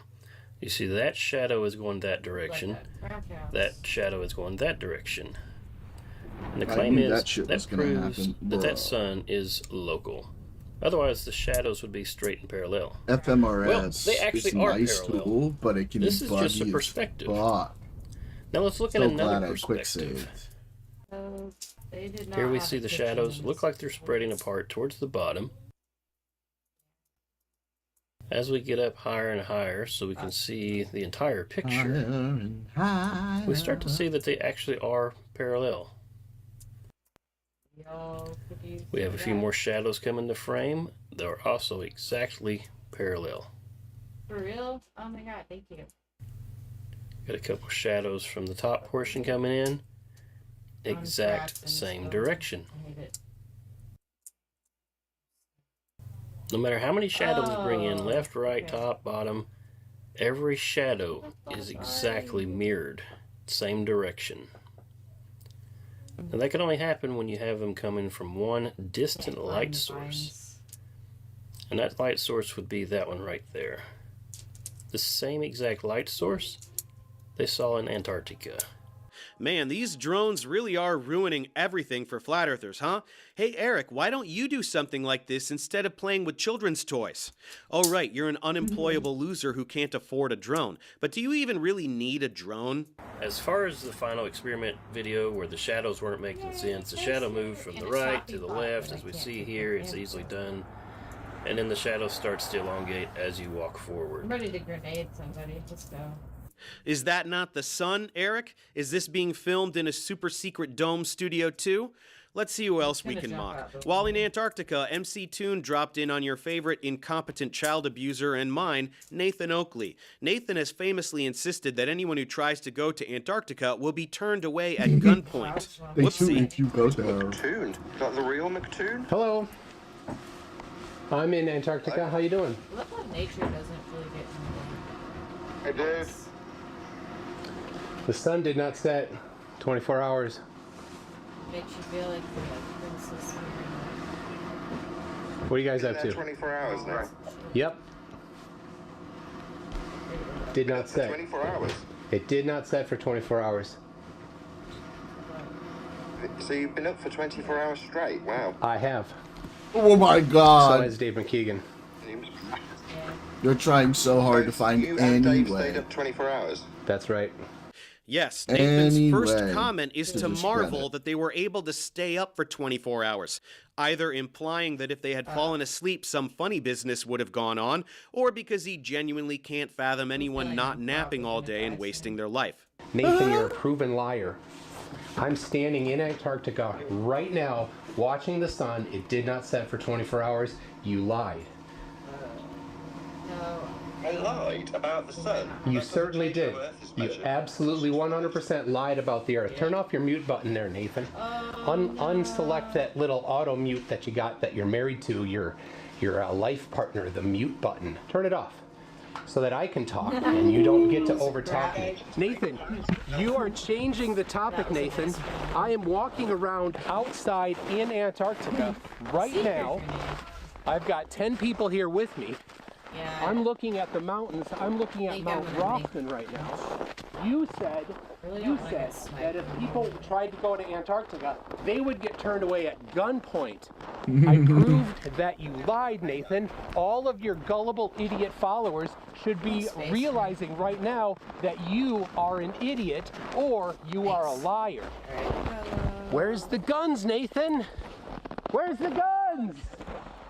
You see that shadow is going that direction, that shadow is going that direction. And the claim is that proves that that sun is local. Otherwise the shadows would be straight and parallel. fMRS well, they actually is a are nice parallel. tool, but it can this be is just a buggy as perspective. fuck. Now let's look at So another glad I quick perspective. saved. Here we see the shadows look like they're spreading apart towards the bottom. As we get up higher and higher so we can see the entire picture, we start to see that they actually are parallel. We have a few more shadows come into frame. They're also exactly parallel. For real? Oh my god, thank you. Got a couple shadows from the top portion coming in. Exact same direction. No matter how many shadows we bring in, left, right, top, bottom, every shadow is exactly mirrored. Same direction. Now that can only happen when you have them coming from one distant light source. And that light source would be that one right there. the same exact light source they saw in Antarctica. Man, these drones really are ruining everything for flat earthers, huh? Hey Eric, why don't you do something like this instead of playing with children's toys? Oh right, you're an unemployable loser who can't afford a drone. But do you even really need a drone? As far as the final experiment video where the shadows weren't making sense, the shadow moved from the right to the left, as we see here. It's easily done. And then the shadow starts to elongate as you walk forward. I'm ready to grenade somebody. Let's go. Is that not the sun, Eric? Is this being filmed in a super secret dome studio too? Let's see who else we can mock. While in Antarctica, MC Toon dropped in on your favorite incompetent child abuser and mine, Nathan Oakley. Nathan has famously insisted that anyone who tries to go to Antarctica will be turned away at gunpoint. Whoopsie. You go down. McToon? Is that the real McToon? Hello. I'm in Antarctica. How you doing? I love how nature doesn't really get Hey, dude. The sun did not set 24 hours. Makes you feel like you're like princess. What are you guys up to? 24 hours now. Yep. Did not set. 24 hours. It did not set for 24 hours. So you've been up for 24 hours straight? Wow. I have. Oh my So god. has Dave McKeegan. You're trying so hard to find You and Dave any stayed way. up 24 hours? That's right. Yes, Nathan's first Anyway, comment is to to discredit. marvel that they were able to stay up for 24 hours, either implying that if they had fallen asleep, some funny business would have gone on, or because he genuinely can't fathom anyone not napping all day and wasting their life. Nathan, you're a proven liar. I'm standing in Antarctica right now, watching the sun. It did not set for 24 hours. You lied. I lied about the sun. You certainly did. You absolutely 100% lied about the Earth. Turn off your mute button there, Nathan. Unselect that little auto mute that you got that you're married to, your life partner, the mute button. Turn it off so that I can talk and you don't get to overtalk me. Nathan, you are changing the topic, Nathan. I am walking around outside in Antarctica right now. I've got 10 people here with me. I'm looking at the mountains. I'm looking at Mount Rothman right now. You said that if people tried to go to Antarctica, they would get turned away at gunpoint. I proved that you lied, Nathan. All of your gullible idiot followers should be realizing right now that you are an idiot or you are a liar. Where's the guns, Nathan? Where's the guns?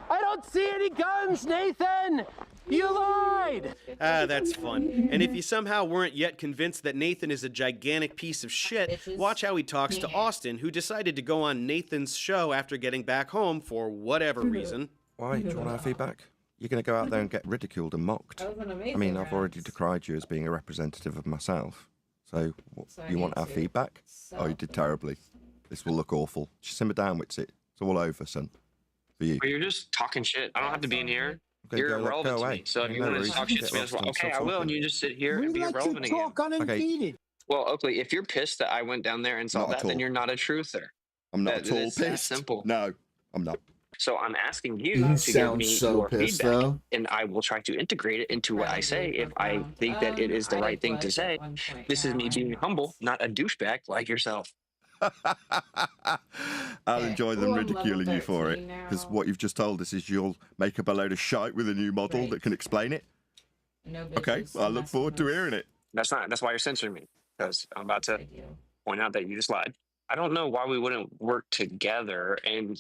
I don't see any guns, Nathan! You lied! That's fun. And if you somehow weren't yet convinced that Nathan is a gigantic piece of shit, watch how he talks to Austin, who decided to go on Nathan's show after getting back home for whatever reason. Why? Do you want our feedback? You're going to go out there and get ridiculed and mocked. That was an I amazing mean, I've already round. decried you as being a representative of myself. So, So I you want need our to feedback? Oh, you did terribly. This will look awful. Just simmer down with it. It's all over, son. For you. Well, you're just talking shit. I don't have to be in here. Okay, You're go irrelevant to away. me. So if you No want to worries. talk shit to me, Get that's fine. lost Okay, and I stop will, and talking. you just sit here and be irrelevant again. unimpeded. Well, Oakley, if you're pissed that I went down there and saw Not at that, then all. you're not a truther. I'm not That- at all it's that pissed. simple. No, I'm not. So I'm asking you You to give sound me so your pissed, feedback, though. and I will try to integrate it into what I say if I think that it is the right thing to say. This is me being humble, not a douchebag like yourself. I'll enjoy them Ooh, I'm level ridiculing you for it. 13 now. Because what you've just told us is you'll make up a load of shite with a new model that can explain it. No Okay, bitches, well, I look messing forward to with- hearing it. That's why you're censoring me, because I'm about to point out that you just lied. I don't know why we wouldn't work together, and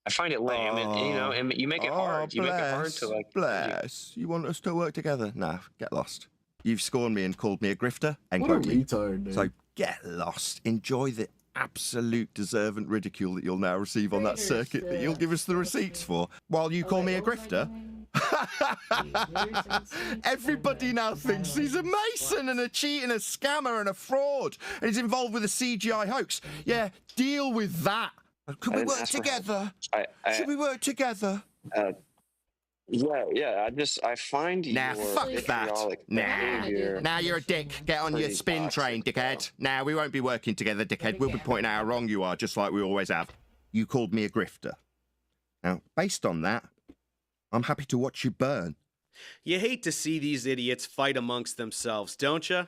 I find it lame, and you make it hard. You make it hard to Bless. You want us to work together? Nah, get lost. You've scorned me and called me a grifter. End What a quote me. retard, dude. So get lost. Enjoy the absolute deservant ridicule that you'll now receive on that circuit that you'll give us the receipts for, while you call me a grifter. Everybody now thinks he's a mason and a cheat and a scammer and a fraud, and he's involved with a CGI hoax. Yeah, deal with that. Can we work together? Should we work together? Yeah. I find Nah, your fuck that. vitriolic Nah. behavior Now you're a dick. Get on your pretty spin toxic, train, dickhead. Now we won't be working together, dickhead. We'll be pointing out how wrong you are, just like we always have. You called me a grifter. Now, based on that, I'm happy to watch you burn. You hate to see these idiots fight amongst themselves, don't you?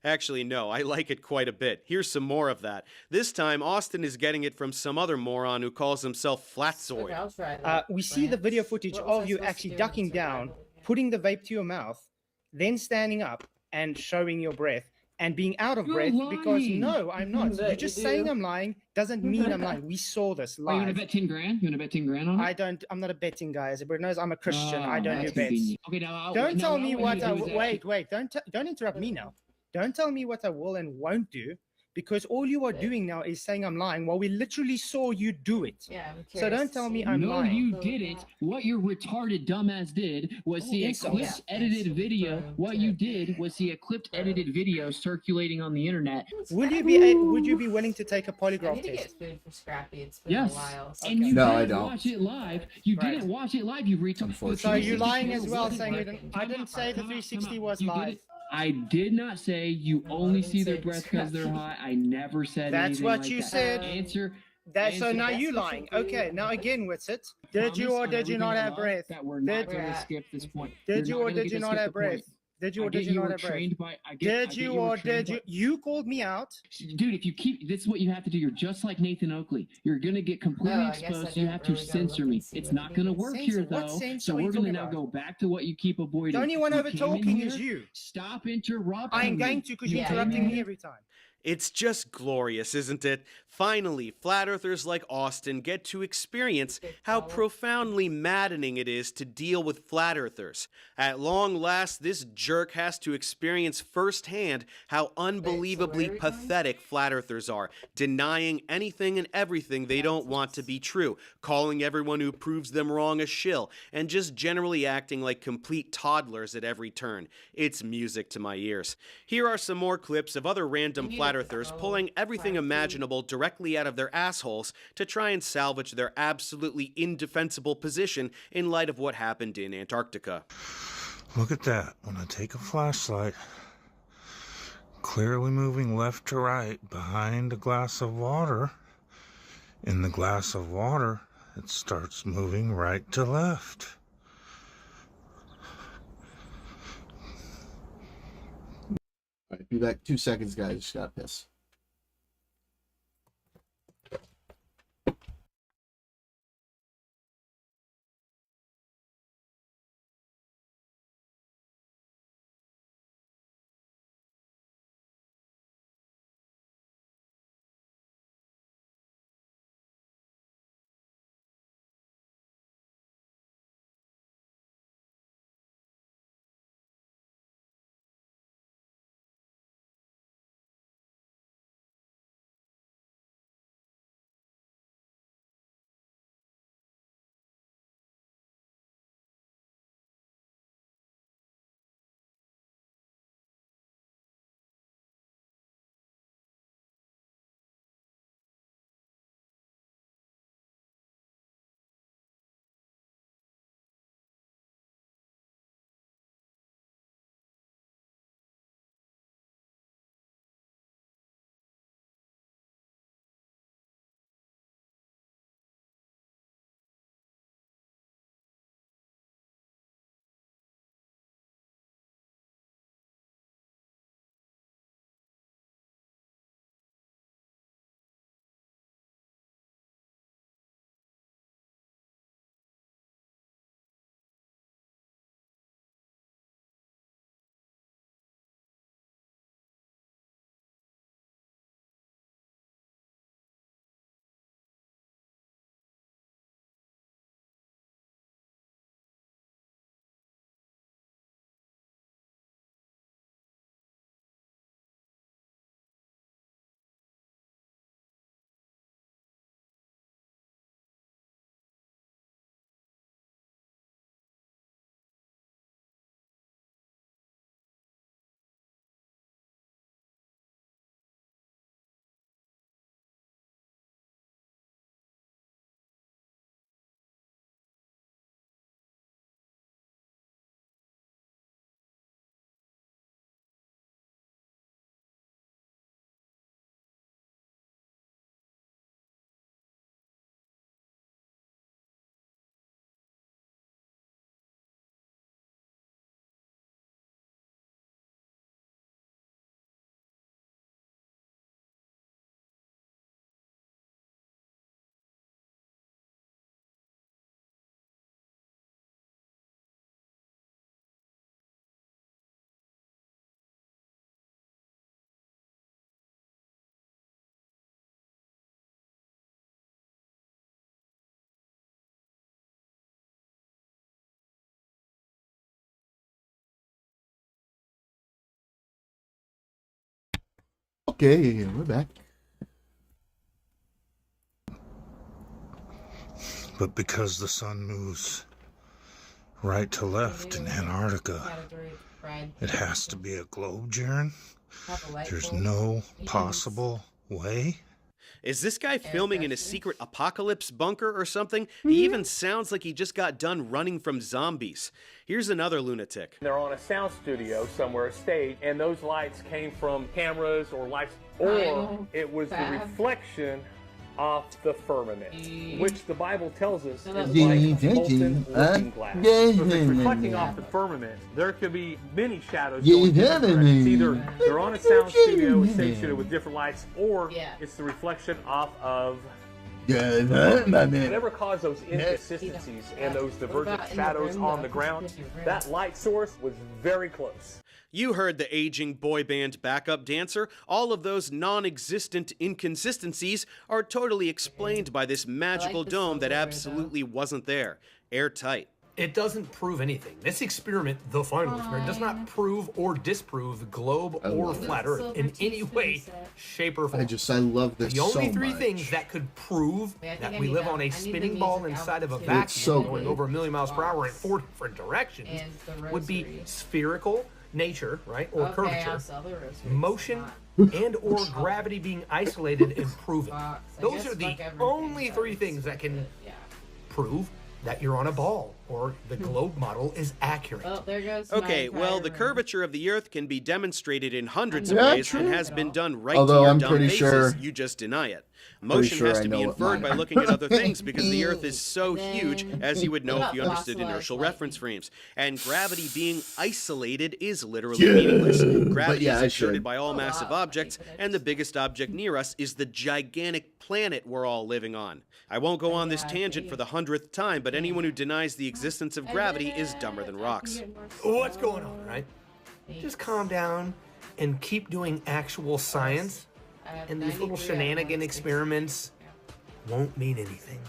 Actually, no, I like it quite a bit. Here's some more of that. This time, Austin is getting it from some other moron who calls himself Flatzoid. We see the video footage of you actually ducking down, putting the vape to your mouth, then standing up and showing your breath and being out of breath because no, I'm not. You're just saying I'm lying doesn't mean I'm lying. We saw this live. Oh, you want to bet 10 grand? You want to bet 10 grand on it? I'm not a betting guy. As everybody knows, I'm a Christian. I don't do that's bets. convenient. Okay, now Don't tell me what I wait. wait. Don't interrupt me now. Don't tell me what I will and won't do, because all you are doing now is saying I'm lying while we literally saw you do it. Yeah, I'm so don't tell me I'm no, lying. you didn't. What your retarded dumbass did was see a clipped edited video. What you did was see a clipped edited video circulating on the internet. Would you be willing to take a polygraph test? Get food for Scrappy. It's been Yes, a while. and you No, didn't I don't. watch it live. You didn't watch it live. You retarded. So you're lying as well, saying I didn't say the 360 was live. I did not say you only see their breath because they're hot. I never said That's anything what like you that. said. So now answer. you lying. Okay, now again, Witsit. Did you or did you not have breath? That we're not going to skip this point. Did you or did you not have breath? Did you or did you not have breath? Did you or did you? You called me out. Dude, if you keep, this is what you have to do. You're just like Nathan Oakley. You're going to get completely exposed. You have to censor me. It's not going to work here, though. So we're going to now go back to what you keep avoiding. The only one over talking is you. Stop interrupting. I am going to because you're interrupting me every time. It's just glorious, isn't it? Finally, flat earthers like Austin get to experience how profoundly maddening it is to deal with flat earthers. At long last, this jerk has to experience firsthand how unbelievably pathetic flat earthers are, denying anything and everything they don't want to be true, calling everyone who proves them wrong a shill, and just generally acting like complete toddlers at every turn. It's music to my ears. Here are some more clips of other random flat earthers pulling everything imaginable directly out of their assholes to try and salvage their absolutely indefensible position in light of what happened in Antarctica. Look at that. When I take a flashlight, clearly moving left to right behind a glass of water, in the glass of water, it starts moving right to left. All right, be back 2 seconds, guys. Just got piss. Okay, we're back. But because the sun moves right to left in Antarctica, it has to be a globe, Jaren? There's no possible way? Is this guy filming in a secret apocalypse bunker or something? He even sounds like he just got done running from zombies. Here's another lunatic. They're on a sound studio somewhere, a stage, and those lights came from cameras or lights, or it was the reflection off the firmament, which the Bible tells us is like molten looking glass. So if it's reflecting off the firmament, there could be many shadows going different directions. Either they're on a sound studio, a stage studio with different lights, or it's the reflection off of whatever caused those inconsistencies and those divergent shadows on the ground. That light source was very close. You heard the aging boy band backup dancer. All of those non-existent inconsistencies are totally explained by this magical dome that absolutely wasn't there. Airtight. It doesn't prove anything. This experiment, the final experiment, does not prove or disprove the globe or flat Earth in any way, shape, or form. I love this The only so three much. things that could prove that we live on a spinning ball inside of a vacuum going over 1 million miles per hour in 4 different directions would be spherical nature, right, or curvature, motion, and or gravity being isolated and proven. Those are the only 3 things that can prove that you're on a ball or the globe model is accurate. Oh, there goes Okay, my well, the entire curvature of the Earth can be demonstrated in hundreds of Yeah, ways true. and has been done right Although to your I'm dumb pretty faces. sure- You just deny it. Motion sure has I to be know what inferred by mine- looking at other things because the Earth is so huge, as you would know What if you about understood fossilized inertial lightning? reference frames. And gravity being isolated is literally Yeah. meaningless. But Gravity yeah, is I exerted should. by all massive objects, and the biggest object near us is the gigantic planet we're all living on. I won't go on this tangent for the 100th time, but anyone who denies the existence of gravity is dumber than rocks. What's going on, right? Just calm down and keep doing actual science, and these little shenanigan experiments won't mean anything.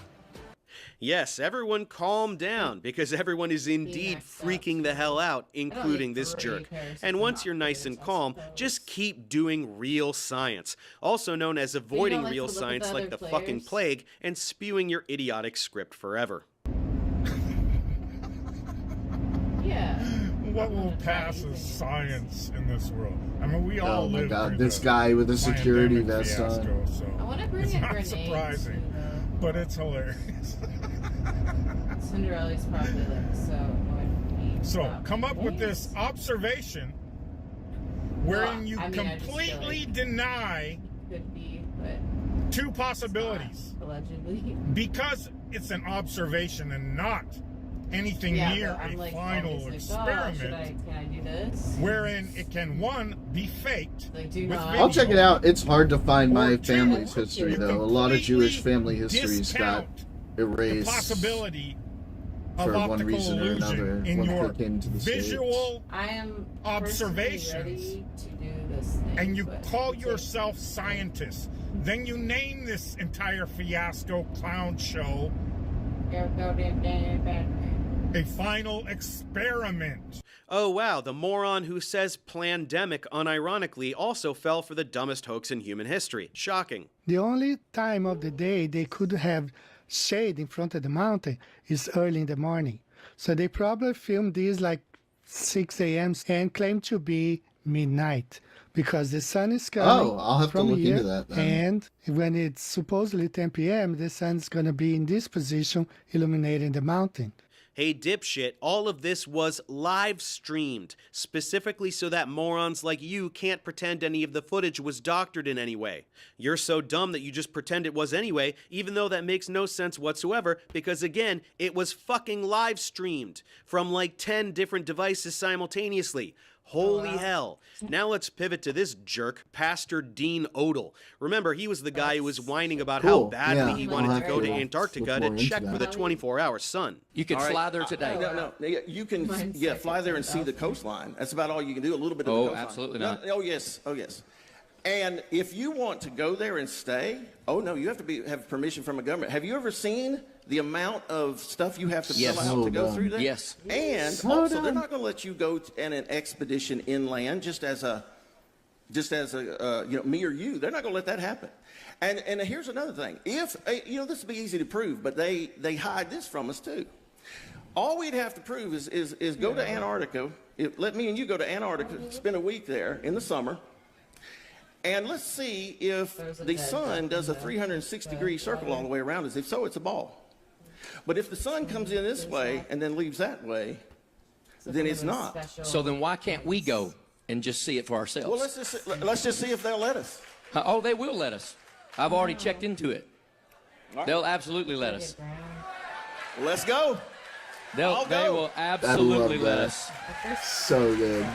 Yes, everyone calm down, because everyone is indeed freaking the hell out, including this jerk. And once you're nice and calm, just keep doing real science, also known as avoiding like real to look at science the like other the fucking players? plague and spewing your idiotic script forever. Yeah. What will pass as science in this world? I mean, we all Oh my lived god, through this the guy with the security pandemic vest fiasco, on. so I want to bring it's in not grenades. surprising, but it's hilarious. Cinderella's probably like so annoyed with me. So about come up with grenades. this observation wherein Well, you I mean, I just feel completely like deny could be, but 2 possibilities allegedly. because it's an observation and not anything Yeah, near but I'm a like, final always like, oh, experiment can I do this? wherein it can 1 be faked Like, do with not. video, I'll check it out. It's hard to find my Or two, family's history, though. A lot of Jewish family histories got discount erased the possibility for of one optical reason or illusion another in once your they came to the visual I am observations, ready to do this thing, and you but call it's yourself scientists. Then you name this entire fiasco clown show a final experiment. Oh wow, the moron who says plandemic unironically also fell for the dumbest hoax in human history. Shocking. The only time of the day they could have shade in front of the mountain is early in the morning. So they probably filmed this like 6 a.m. and claim to be midnight because the sun is coming Oh, I'll have to from look here, into that then. and when it's supposedly 10 p.m., the sun's going to be in this position illuminating the mountain. Hey dipshit, all of this was live streamed, specifically so that morons like you can't pretend any of the footage was doctored in any way. You're so dumb that you just pretend it was anyway, even though that makes no sense whatsoever, because again, it was fucking live streamed from like 10 different devices simultaneously. Holy hell. Now let's pivot to this jerk, Pastor Dean Odell. Remember, he was the guy who was whining about how Cool. badly Yeah, he I'll wanted to have go to to look Antarctica more to into check for the that. 24-hour sun. You could All right. fly there today. No. You can fly there and see the coastline. That's about all you can do. A little bit of the coastline. absolutely No, not. oh yes. And if you want to go there and stay, oh no, you have to have permission from a government. Have you ever seen the amount of stuff you have to Yes. fill out to go through there? Yes. And Slow also, down. they're not going to let you go on an expedition inland just as a just as me or you. They're not going to let that happen. And here's another thing. If this would be easy to prove, but they hide this from us too. All we'd have to prove is go to Antarctica. Let me and you go to Antarctica, spend a week there in the summer, and let's see if the sun does a 360-degree circle all the way around us. If so, it's a ball. But if the sun comes in this way and then leaves that way, then it's not. So then why can't we go and just see it for ourselves? Well, let's just see if they'll let us. Oh, they will let us. I've already checked into it. Right. They'll absolutely let us. Let's go. They will absolutely let us. So good.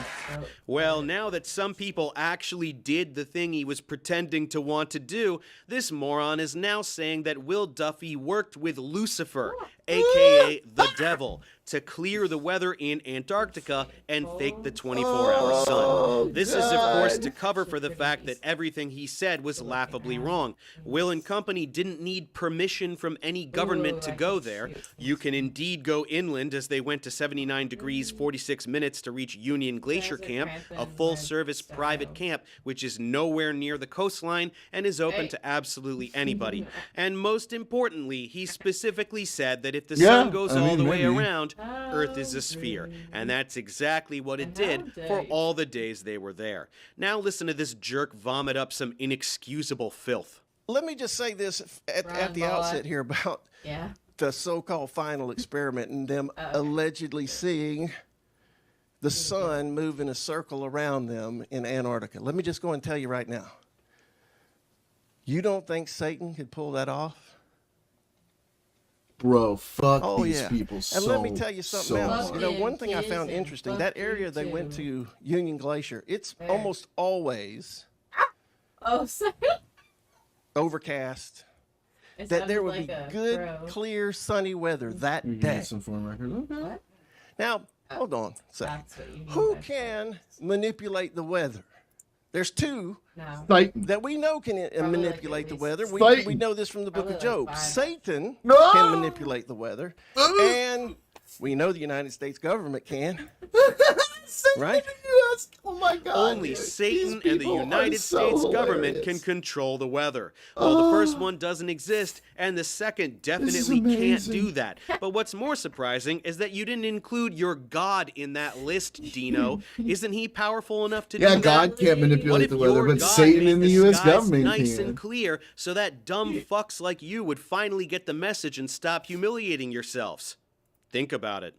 Well, now that some people actually did the thing he was pretending to want to do, this moron is now saying that Will Duffy worked with Lucifer, aka the devil, to clear the weather in Antarctica and fake the 24-hour sun. This is, of course, to cover for the fact that everything he said was laughably wrong. Will and company didn't need permission from any government to go there. You can indeed go inland, as they went to 79 degrees 46 minutes to reach Union Glacier Camp, a full-service private camp which is nowhere near the coastline and is open to absolutely anybody. And most importantly, he specifically said that if the sun goes all the way around, Earth is a sphere, and that's exactly what it did for all the days they were there. Now listen to this jerk vomit up some inexcusable filth. Let me just say this at the outset here about the so-called final experiment and them allegedly seeing the sun move in a circle around them in Antarctica. Let me just go and tell you right now. You don't think Satan could pull that off? Bro, fuck these people so And let me tell you something else. hard. One thing I found interesting, that area they went to, Union Glacier, it's almost always overcast. That there would be good, clear, sunny weather that day. Okay. Now, hold on a second. Who can manipulate the weather? There's two that we know can manipulate the weather. We know this from the book of Job. Satan can manipulate the weather, and we know the United States government can. Right? Oh my God. Only Satan and the United States government can control the weather. Well, the first one doesn't exist, and the second definitely can't do that. But what's more surprising is that you didn't include your God in that list, Dino. Isn't he powerful enough to do that? Yeah, God can't manipulate the weather, but Satan and the U.S. government nice can. and clear, so that dumb fucks like you would finally get the message and stop humiliating yourselves. Think about it.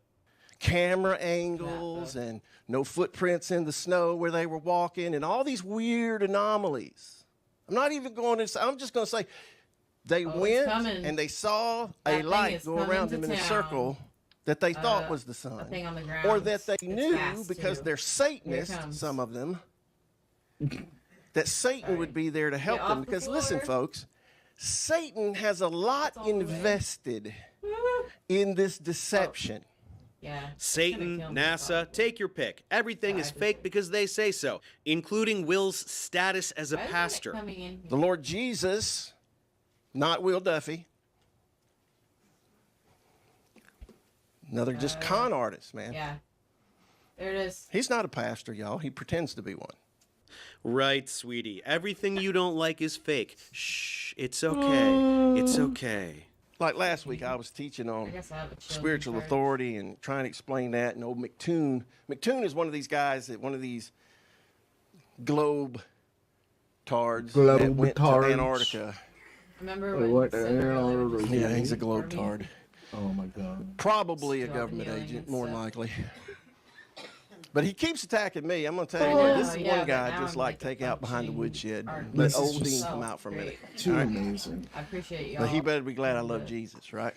Camera angles and no footprints in the snow where they were walking and all these weird anomalies. I'm not even going to say, I'm just going to say they went and they saw a light go around them in a circle that they thought was the sun. Or that they knew because they're Satanists, some of them, that Satan would be there to help them. Because listen, folks, Satan has a lot invested in this deception. Satan, NASA, take your pick. Everything is fake because they say so, including Will's status as a pastor. The Lord Jesus, not Will Duffy. Another just con artist, man. Yeah. There it is. He's not a pastor, y'all. He pretends to be one. Right, sweetie. Everything you don't like is fake. Shh, it's okay. It's okay. Like last week, I was teaching on spiritual authority and trying to explain that. And old McToon is one of these guys that one of these globe tards that went to Antarctica. Remember when yeah, he's a globe tard. Oh my God. Probably a government agent, more than likely. But he keeps attacking me. I'm going to tell you, this is one guy I just like take out behind the woodshed. Let old Dean come out for a minute. Too amazing. I appreciate you. But he better be glad I love Jesus, right?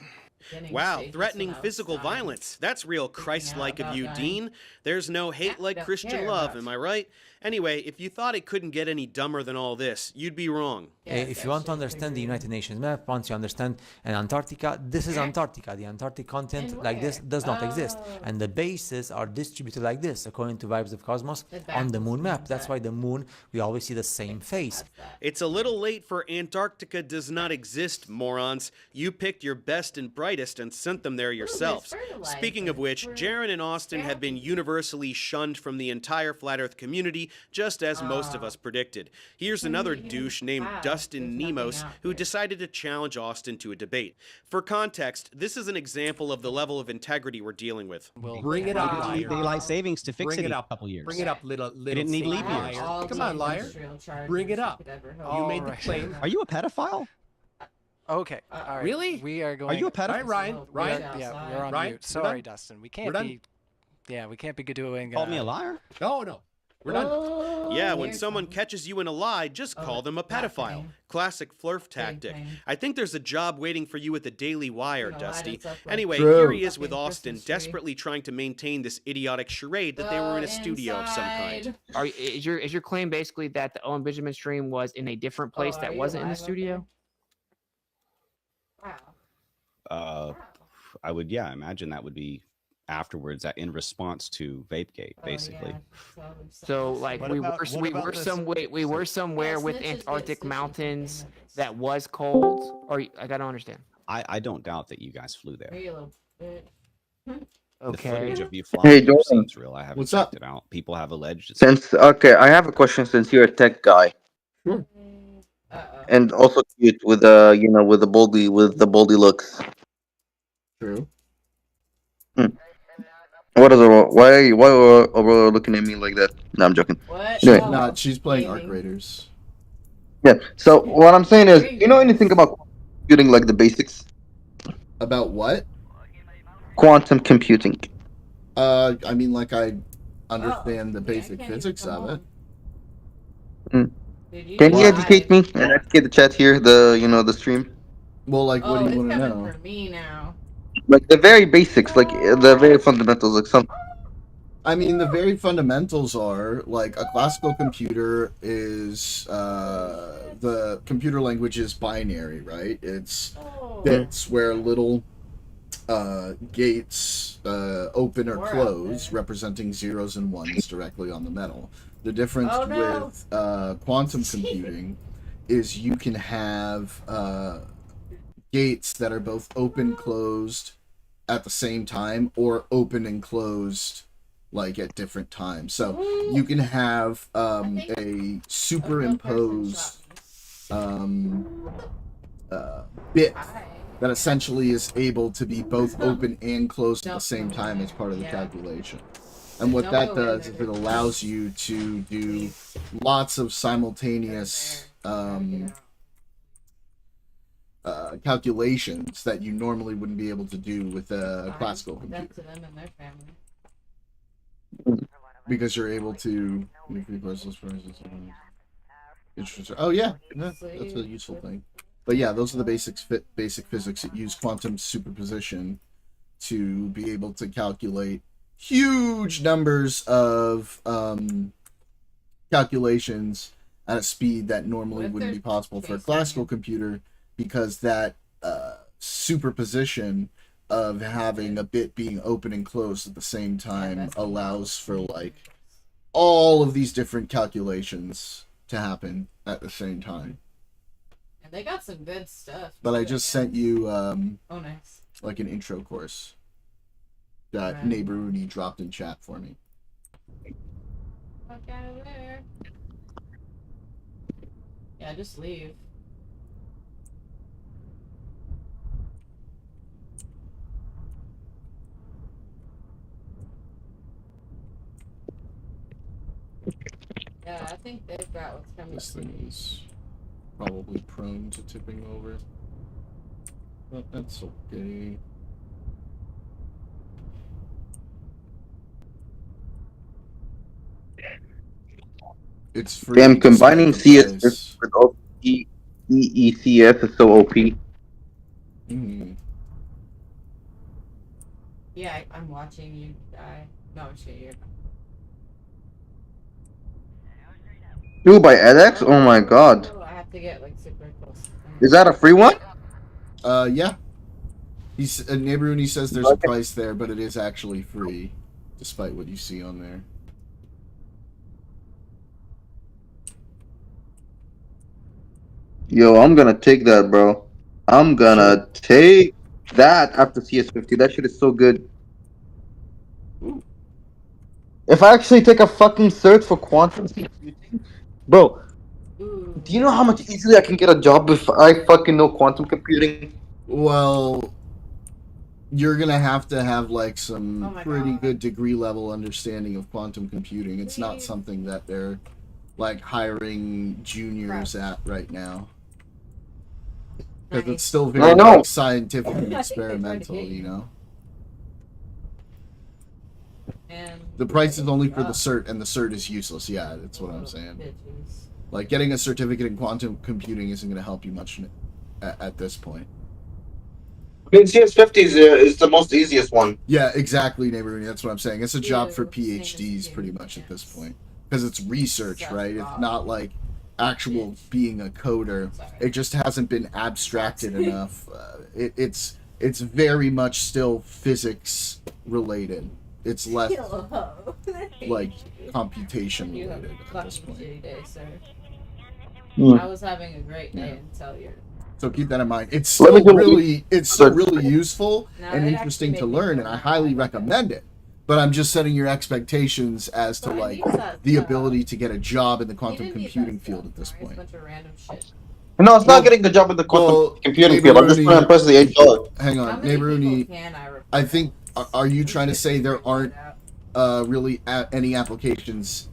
Wow, threatening physical violence. That's real Christ-like of you, Dean. There's no hate like Christian love, am I right? Anyway, if you thought it couldn't get any dumber than all this, you'd be wrong. If you want to understand the United Nations map, once you understand Antarctica, this is Antarctica. The Antarctic continent like this does not exist. And the bases are distributed like this, according to Vibes of Cosmos, on the moon map. That's why the moon, we always see the same face. It's a little late for Antarctica does not exist, morons. You picked your best and brightest. slightest and sent them there yourselves. Speaking of which, Jaron and Austin have been universally shunned from the entire Flat Earth community, just as most of us predicted. Here's another douche named Dustin Nemos who decided to challenge Austin to a debate. For context, this is an example of the level of integrity we're dealing with. Bring it up, liar. Daylight savings to fix it in a couple years. Bring it up, little didn't need leap years. Come on, liar. Bring it up. You made the claim. Are you a pedophile? Okay. All right. Really? We are going. Are you a pedophile? All right, Ryan. Ryan. Yeah, we're on Ryan, mute. Sorry, Dustin. We can't be. Yeah, we can't be doing. Called me a liar? No. We're done. Yeah, when someone catches you in a lie, just call them a pedophile. Classic flirf tactic. I think there's a job waiting for you at the Daily Wire, Dusty. Anyway, here he is with Austin, desperately trying to maintain this idiotic charade that they were in a studio of some kind. Is your claim basically that the Owen Benjamin stream was in a different place that wasn't in the studio? I would, imagine that would be afterwards, in response to Vapegate, basically. So, like, we were somewhere with Antarctic mountains that was cold, or I don't understand. I don't doubt that you guys flew there. The Okay. footage of you flying there seems real. I haven't checked it out. People have alleged it's I have a question since you're a tech guy. And also cute with with the baldy looks. True. What is it? Why are you looking at me like that? No, I'm joking. Anyway. No, she's playing Arc Raiders. Yeah. So what I'm saying is, you know anything about computing, like the basics? About what? Quantum computing. I mean, like, I understand the basic physics of it. Can you educate me and educate the chat here? The stream. Well, like, what do you want to know? For me now. Like the very basics, like the very fundamentals, like some. I mean, the very fundamentals are, like, a classical computer is, the computer language is binary, right? It's bits where little gates open or close, representing zeros and ones directly on the metal. The difference with quantum computing is you can have gates that are both open, closed at the same time, or open and closed like at different times. So you can have a superimposed bit that essentially is able to be both open and closed at the same time as part of the calculation. And what that does is it allows you to do lots of simultaneous calculations that you normally wouldn't be able to do with a classical computer. Because you're able to... Oh yeah, that's a useful thing. But yeah, those are the basic physics that use quantum superposition to be able to calculate huge numbers of calculations at a speed that normally wouldn't be possible for a classical computer, because that superposition of having a bit being open and closed at the same time allows for, like, all of these different calculations to happen at the same time. And they got some good stuff. But I just sent you nice. Like an intro course that Neighboruni dropped in chat for me. Fuck out of there. Yeah, just leave. Yeah, I think they've got what's coming. This thing is probably prone to tipping over. But that's okay. It's free. Damn, combining CS with EECS is so OP. Yeah, I'm watching you die. No, shit, you're... Dude, by edX? Oh my god. I have to get, like, super close. Is that a free one? Yeah. Neighboruni says there's a price there, but it is actually free, despite what you see on there. Yo, I'm gonna take that, bro. I'm gonna take That after CS50, that shit is so good. If I actually take a fucking search for quantum computing, bro, do you know how much easily I can get a job if I fucking know quantum computing? Well, you're gonna have to have like some pretty good degree level understanding of quantum computing. It's not something that they're like hiring juniors at right now. Because it's still very like scientific and experimental, you know. And the price is only for the cert, and the cert is useless. Yeah, that's what I'm saying. Like getting a certificate in quantum computing isn't going to help you much at this point. I mean, CS50 is the most easiest one. Yeah, exactly, neighbor. That's what I'm saying. It's a job for PhDs pretty much at this point because it's research, right? It's not like actual being a coder. It just hasn't been abstracted enough. It's very much still physics related. It's less like computation related at this point. I was having a great day until you're. So keep that in mind. It's still really useful and interesting to learn, and I highly recommend it. But I'm just setting your expectations as to like the ability to get a job in the quantum computing field at this point. No, it's not getting a job in the quantum computing field. I'm just trying to impress the HR. Hang on, Neighboruni. I think. Are you trying to say there aren't really any applications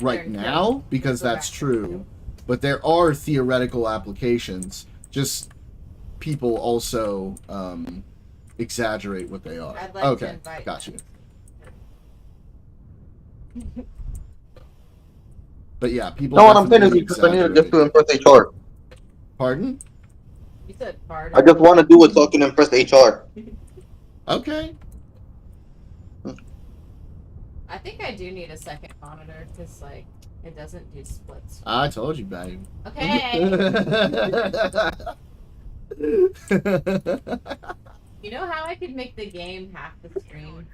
right now? Because that's true, but there are theoretical applications. Just people also exaggerate what they are. Okay, gotcha. But yeah, people. No, what I'm saying is because I need to just to impress HR. Pardon? You said pardon. I just want to do it so I can impress HR. Okay. I think I do need a second monitor because like it doesn't do splits. I told you, babe. Okay. You know how I could make the game half the screen?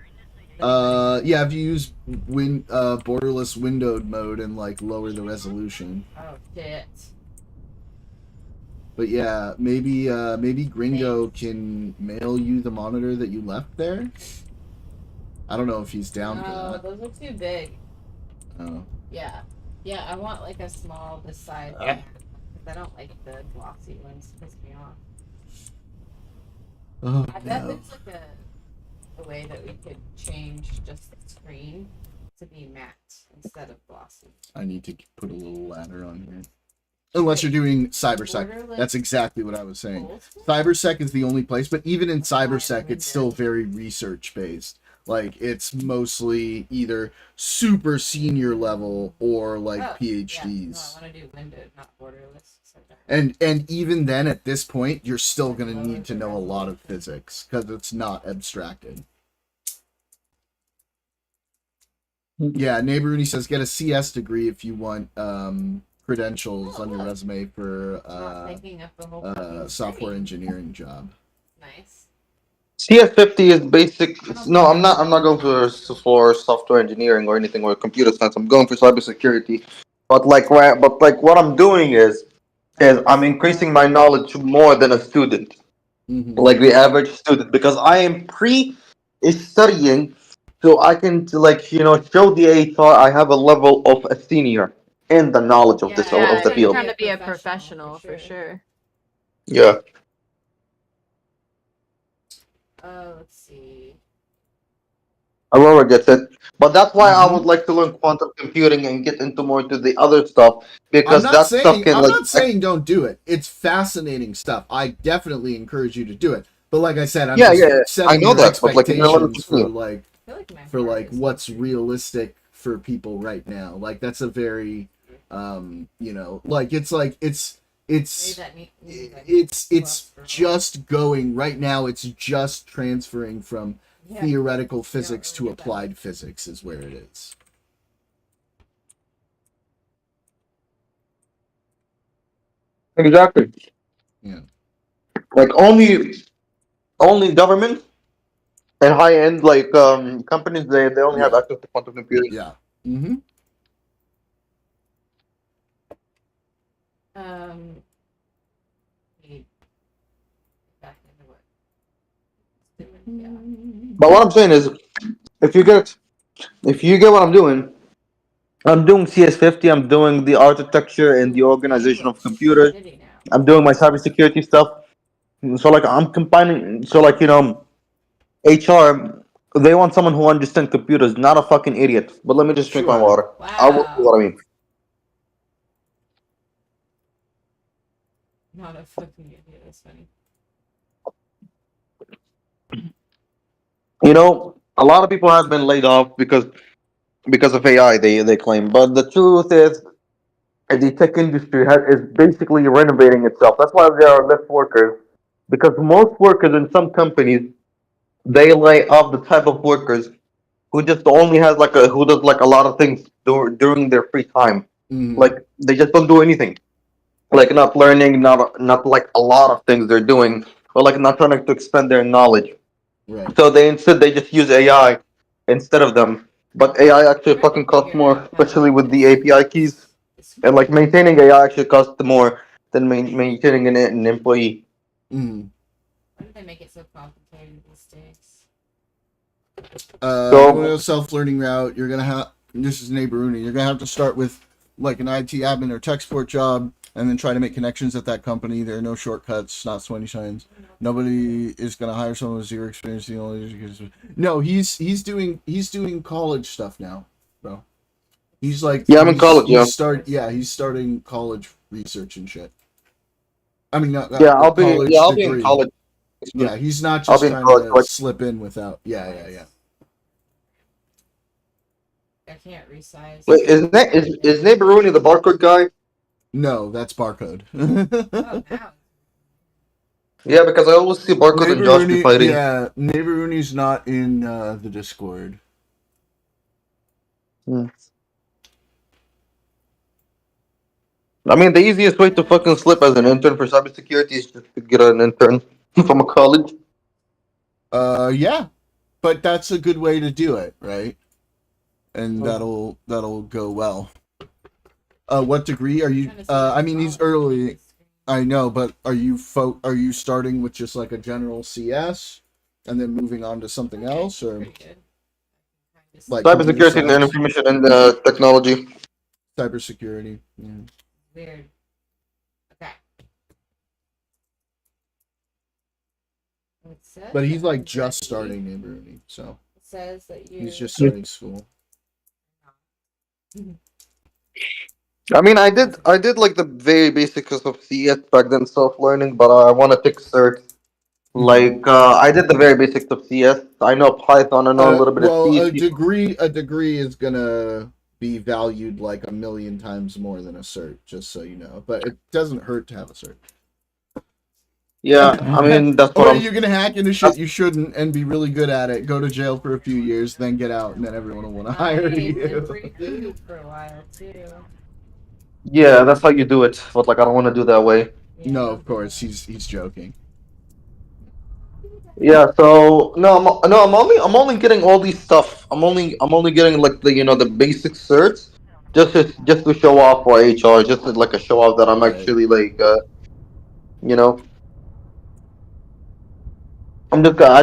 Yeah, if you use borderless windowed mode and like lower the resolution. Oh shit. But yeah, maybe Gringo can mail you the monitor that you left there. I don't know if he's down for No, that. those are too big. Oh. Yeah. Yeah, I want like a small this size. Because I don't like the glossy ones. Piss me off. Oh, I bet there's like a way that we could change just the screen to be matte instead of glossy. I need to put a little ladder on here. Unless you're doing CyberSec. That's exactly what I was saying. CyberSec is the only place, but even in CyberSec, it's still very research-based. Like, it's mostly either super senior level or, like, PhDs. Yeah. No, I want to do windowed, not borderless. And even then, at this point, you're still going to need to know a lot of physics, because it's not abstracted. Yeah, Neighboruni says, get a CS degree if you want credentials on your resume for software engineering job. Nice. CS50 is basic. No, I'm not going for software engineering or anything or computer science. I'm going for cybersecurity. But what I'm doing is I'm increasing my knowledge more than a student, like the average student, because I am studying, so I can show the HR I have a level of a senior in the knowledge of of the you're field. trying to be a professional for sure. Yeah. Let's see. Aurora gets it, but that's why I would like to learn quantum computing and get into more to the other stuff, because that stuff can I'm not saying don't do it. It's fascinating stuff. I definitely encourage you to do it. But like I said, I'm setting I know your that, but expectations for what's realistic for people right now. Like that's a very it's just going right now. It's just transferring from theoretical physics to applied physics is where it is. Exactly. Yeah. Like only government and high end companies they only have access to quantum computing. Yeah. Mm-hmm. But what I'm saying is, if you get what I'm doing CS50. I'm doing the architecture and the organization of computers. I'm doing my cybersecurity stuff. So like I'm combining. So like HR. They want someone who understands computers, not a fucking idiot. But let me just drink my water. I will see what I mean. Not a fucking idiot. That's funny. A lot of people have been laid off because of AI. They claim, but the truth is, the tech industry is basically renovating itself. That's why there are less workers, because most workers in some companies they lay off the type of workers who just only has who does like a lot of things during their free time. Like they just don't do anything, like not learning, not like a lot of things they're doing, or like not trying to expand their knowledge. Right. So they just use AI instead of them. But AI actually fucking costs more, especially with the API keys. And like maintaining AI actually costs more than maintaining an employee. Mm. Why did they make it so complicated these days? So a self-learning route, you're gonna have. This is Neighboruni. You're gonna have to start with like an IT admin or tech support job, and then try to make connections at that company. There are no shortcuts, not sweaty shines. Nobody is gonna hire someone with zero experience. The only no, he's doing college stuff now, bro. He's like I'm in college. He's starting college research and shit. I mean, not I'll be degree. in college. Yeah, he's not just trying to slip in without. Yeah. I can't resize. Wait, is Neighboruni the barcode guy? No, that's barcode. Oh, now. Yeah, because I always see barcode and Josh be fighting. Yeah, Neighboruni's not in the Discord. I mean, the easiest way to fucking slip as an intern for cybersecurity is just to get an intern from a college. Yeah, but that's a good way to do it, right? And that'll go well. What degree are you? I mean, he's early. I know, but are you starting with just like a general CS, and then moving on to something else, or like cybersecurity and information and technology? Cybersecurity. Yeah. Weird. Okay. But he's like just starting Neighboruni, so it says that he's just starting school. I mean, I did like the very basics of CS back then, self-learning, but I want to take certs. Like I did the very basics of CS. I know Python. I know a little bit of C. A degree is gonna be valued like 1,000,000 times more than a cert, just so you know. But it doesn't hurt to have a cert. Yeah, I mean that's what. Or you're gonna hack into shit you shouldn't and be really good at it. Go to jail for a few years, then get out, and then everyone will want to hire you. Free food for a while too. Yeah, that's how you do it. But like, I don't want to do that way. Yeah. No, of course he's joking. Yeah, so I'm only getting all these stuff. I'm only getting like the basic certs, just to show off for HR, just like a show off that I'm actually like I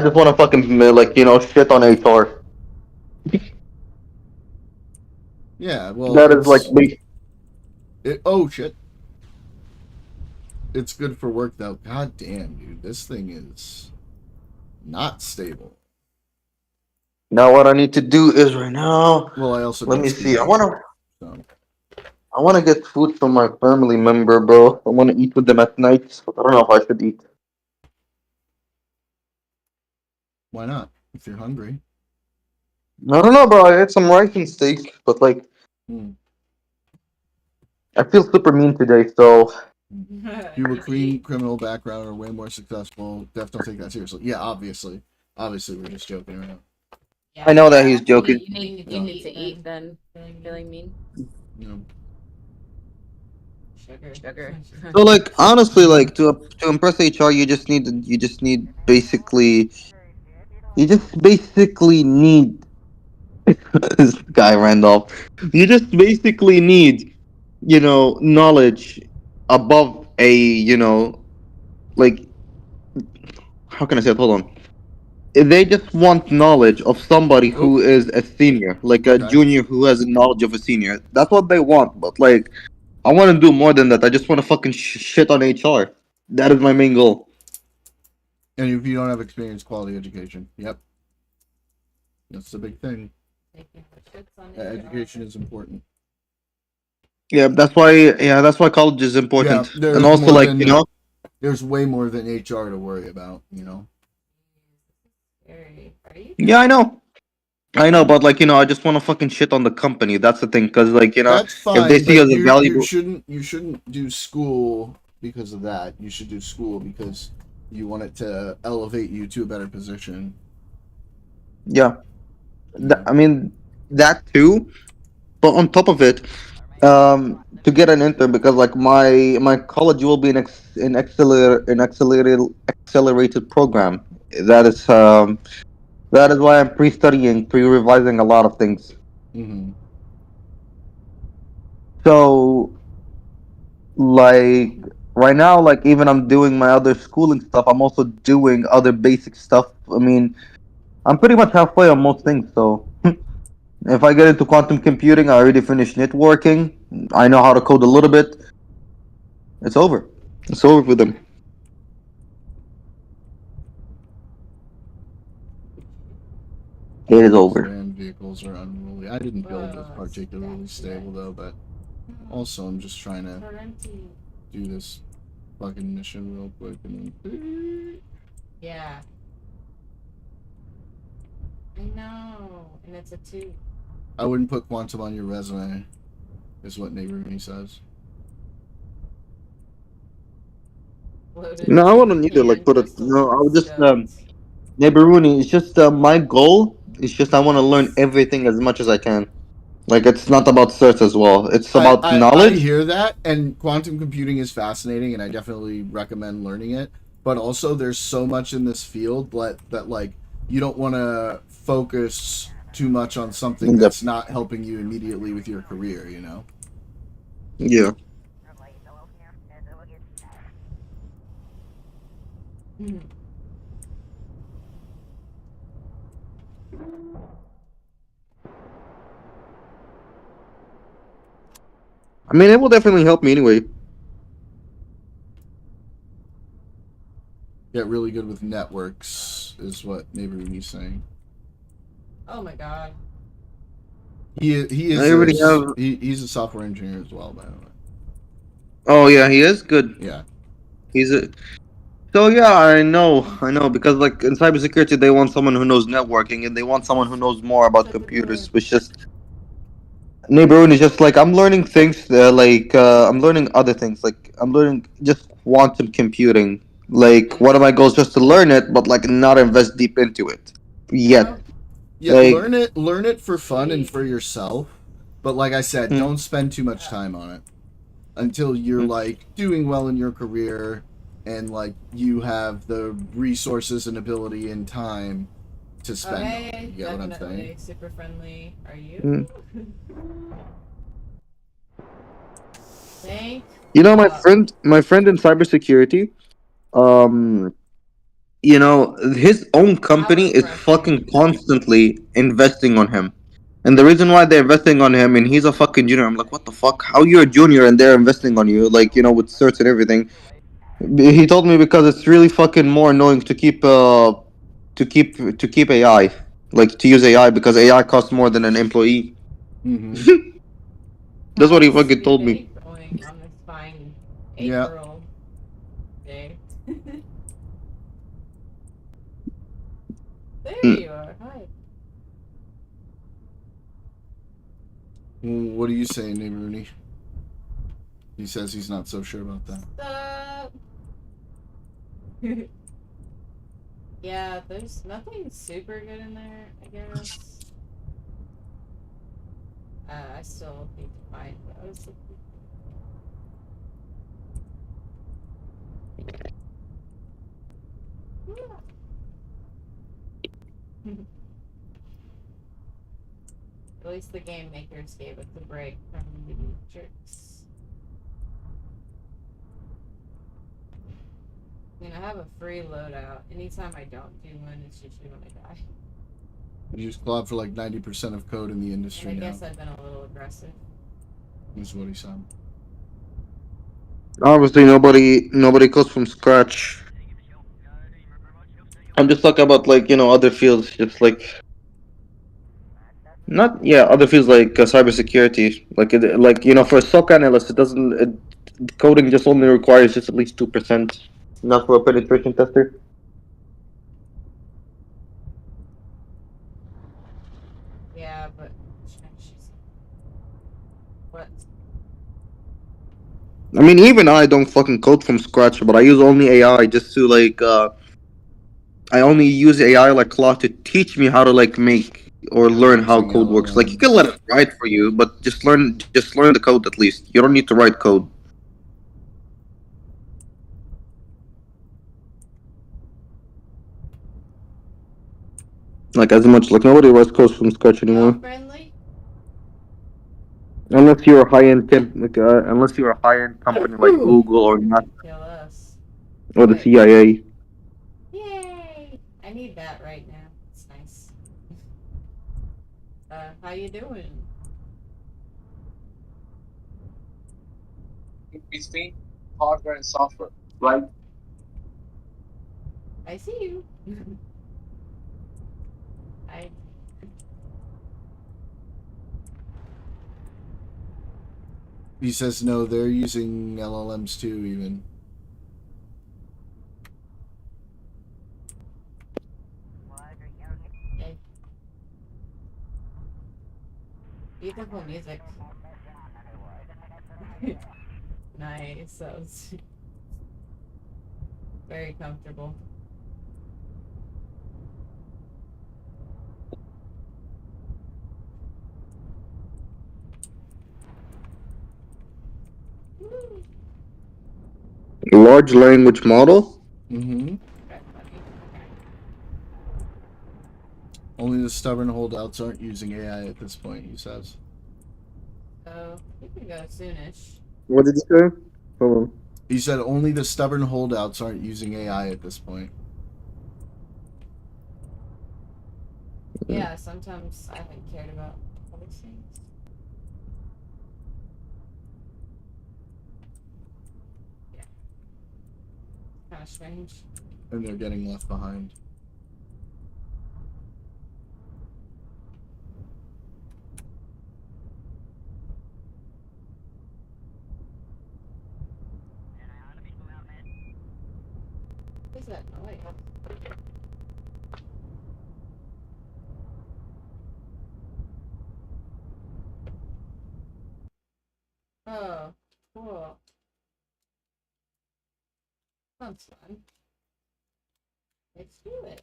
just want to fucking like shit on HR. Yeah, well, that is like me. Oh shit. It's good for work though. God damn, dude, this thing is not stable. Now what I need to do is right now. Well, I also let me see. I wanna get food from my family member, bro. I wanna eat with them at night. I don't know if I should eat. Why not? If you're hungry. I don't know, bro. I had some rice and steak, but like, I feel super mean today. So, you have a clean criminal background, are way more successful. Def don't take that seriously. Yeah, obviously, we're just joking right now. Yeah, I know that he's joking. You need to eat then. Feeling mean. Yeah. Sugar. So like honestly, like to impress HR, you just basically need this guy Randolph. You just basically need knowledge above a like how can I say it? Hold on. they just want knowledge of somebody who is a senior, like a Okay. junior who has knowledge of a senior. That's what they want. But like, I want to do more than that. I just want to fucking shit on HR. That is my main goal. And if you don't have experience, quality education. Yep. That's the big thing. Education is important. Yeah, that's why. Yeah, that's why college is important. Yeah, And also, like, you know, there's way more than HR to worry about. You know. yeah, I know, but like, you know, I just want to fucking shit on the company. That's the thing, because like, you know, That's if they fine, see but us as you valuable, shouldn't do school because of that. You should do school because you want it to elevate you to a better position. yeah, I mean that too. But on top of it, to get an intern, because like my college will be an accelerated program. That is that is why I'm pre-studying, pre-revising a lot of things. Mm-hmm. So like right now, like even I'm doing my other schooling stuff, I'm also doing other basic stuff. I mean, I'm pretty much halfway on most things. So if I get into quantum computing, I already finished networking. I know how to code a little bit. It's over. It's over for them. It is over. Land vehicles are unruly. I didn't build this particularly stable though, but also I'm just trying to do this fucking mission real quick and then. Yeah. I know, and it's a 2. I wouldn't put quantum on your resume, is what Neighborhood says. No, I wouldn't either. Like, put it. No, I would just. Neighborhood. It's just my goal. Is just I want to learn everything as much as I can. Like, it's not about certs as well. It's about I knowledge. hear that, and quantum computing is fascinating, and I definitely recommend learning it. But also, there's so much in this field that like you don't want to focus too much on something that's not helping you immediately with your career. You know. Yeah. I mean, it will definitely help me anyway. Get really good with networks is what Neighborhood saying. Oh my god. He is. I already have. He's a software engineer as well, by the way. Oh yeah, he is good. Yeah. He's a. So yeah, I know, because like in cybersecurity, they want someone who knows networking, and they want someone who knows more about computers. Which just neighborhood is just like I'm learning things. I'm learning other things. Like I'm learning just quantum computing. Like one of my goals just to learn it, but like not invest deep into it yet. Yeah, Like, learn it for fun and for yourself. But like I said, don't spend too much time on it until you're like doing well in your career and like you have the resources and ability and time to spend on it. You get what I'm saying? Super friendly. Are you? Thank. you know, my friend in cybersecurity, you know, his own company is fucking constantly investing on him. And the reason why they're investing on him, and he's a fucking junior, I'm like, what the fuck? How you're a junior and they're investing on you? Like, you know, with certs and everything. He told me because it's really fucking more annoying to keep AI, like to use AI because AI costs more than an employee. Mm-hmm. That's what he fucking told me. Going on this fine Yeah. April day. There you are. Hi. What do you say, Neighborhood? He says he's not so sure about that. Yeah, there's nothing super good in there, I guess. I still need to find what I was looking for. At least the game makers gave us a break from the jerks. I mean, I have a free loadout. Anytime I don't do one, it's usually when I die. You just collab for like 90% of code in the industry And I now. guess I've been a little aggressive. Is what he said. Obviously, nobody codes from scratch. I'm just talking about like other fields, just like not other fields like cybersecurity. Like for a SOC analyst, it doesn't. Coding just only requires just at least 2%. Not for a penetration tester. Yeah, but what? I mean, even I don't fucking code from scratch, but I use only AI just to like. I only use AI like Claude to teach me how to like make or learn how Using code works. Like you can let LLMs. it write for you, but just learn the code at least. You don't need to write code. Like as much like nobody writes code from scratch anymore. Friendly? Unless you're a unless you're a high-end company like Google or not, Kill us. or the Wait. CIA. Yay! I need that right now. It's nice. How you doing? Between hardware and software, right? I see you. I. He says no, they're using LLMs too, even. Okay. Beautiful music. Nice. That was very comfortable. Large language model. Mm-hmm. Only the stubborn holdouts aren't using AI at this point, he says. So, we can go soonish. What did you say? Hold on. He said only the stubborn holdouts aren't using AI at this point. Yeah, sometimes I haven't cared about other things. Yeah. Kind of strange. And they're getting left behind. What is that noise? Oh, cool. That's fun. Let's do it.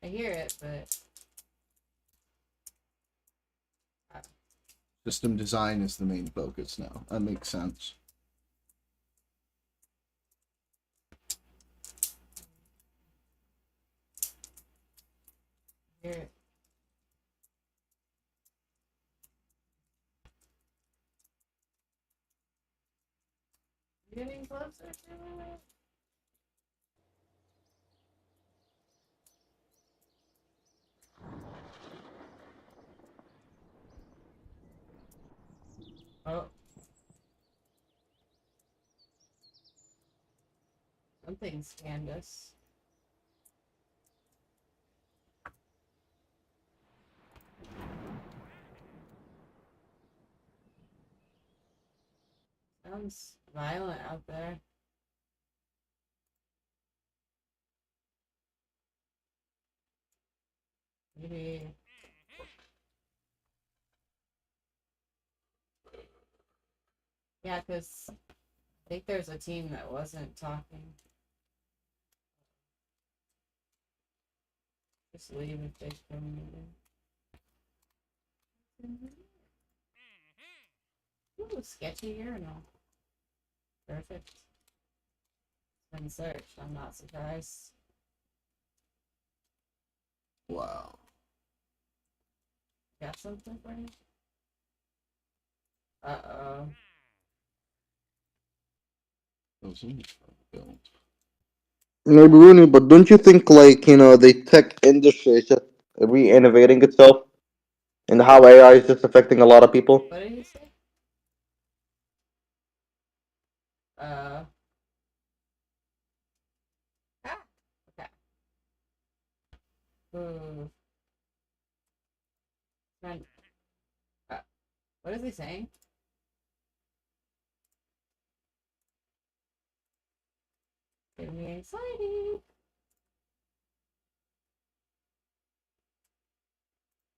I hear it, but... System design is the main focus now. That makes sense. I hear it. Getting closer to it. Oh. Something scanned us. Sounds violent out there. Maybe. Yeah, because I think there's a team that wasn't talking. Just leave if they come in. Ooh, sketchy urinal. Perfect. Been searched. I'm not surprised. Wow. Got something for you? Uh-oh. Maybe Rooney, but don't you think like the tech industry is just re-innovating itself, and how AI is just affecting a lot of people? What did he say? Okay. Ooh. What is he saying? Give me anxiety.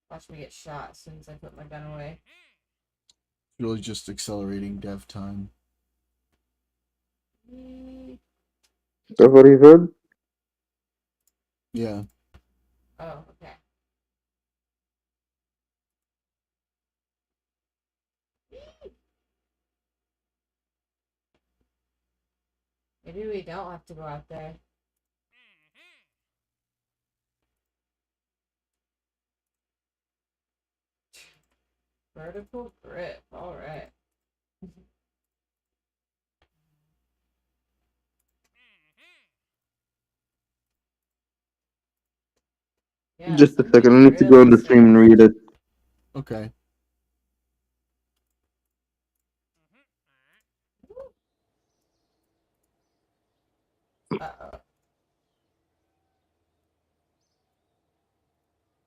Watch me get shot as soon as I put my gun away. Really just accelerating dev time. That's what he said? Yeah. Oh, okay. Maybe we don't have to go out there. Vertical grip. All right. Yeah, Just a second, I need to go on the stream and read it. Okay. Uh-oh.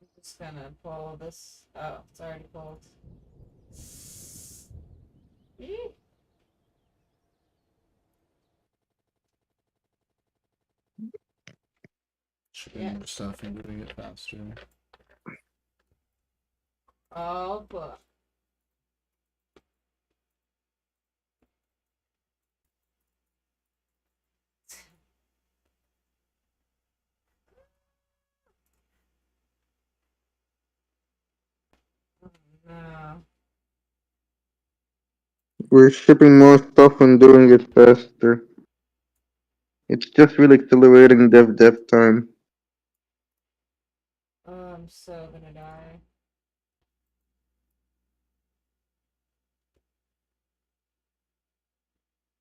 I'm just gonna pull this. Oh, it's already pulled. Eee. Shipping more stuff and doing it faster. Oh, boy. No. We're shipping more stuff and doing it faster. It's just really accelerating dev time. Oh, I'm so gonna die.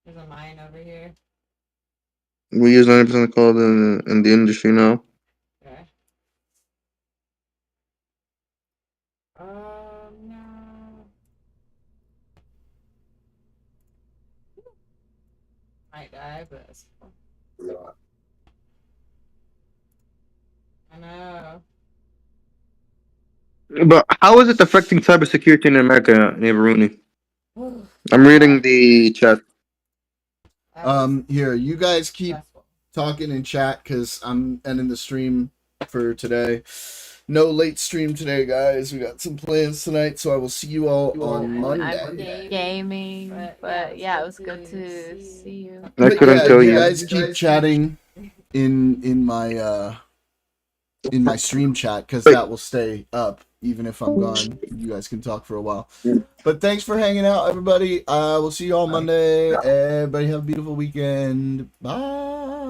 There's a mine over here. We use 90% cloud in the industry now. Okay. No. Might die, but it's cool. I know. But how is it affecting cybersecurity in America, Rooney? I'm reading the chat. Here, you guys keep talking in chat because I'm ending the stream for today. No late stream today, guys. We got some plans tonight, so I will see you all on Monday. Gaming, but yeah, it was good to see you. I couldn't tell you. You guys keep chatting in my stream chat because that will stay up even if I'm gone. You guys can talk for a while. But thanks for hanging out, everybody. We'll see you all Monday. Everybody have a beautiful weekend. Bye.